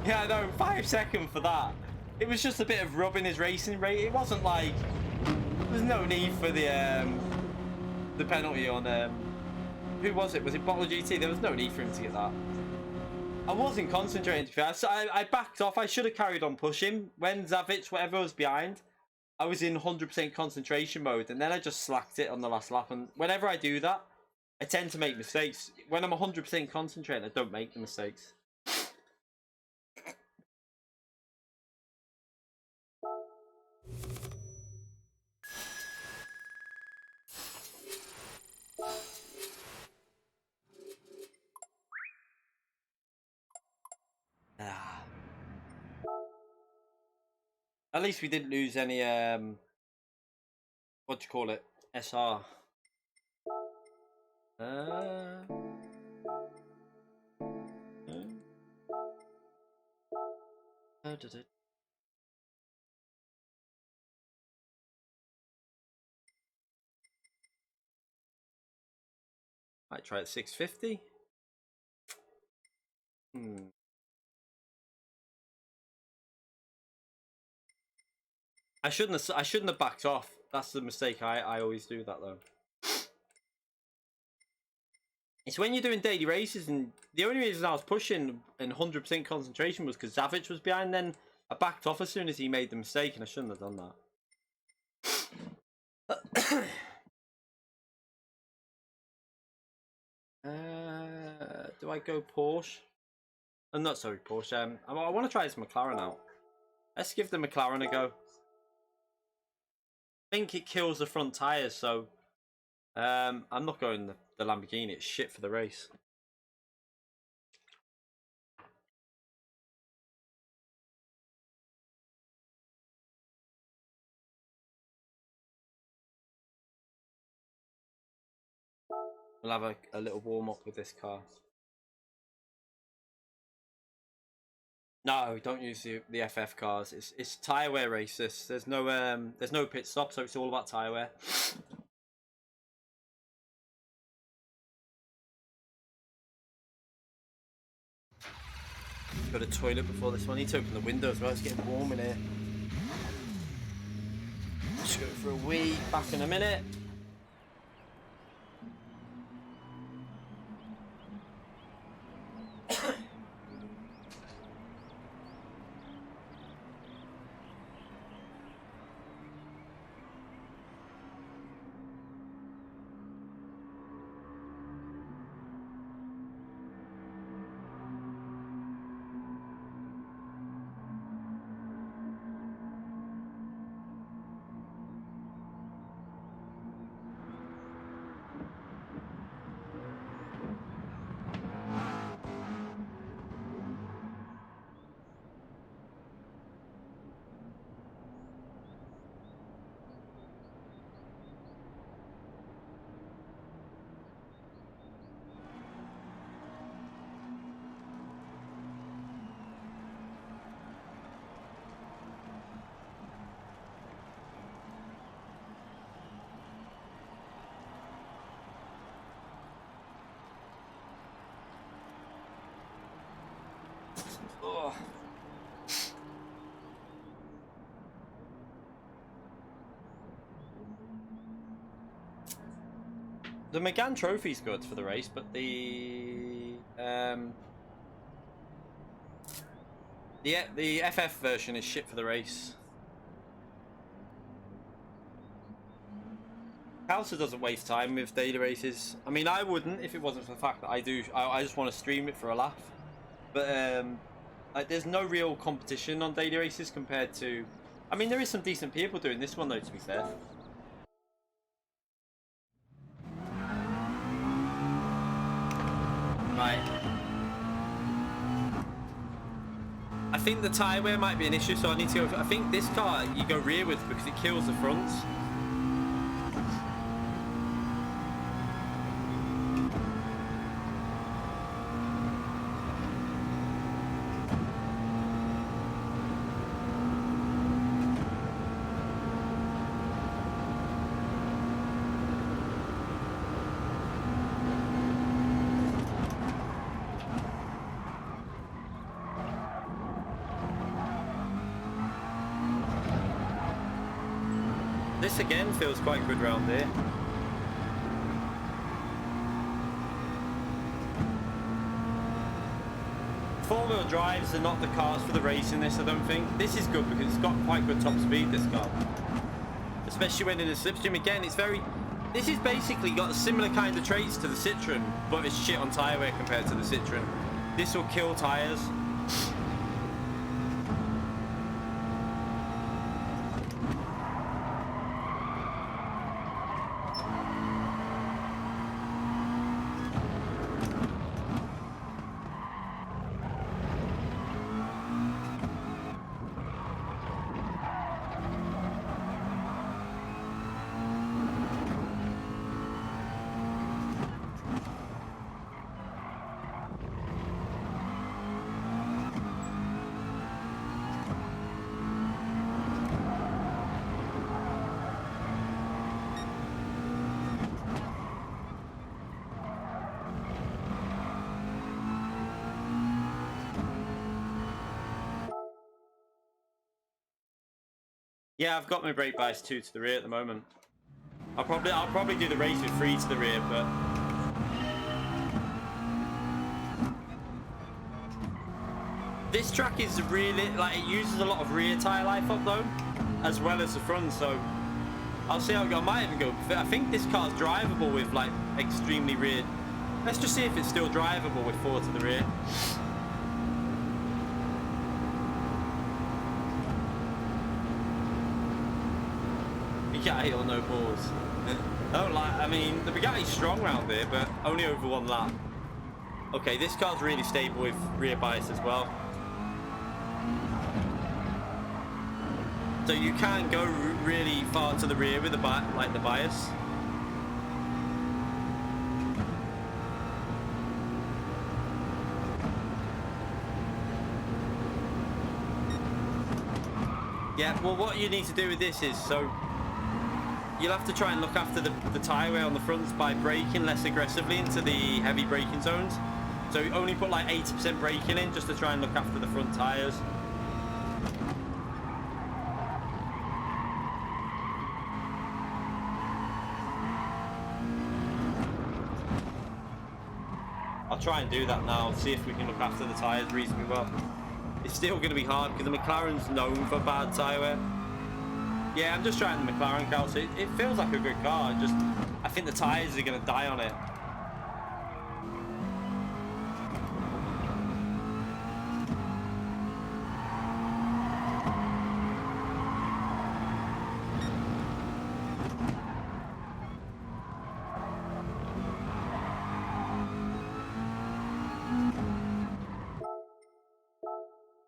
Yeah, no, 5 seconds for that. It was just a bit of rubbing his racing rate. It wasn't like there was no need for the penalty on who was it? Was it Bottle GT? There was no need for him to get that. I wasn't concentrating, to be honest. I backed off. I should have carried on pushing. When Zavic, whatever was behind, I was in 100% concentration mode, and then I just slacked it on the last lap. And whenever I do that, I tend to make mistakes. When I'm 100% concentrated, I don't make the mistakes. At least we didn't lose any, what do you call it? SR. Might try at 650. I shouldn't have backed off. That's the mistake. I always do that though. It's when you're doing daily races, and the only reason I was pushing in 100% concentration was because Zavic was behind. Then I backed off as soon as he made the mistake, and I shouldn't have done that. Do I go Porsche? not sorry, Porsche. I want to try this McLaren out. Let's give the McLaren a go. I think it kills the front tyres, so I'm not going the Lamborghini. It's shit for the race. We'll have a little warm up with this car. No, don't use the FF cars. It's tyre wear race. There's no pit stop, so it's all about tyre wear. Got a toilet before this one. I need to open the window as well. It's getting warm in here. Just go for a wee. Back in a minute. Oh. The Megane trophy's good for the race, but the FF version is shit for the race. Calcer doesn't waste time with daily races. I mean, I wouldn't if it wasn't for the fact that I just want to stream it for a laugh. But like, there's no real competition on daily races compared to. I mean, there is some decent people doing this one though, to be fair. Right. I think the tyre wear might be an issue, so I need to go. I think this car you go rear with because it kills the fronts. This again feels quite good round here. Four-wheel drives are not the cars for the race in this, I don't think. This is good because it's got quite good top speed, this car. Especially when in a slipstream. Again, it's very... This is basically got a similar kind of traits to the Citroen, but it's shit on tyre wear compared to the Citroen. This will kill tyres. Yeah, I've got my brake bias 2 to the rear at the moment. I'll probably do the race with 3 to the rear, but this track is really like it uses a lot of rear tyre life up though, as well as the front. So I'll see how it goes. I might even go. I think this car's drivable with like extremely rear. Let's just see if it's still drivable with 4 to the rear. Bugatti or no balls. I mean, the Bugatti's strong round here, but only over one lap. Okay, this car's really stable with rear bias as well. So you can go really far to the rear with the bias. Yeah, well, what you need to do with this is, so you'll have to try and look after the tyre wear on the fronts by braking less aggressively into the heavy braking zones. So you only put like 80% braking in just to try and look after the front tyres. I'll try and do that now, see if we can look after the tyres reasonably well. It's still going to be hard because the McLaren's known for bad tyre wear. Yeah, I'm just trying the McLaren car, so it feels like a good car. I think the tyres are going to die on it.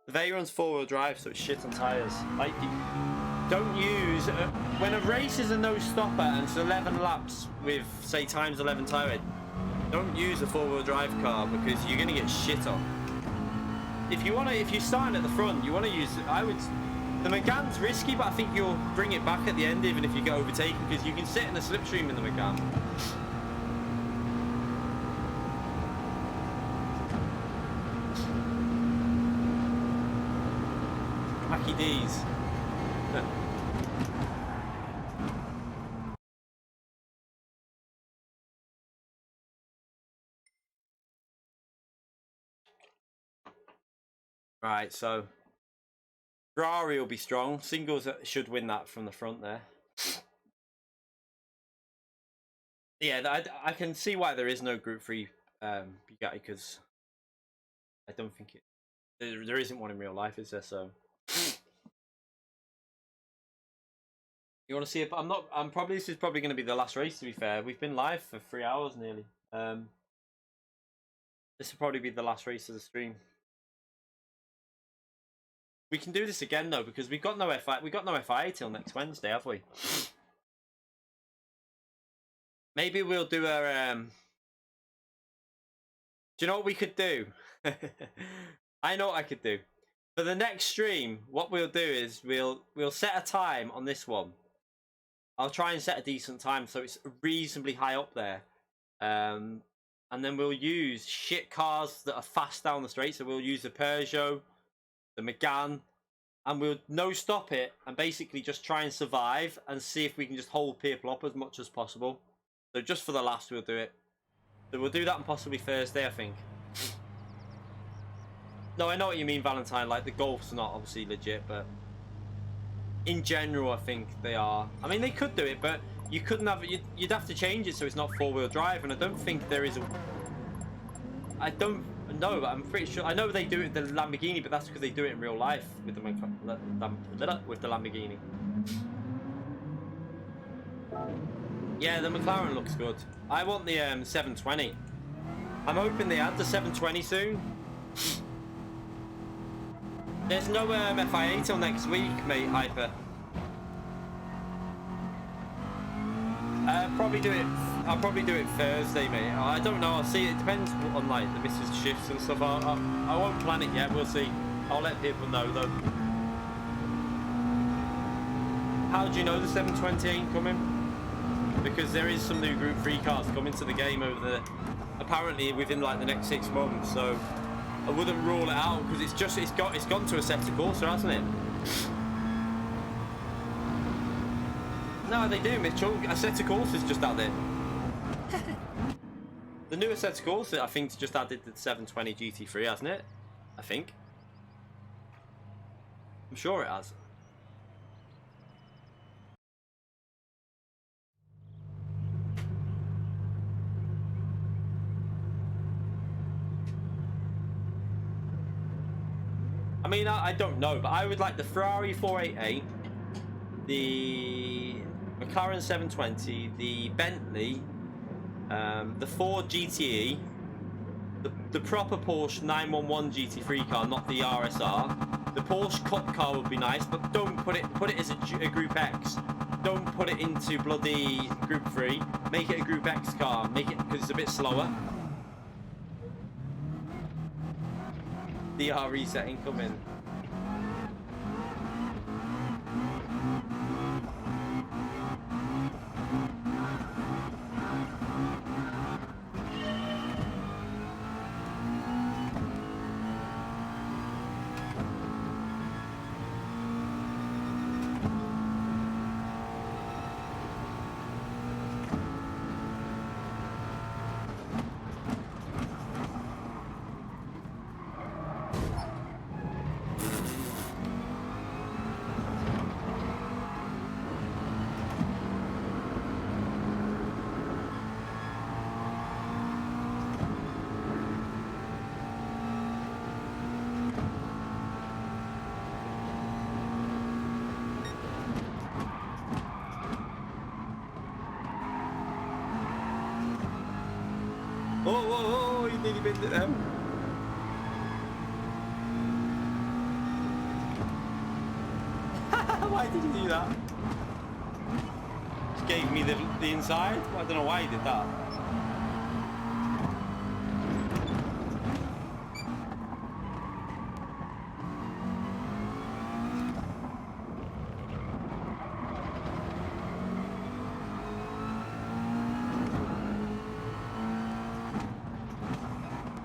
The Veyron's four-wheel drive, so it's shit on tyres. Like, don't use when a race is a no stopper and it's 11 laps with say times 11 tyre weight. Don't use a four-wheel drive car because you're gonna get shit on. If you're starting at the front, you want to use. The Megane's risky, but I think you'll bring it back at the end even if you get overtaken because you can sit in the slipstream in the Megane. Hacky D's. Right, so Ferrari will be strong. Singles should win that from the front there. Yeah, I can see why there is no Group 3 Bugatti because I don't think there isn't one in real life, is there? So you want to see it? This is probably going to be the last race. To be fair, we've been live for 3 hours nearly. This will probably be the last race of the stream. We can do this again though because we've got no FIA till next Wednesday, have we? Maybe we'll do a. Do you know what we could do? I know what I could do. For the next stream, what we'll do is we'll set a time on this one. I'll try and set a decent time so it's reasonably high up there. And then we'll use shit cars that are fast down the straight. So we'll use the Peugeot, the Megane, and we'll no stop it and basically just try and survive and see if we can just hold people up as much as possible. So just for the last, we'll do it. So we'll do that on possibly Thursday, I think. No, I know what you mean, Valentine. Like the Golf's not obviously legit, but in general, I think they are. I mean, they could do it, but you couldn't have. You'd have to change it so it's not four-wheel drive, and I don't think there is a. I don't know, but I'm pretty sure. I know they do it with the Lamborghini, but that's because they do it in real life with the Lamborghini. Yeah, the McLaren looks good. I want the 720. I'm hoping they add the 720 soon. There's no FIA till next week, mate, Hyper. I'll probably do it Thursday, mate. I don't know. I'll see. It depends on like the missus shifts and stuff. I won't plan it yet. We'll see. I'll let people know though. How do you know the 720 ain't coming? Because there is some new Group 3 cars coming to the game apparently within like the next 6 months. So I wouldn't rule it out because it's gone to a set of Corsa, hasn't it? No, they do, Mitchell. Assetto Corsa's just added. The new Assetto Corsa, I think, just added the 720 GT3, hasn't it? I think. I'm sure it has. I mean, I don't know, but I would like the Ferrari 488, the McLaren 720, the Bentley, the Ford GTE, the proper Porsche 911 GT3 car, not the RSR. The Porsche Cup car would be nice, but don't put it as a Group X. Don't put it into bloody Group 3. Make it a Group X car. Make it, because it's a bit slower. DR reset incoming. Oh, you nearly bent it them. Why did you do that? Just gave me the inside. Well, I don't know why he did that.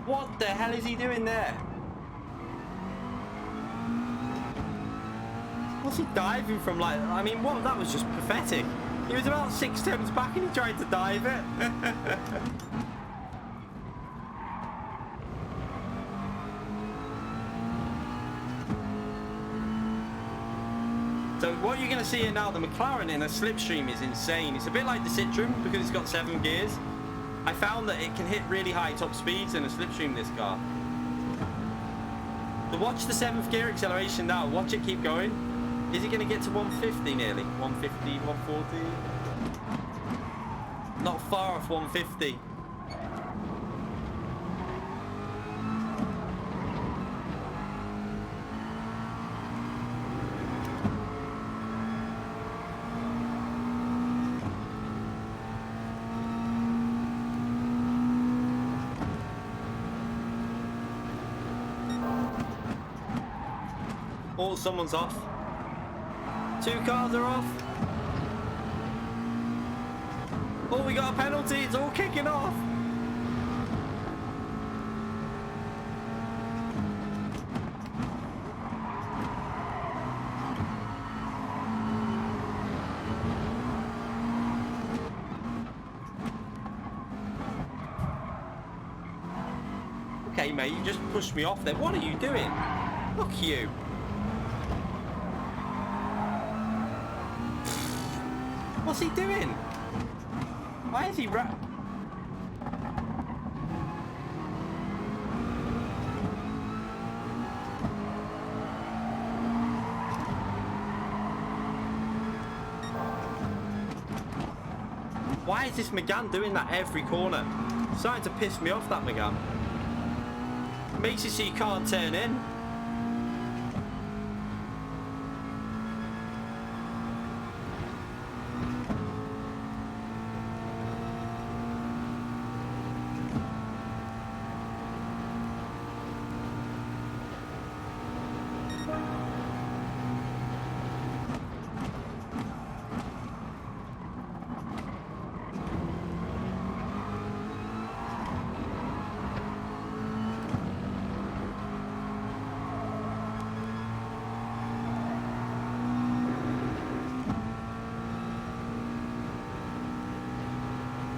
What the hell is he doing there? What's he diving from? Like, I mean, what? That was just pathetic. He was about 6 turns back and he tried to dive it. So what you're going to see here now, the McLaren in a slipstream is insane. It's a bit like the Citroen because it's got 7 gears. I found that it can hit really high top speeds in a slipstream, this car. So watch the 7th gear acceleration now. Watch it keep going. Is it going to get to 150 nearly? 150, 140? Not far off 150. Oh, someone's off. 2 cars are off. Oh, we got a penalty. It's all kicking off. Okay, mate, you just pushed me off there. What are you doing? Look you. What's he doing? Why is he Why is this Megane doing that every corner? It's starting to piss me off, that Megane. Makes you so you can't turn in.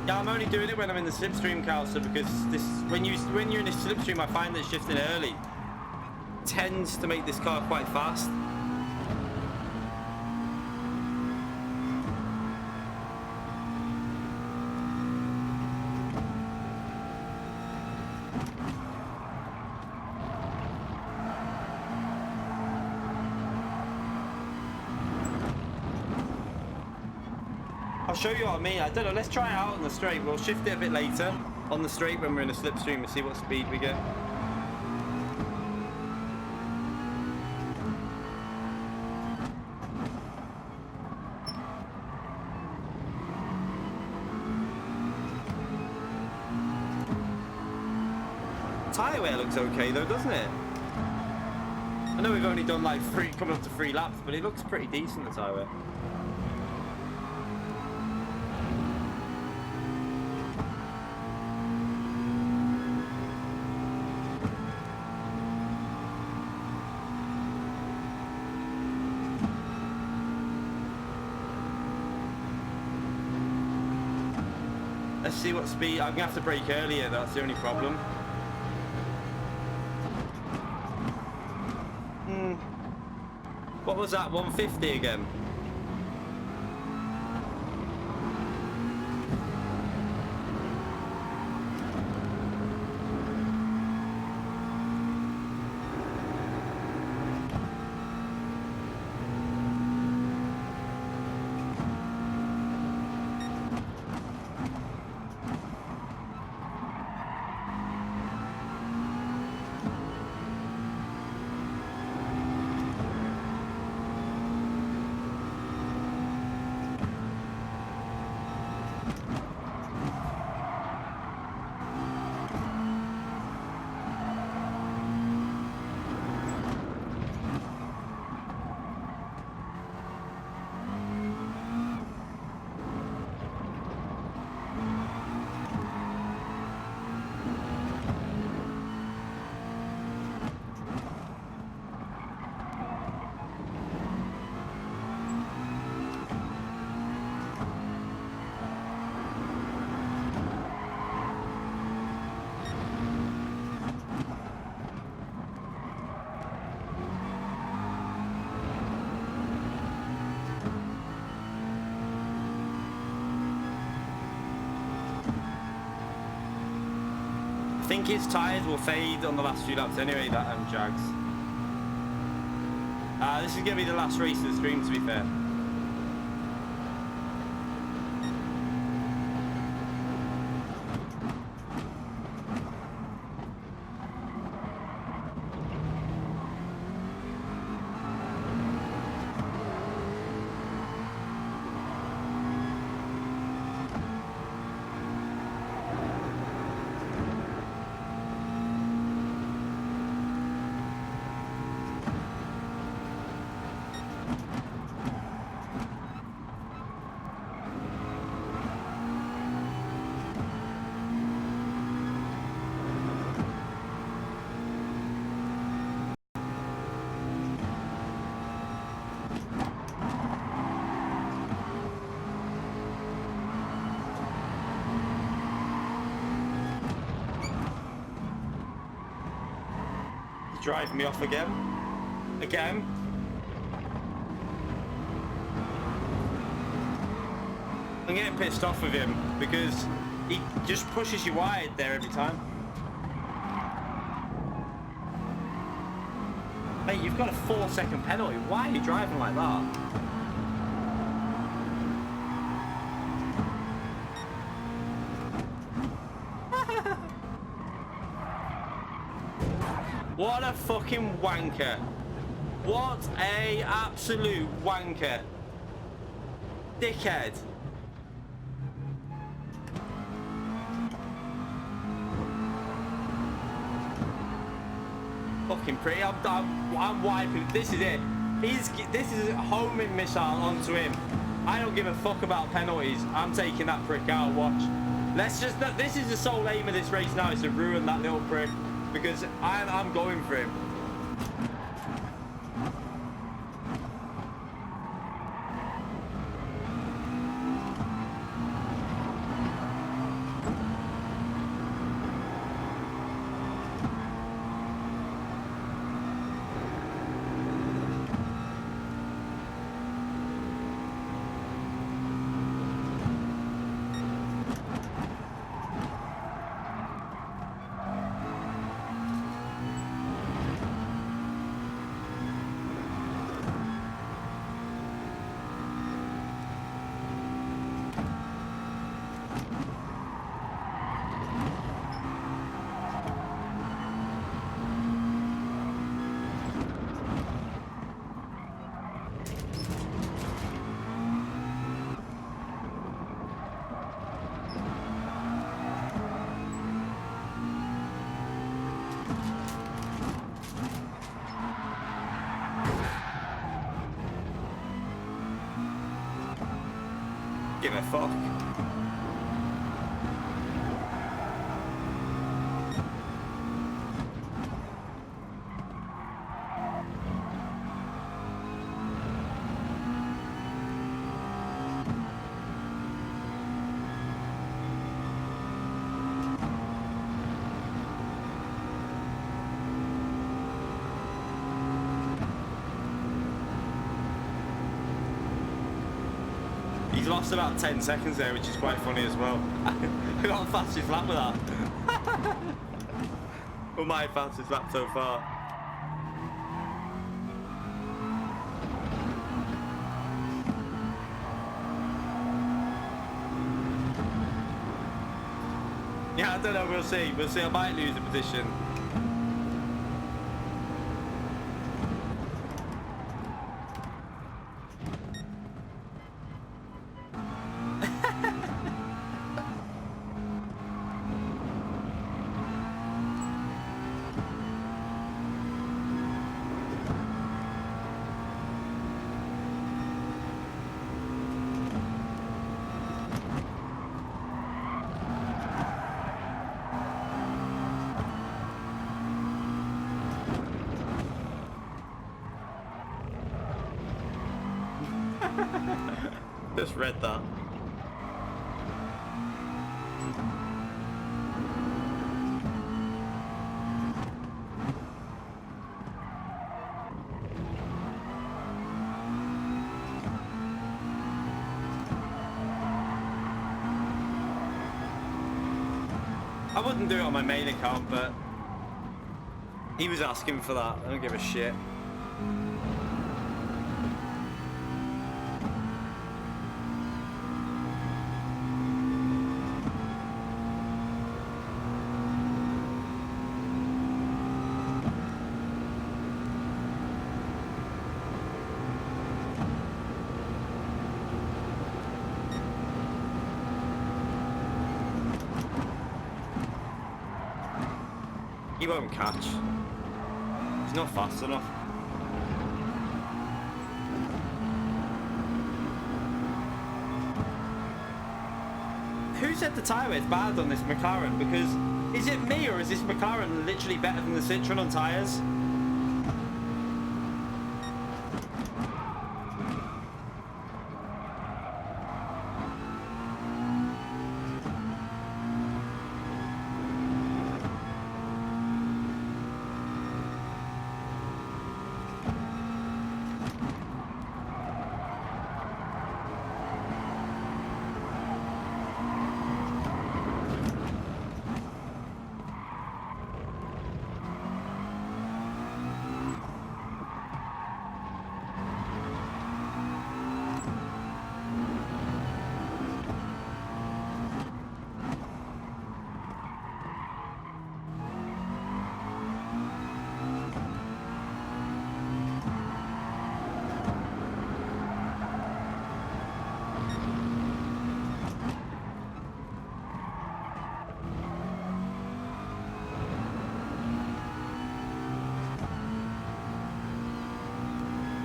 Yeah, I'm only doing it when I'm in the slipstream, Calcer, because when you're in a slipstream, I find that shifting early tends to make this car quite fast. I'll show you what I mean. I don't know. Let's try it out on the straight. We'll shift it a bit later on the straight when we're in a slipstream and see what speed we get. Tyre wear looks okay though, doesn't it? I know we've only done like coming up to 3 laps, but it looks pretty decent, the tyre wear. Let's see what speed. I'm gonna have to brake earlier, that's the only problem. What was that? 150 again? I think his tyres will fade on the last few laps anyway, that Jags. This is going to be the last race of the stream, to be fair. Driving me off again. I'm getting pissed off with him because he just pushes you wide there every time. Mate, you've got a 4-second penalty. Why are you driving like that? What a fucking wanker. What a absolute wanker. Dickhead. Fucking pretty. I'm wiping. This is it. This is a homing missile onto him. I don't give a fuck about penalties. I'm taking that prick out. Watch. This is the sole aim of this race now, is to ruin that little prick. Because I'm going for him. give a fuck. He's lost about 10 seconds there, which is quite funny as well. I got a fastest lap with that. Well, my fastest lap so far. Yeah, I don't know, we'll see. We'll see, I might lose a position. Just read that. I wouldn't do it on my main account, but he was asking for that. I don't give a shit. He won't catch. He's not fast enough. Who said the tyre weight's bad on this McLaren? Because is it me or is this McLaren literally better than the Citroen on tyres?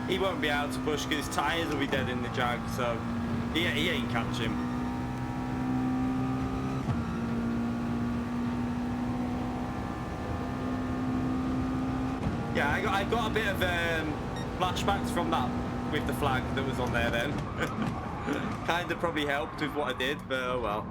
He won't be able to push because his tyres will be dead in the Jag, so he ain't catching. Yeah, I got a bit of flashbacks from that with the flag that was on there then. Kind of probably helped with what I did, but oh well.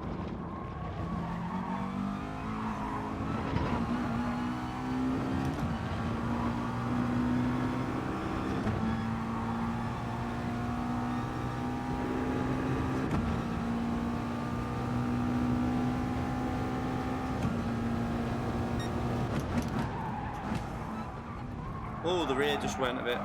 Oh, the rear just went a bit.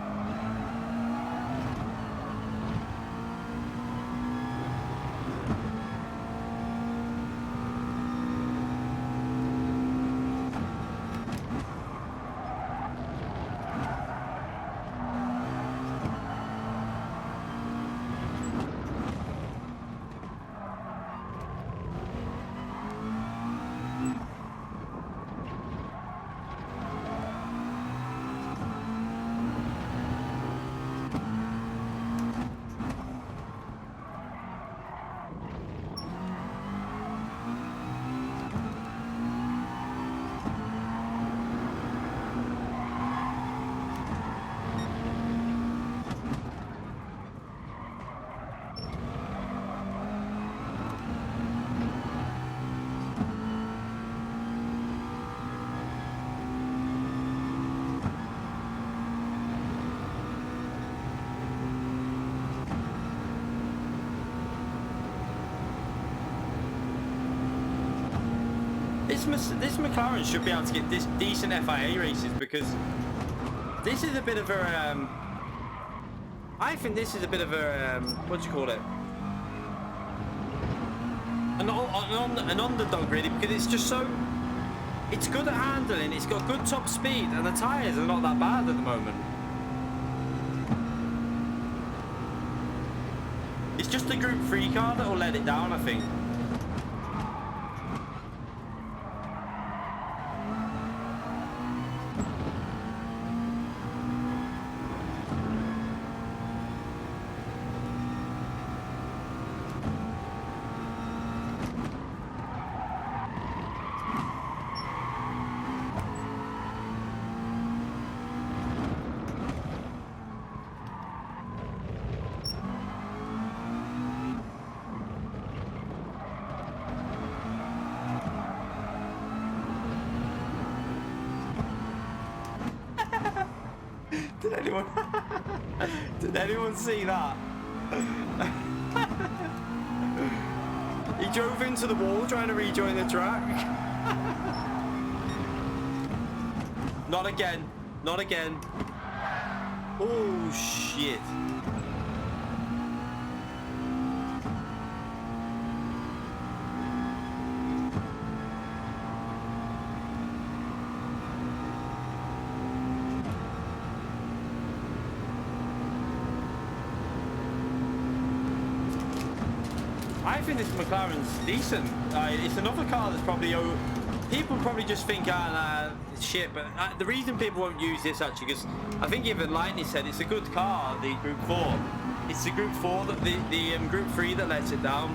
this McLaren should be able to get this decent FIA races, because this is a bit of a I think this is a bit of a what do you call it? An underdog really, because it's just so, it's good at handling, it's got good top speed, and the tyres are not that bad at the moment. It's just the Group 3 car that will let it down, I think. Did anyone see that? He drove into the wall trying to rejoin the track. Not again. Not again. Oh shit. I think this McLaren's decent. It's another car that's probably, people probably just think, it's shit, but the reason people won't use this actually, because I think even Lightning said it's a good car, the Group 4. It's the Group 4 that the Group 3 that lets it down.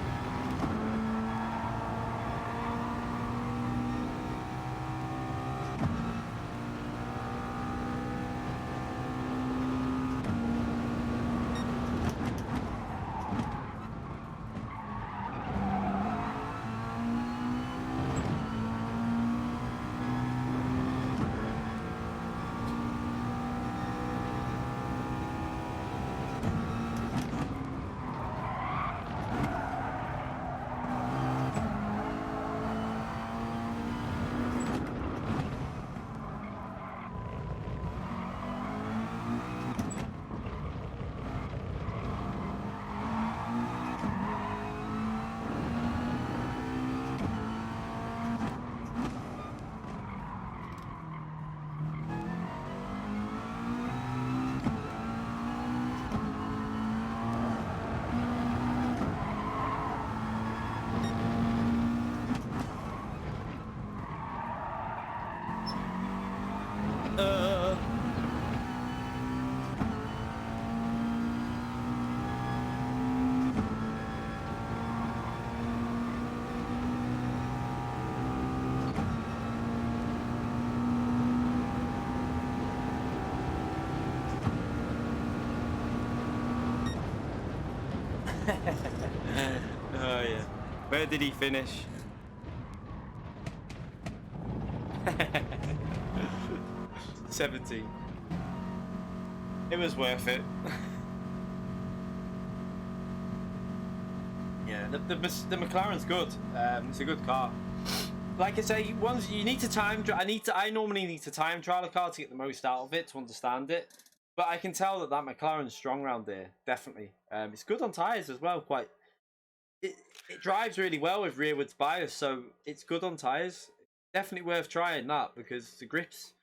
Oh yeah. Where did he finish? 17. It was worth it. Yeah, the McLaren's good. It's a good car. Like I say, once you need to time. I normally need to time trial a car to get the most out of it, to understand it. But I can tell that McLaren's strong around there, definitely. It's good on tyres as well. It drives really well with rearwards bias, so it's good on tyres. Definitely worth trying that, because the grips,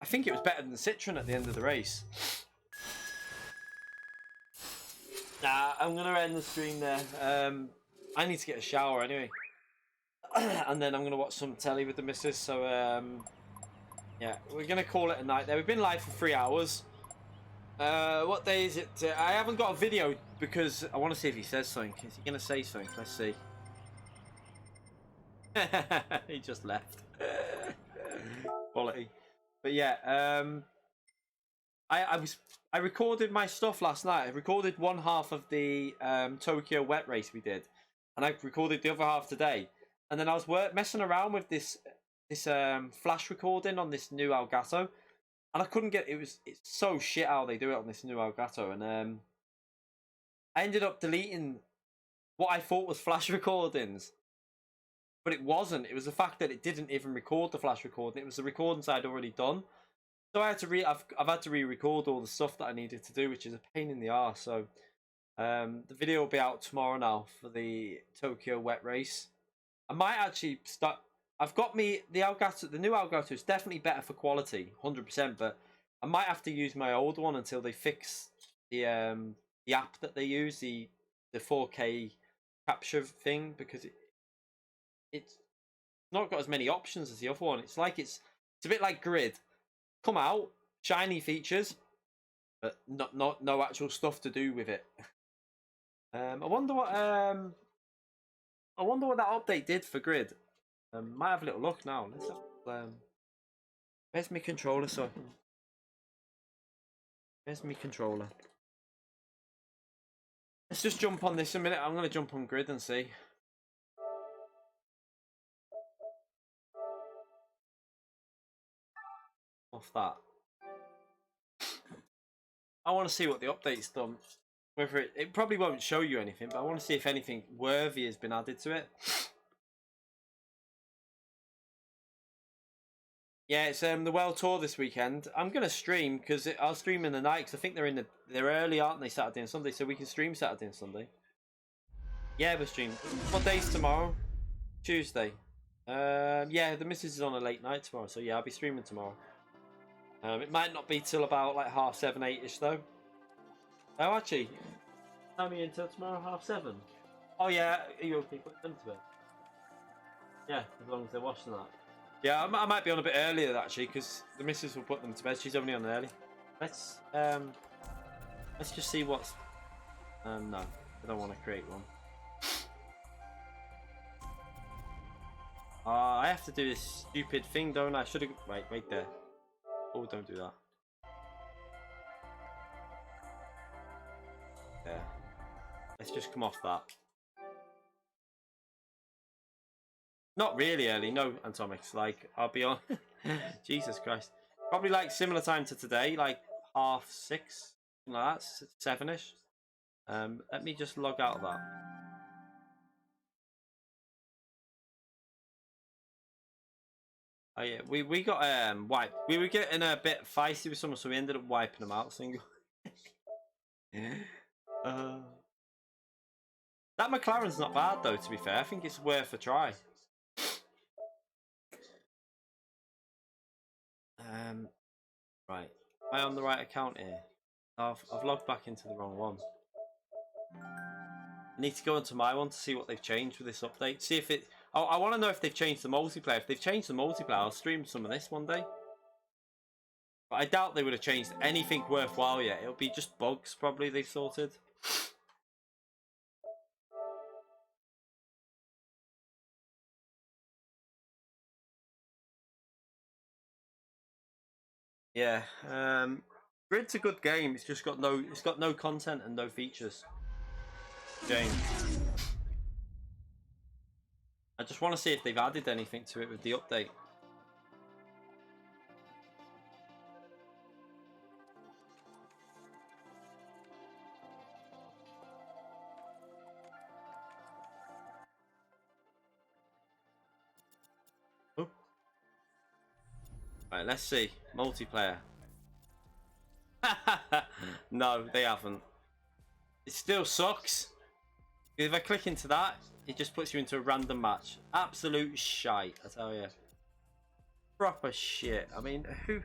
I think it was better than the Citroen at the end of the race. Nah, I'm going to end the stream there. I need to get a shower anyway. And then I'm going to watch some telly with the missus. So, yeah, we're going to call it a night there. We've been live for 3 hours. What day is it? I haven't got a video because I want to see if he says something. Is he going to say something? Let's see. He just left. Quality. But yeah, I recorded my stuff last night. I recorded one half of the Tokyo wet race we did, and I recorded the other half today. And then I was messing around with this flash recording on this new Elgato, and I couldn't get it's so shit how they do it on this new Elgato, and I ended up deleting what I thought was flash recordings. but it wasn't. It was the fact that it didn't even record the flash recording. It was the recordings I'd already done. So I had to I've had to re-record all the stuff that I needed to do, which is a pain in the arse. So the video will be out tomorrow now for the Tokyo wet race. I might actually start. I've got the Elgato, the new Elgato is definitely better for quality, 100%. But I might have to use my old one until they fix the app that they use, the 4K capture thing, because it's not got as many options as the other one. It's a bit like Grid. Come out, shiny features, but no actual stuff to do with it. I wonder what that update did for Grid. Might have a little look now. Let's have, where's my controller? So where's my controller? Let's just jump on this a minute. I'm gonna jump on Grid and see. Off that. I want to see what the update's done. Whether it probably won't show you anything, but I want to see if anything worthy has been added to it. Yeah, it's the World Tour this weekend. I'm gonna stream because I'll stream in the night because I think they're early, aren't they? Saturday and Sunday, so we can stream Saturday and Sunday. Yeah, we're streaming. What day's tomorrow? Tuesday. Yeah, the missus is on a late night tomorrow, so yeah, I'll be streaming tomorrow. It might not be till about like 7:30, 8ish though. Oh, actually, time you until tomorrow 7:30. Oh yeah, you'll be putting them to bed. Yeah, as long as they're washing that. Yeah, I might be on a bit earlier actually, because the missus will put them to bed. She's only on early. Let's just see what's. No, I don't want to create one. I have to do this stupid thing, don't I? Should have. Wait there. Oh, don't do that. There. Let's just come off that. Not really early, no, Antomix. Like, I'll be on. Jesus Christ. Probably like similar time to today, like 6:30, like that, 7ish. Let me just log out of that. Oh yeah, we got wiped. We were getting a bit feisty with someone, so we ended up wiping them out. Single. That McLaren's not bad though. To be fair, I think it's worth a try. Right. Am I on the right account here? I've logged back into the wrong one. I need to go into my one to see what they've changed with this update. See if it. I want to know if they've changed the multiplayer. If they've changed the multiplayer, I'll stream some of this one day. But I doubt they would have changed anything worthwhile yet. It'll be just bugs probably they've sorted. Yeah, Grid's a good game. It's just got no content and no features. James, I just want to see if they've added anything to it with the update. Oh. Right, let's see multiplayer. No, they haven't. It still sucks. If I click into that, it just puts you into a random match. Absolute shite, I tell you. Proper shit. I mean, who?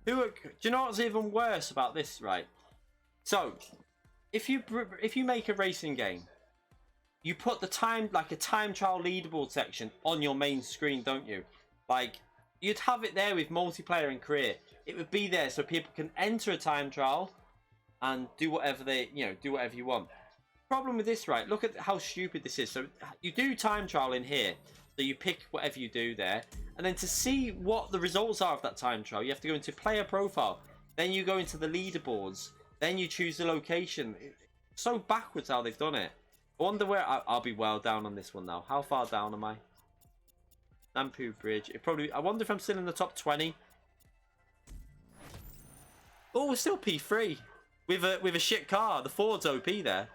Do you know what's even worse about this? Right. So, if you make a racing game, you put the time, like a time trial leaderboard section on your main screen, don't you? Like, you'd have it there with multiplayer and career. It would be there so people can enter a time trial and do whatever do whatever you want. Problem with this, right? Look at how stupid this is. So you do time trial in here, so you pick whatever you do there, and then to see what the results are of that time trial, you have to go into player profile, then you go into the leaderboards, then you choose the location. It's so backwards how they've done it. I wonder where I'll be well down on this one now. How far down am I? Nampu Bridge. I wonder if I'm still in the top 20. Oh, we're still P3 with a shit car. The Ford's OP there.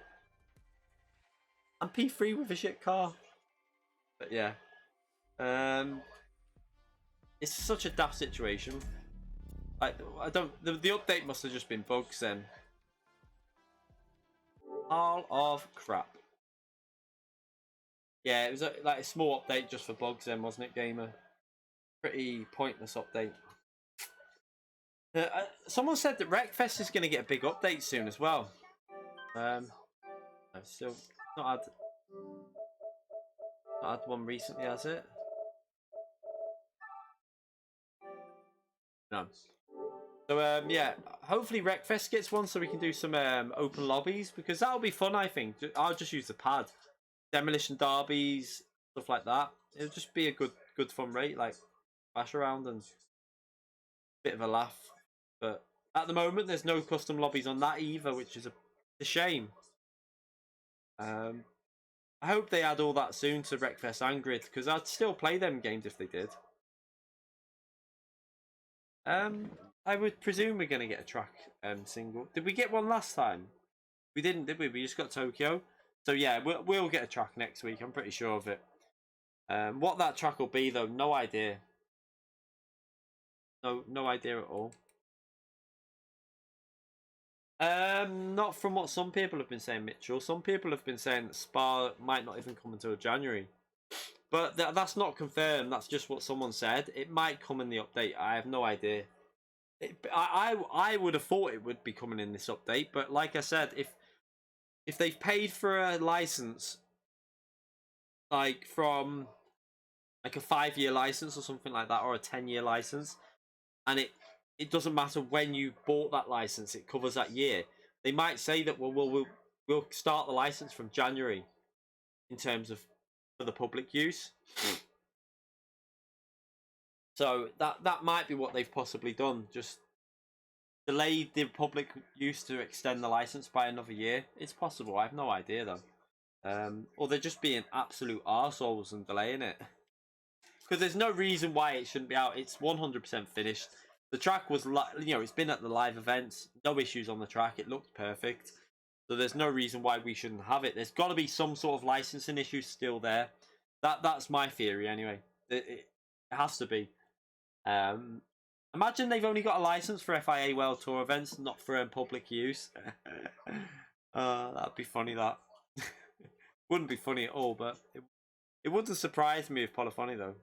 I'm P3 with a shit car. But yeah. It's such a daft situation. I don't. The update must have just been bugs then. All of crap. Yeah, it was like a small update just for bugs then, wasn't it, gamer? Pretty pointless update. Someone said that Wreckfest is going to get a big update soon as well. I've still not had one recently, has it? No. So yeah, hopefully Wreckfest gets one so we can do some open lobbies, because that'll be fun. I think I'll just use the pad, demolition derbies, stuff like that. It'll just be a good fun rate, like bash around and bit of a laugh. But at the moment, there's no custom lobbies on that either, which is a shame. I hope they add all that soon to Wreckfest and Grid, because I'd still play them games if they did. I would presume we're going to get a track single. Did we get one last time? We didn't, did we? We just got Tokyo. So yeah, we'll get a track next week. I'm pretty sure of it. What that track will be, though, no idea. No idea at all. Not from what some people have been saying, Mitchell. Some people have been saying that Spa might not even come until January. But that's not confirmed. That's just what someone said. It might come in the update. I have no idea. I would have thought it would be coming in this update. But like I said, if they've paid for a license, like from like a 5-year license or something like that, or a 10-year license, and it doesn't matter when you bought that license, it covers that year. They might say that we'll start the license from January in terms of for the public use. So that might be what they've possibly done. Just delayed the public use to extend the license by another year. It's possible. I have no idea though. Or they're just being absolute arseholes and delaying it. Because there's no reason why it shouldn't be out. It's 100% finished. The track was, it's been at the live events. No issues on the track. It looked perfect. So there's no reason why we shouldn't have it. There's got to be some sort of licensing issue still there. That's my theory anyway. It has to be. Imagine they've only got a license for FIA World Tour events, not for public use. That'd be funny, that. Wouldn't be funny at all, but it wouldn't surprise me if Polyphony, though.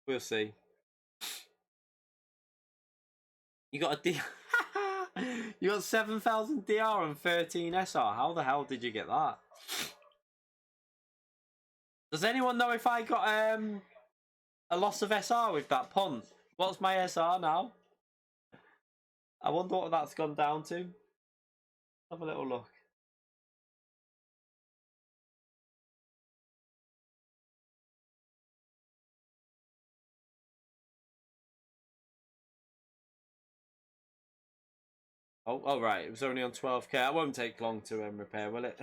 We'll see. You got a you got 7,000 DR and 13 SR. How the hell did you get that? Does anyone know if I got a loss of SR with that punt? What's my SR now? I wonder what that's gone down to. Have a little look. Oh, right. It was only on 12k. It won't take long to repair, will it?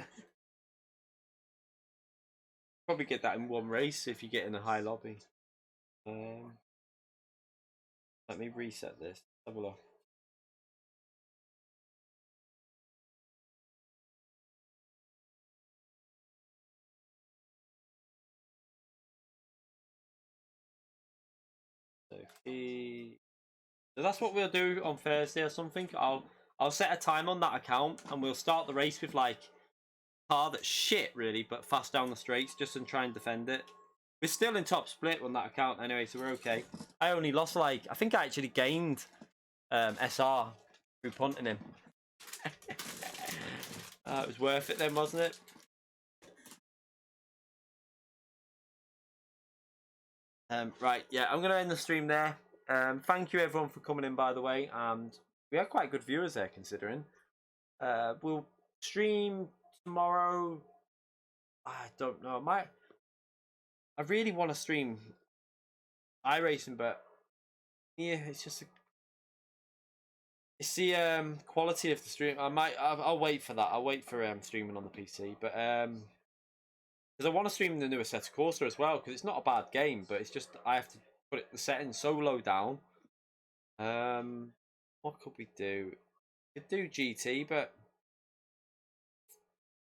Probably get that in one race if you get in a high lobby. Let me reset this. Have a look. So that's what we'll do on Thursday or something. I'll set a time on that account and we'll start the race with like car that's shit really, but fast down the straights just and try and defend it. We're still in top split on that account anyway, so we're okay. I only lost I think I actually gained SR through punting him. It was worth it then, wasn't it? Right, yeah, I'm gonna end the stream there. Thank you everyone for coming in, by the way, and we had quite good viewers there considering. We'll stream tomorrow. I don't know. I really want to stream iRacing, but yeah, it's just it's the quality of the stream. I'll wait for that. I'll wait for streaming on the PC, but because I want to stream the new Assetto Corsa as well, because it's not a bad game, but it's just I have to put the settings so low down. What could we do? We could do GT, but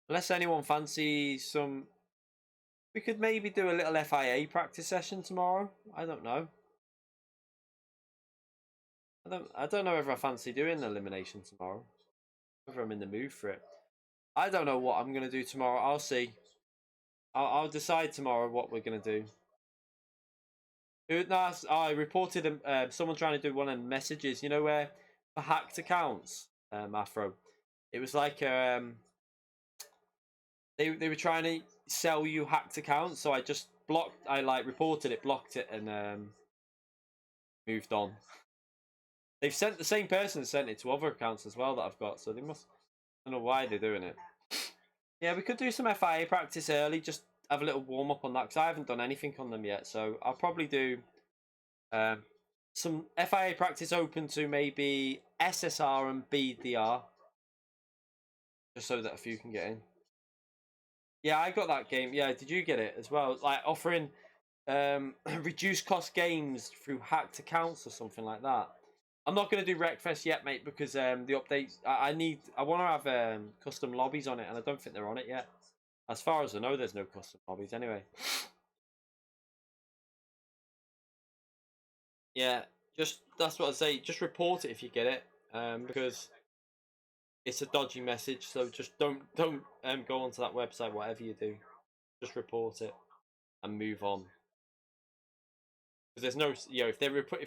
unless anyone fancies some We could maybe do a little FIA practice session tomorrow. I don't know. I don't know if I fancy doing elimination tomorrow. Whether I'm in the mood for it. I don't know what I'm gonna do tomorrow. I'll see. I'll decide tomorrow what we're gonna do. No, I reported someone trying to do one of the messages. You know where for hacked accounts, Afro. It was like they were trying to sell you hacked accounts, so I just blocked. I like reported it, blocked it, and moved on. They've sent the same person sent it to other accounts as well that I've got, so they must. I don't know why they're doing it. Yeah, we could do some FIA practice early. Just have a little warm up on that because I haven't done anything on them yet. So I'll probably do some FIA practice open to maybe SSR and BDR, just so that a few can get in. Yeah, I got that game. Yeah, did you get it as well? Like offering reduced cost games through hacked accounts or something like that. I'm not going to do Wreckfest yet, mate, because the updates. I want to have custom lobbies on it, and I don't think they're on it yet. As far as I know, there's no custom lobbies anyway. Yeah, just that's what I say. Just report it if you get it, because it's a dodgy message. So just don't go onto that website. Whatever you do, just report it and move on. Because there's no, if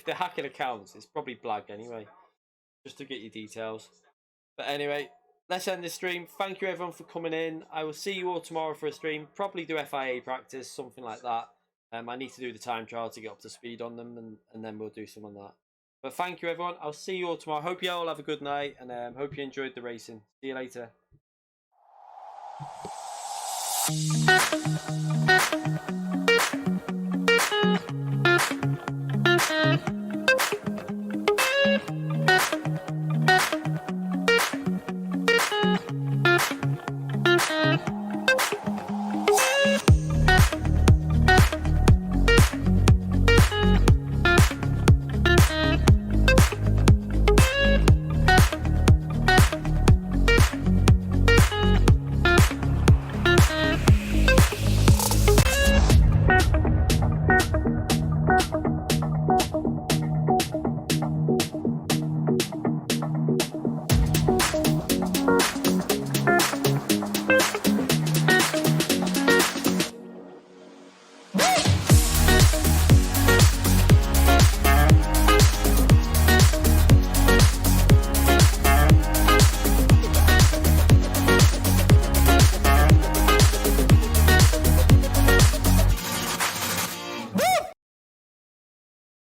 they're hacking accounts, it's probably blag anyway. Just to get your details. But anyway, let's end this stream. Thank you everyone for coming in. I will see you all tomorrow for a stream. Probably do FIA practice, something like that. I need to do the time trial to get up to speed on them, and then we'll do some on that. But thank you everyone. I'll see you all tomorrow. Hope you all have a good night, and hope you enjoyed the racing. See you later.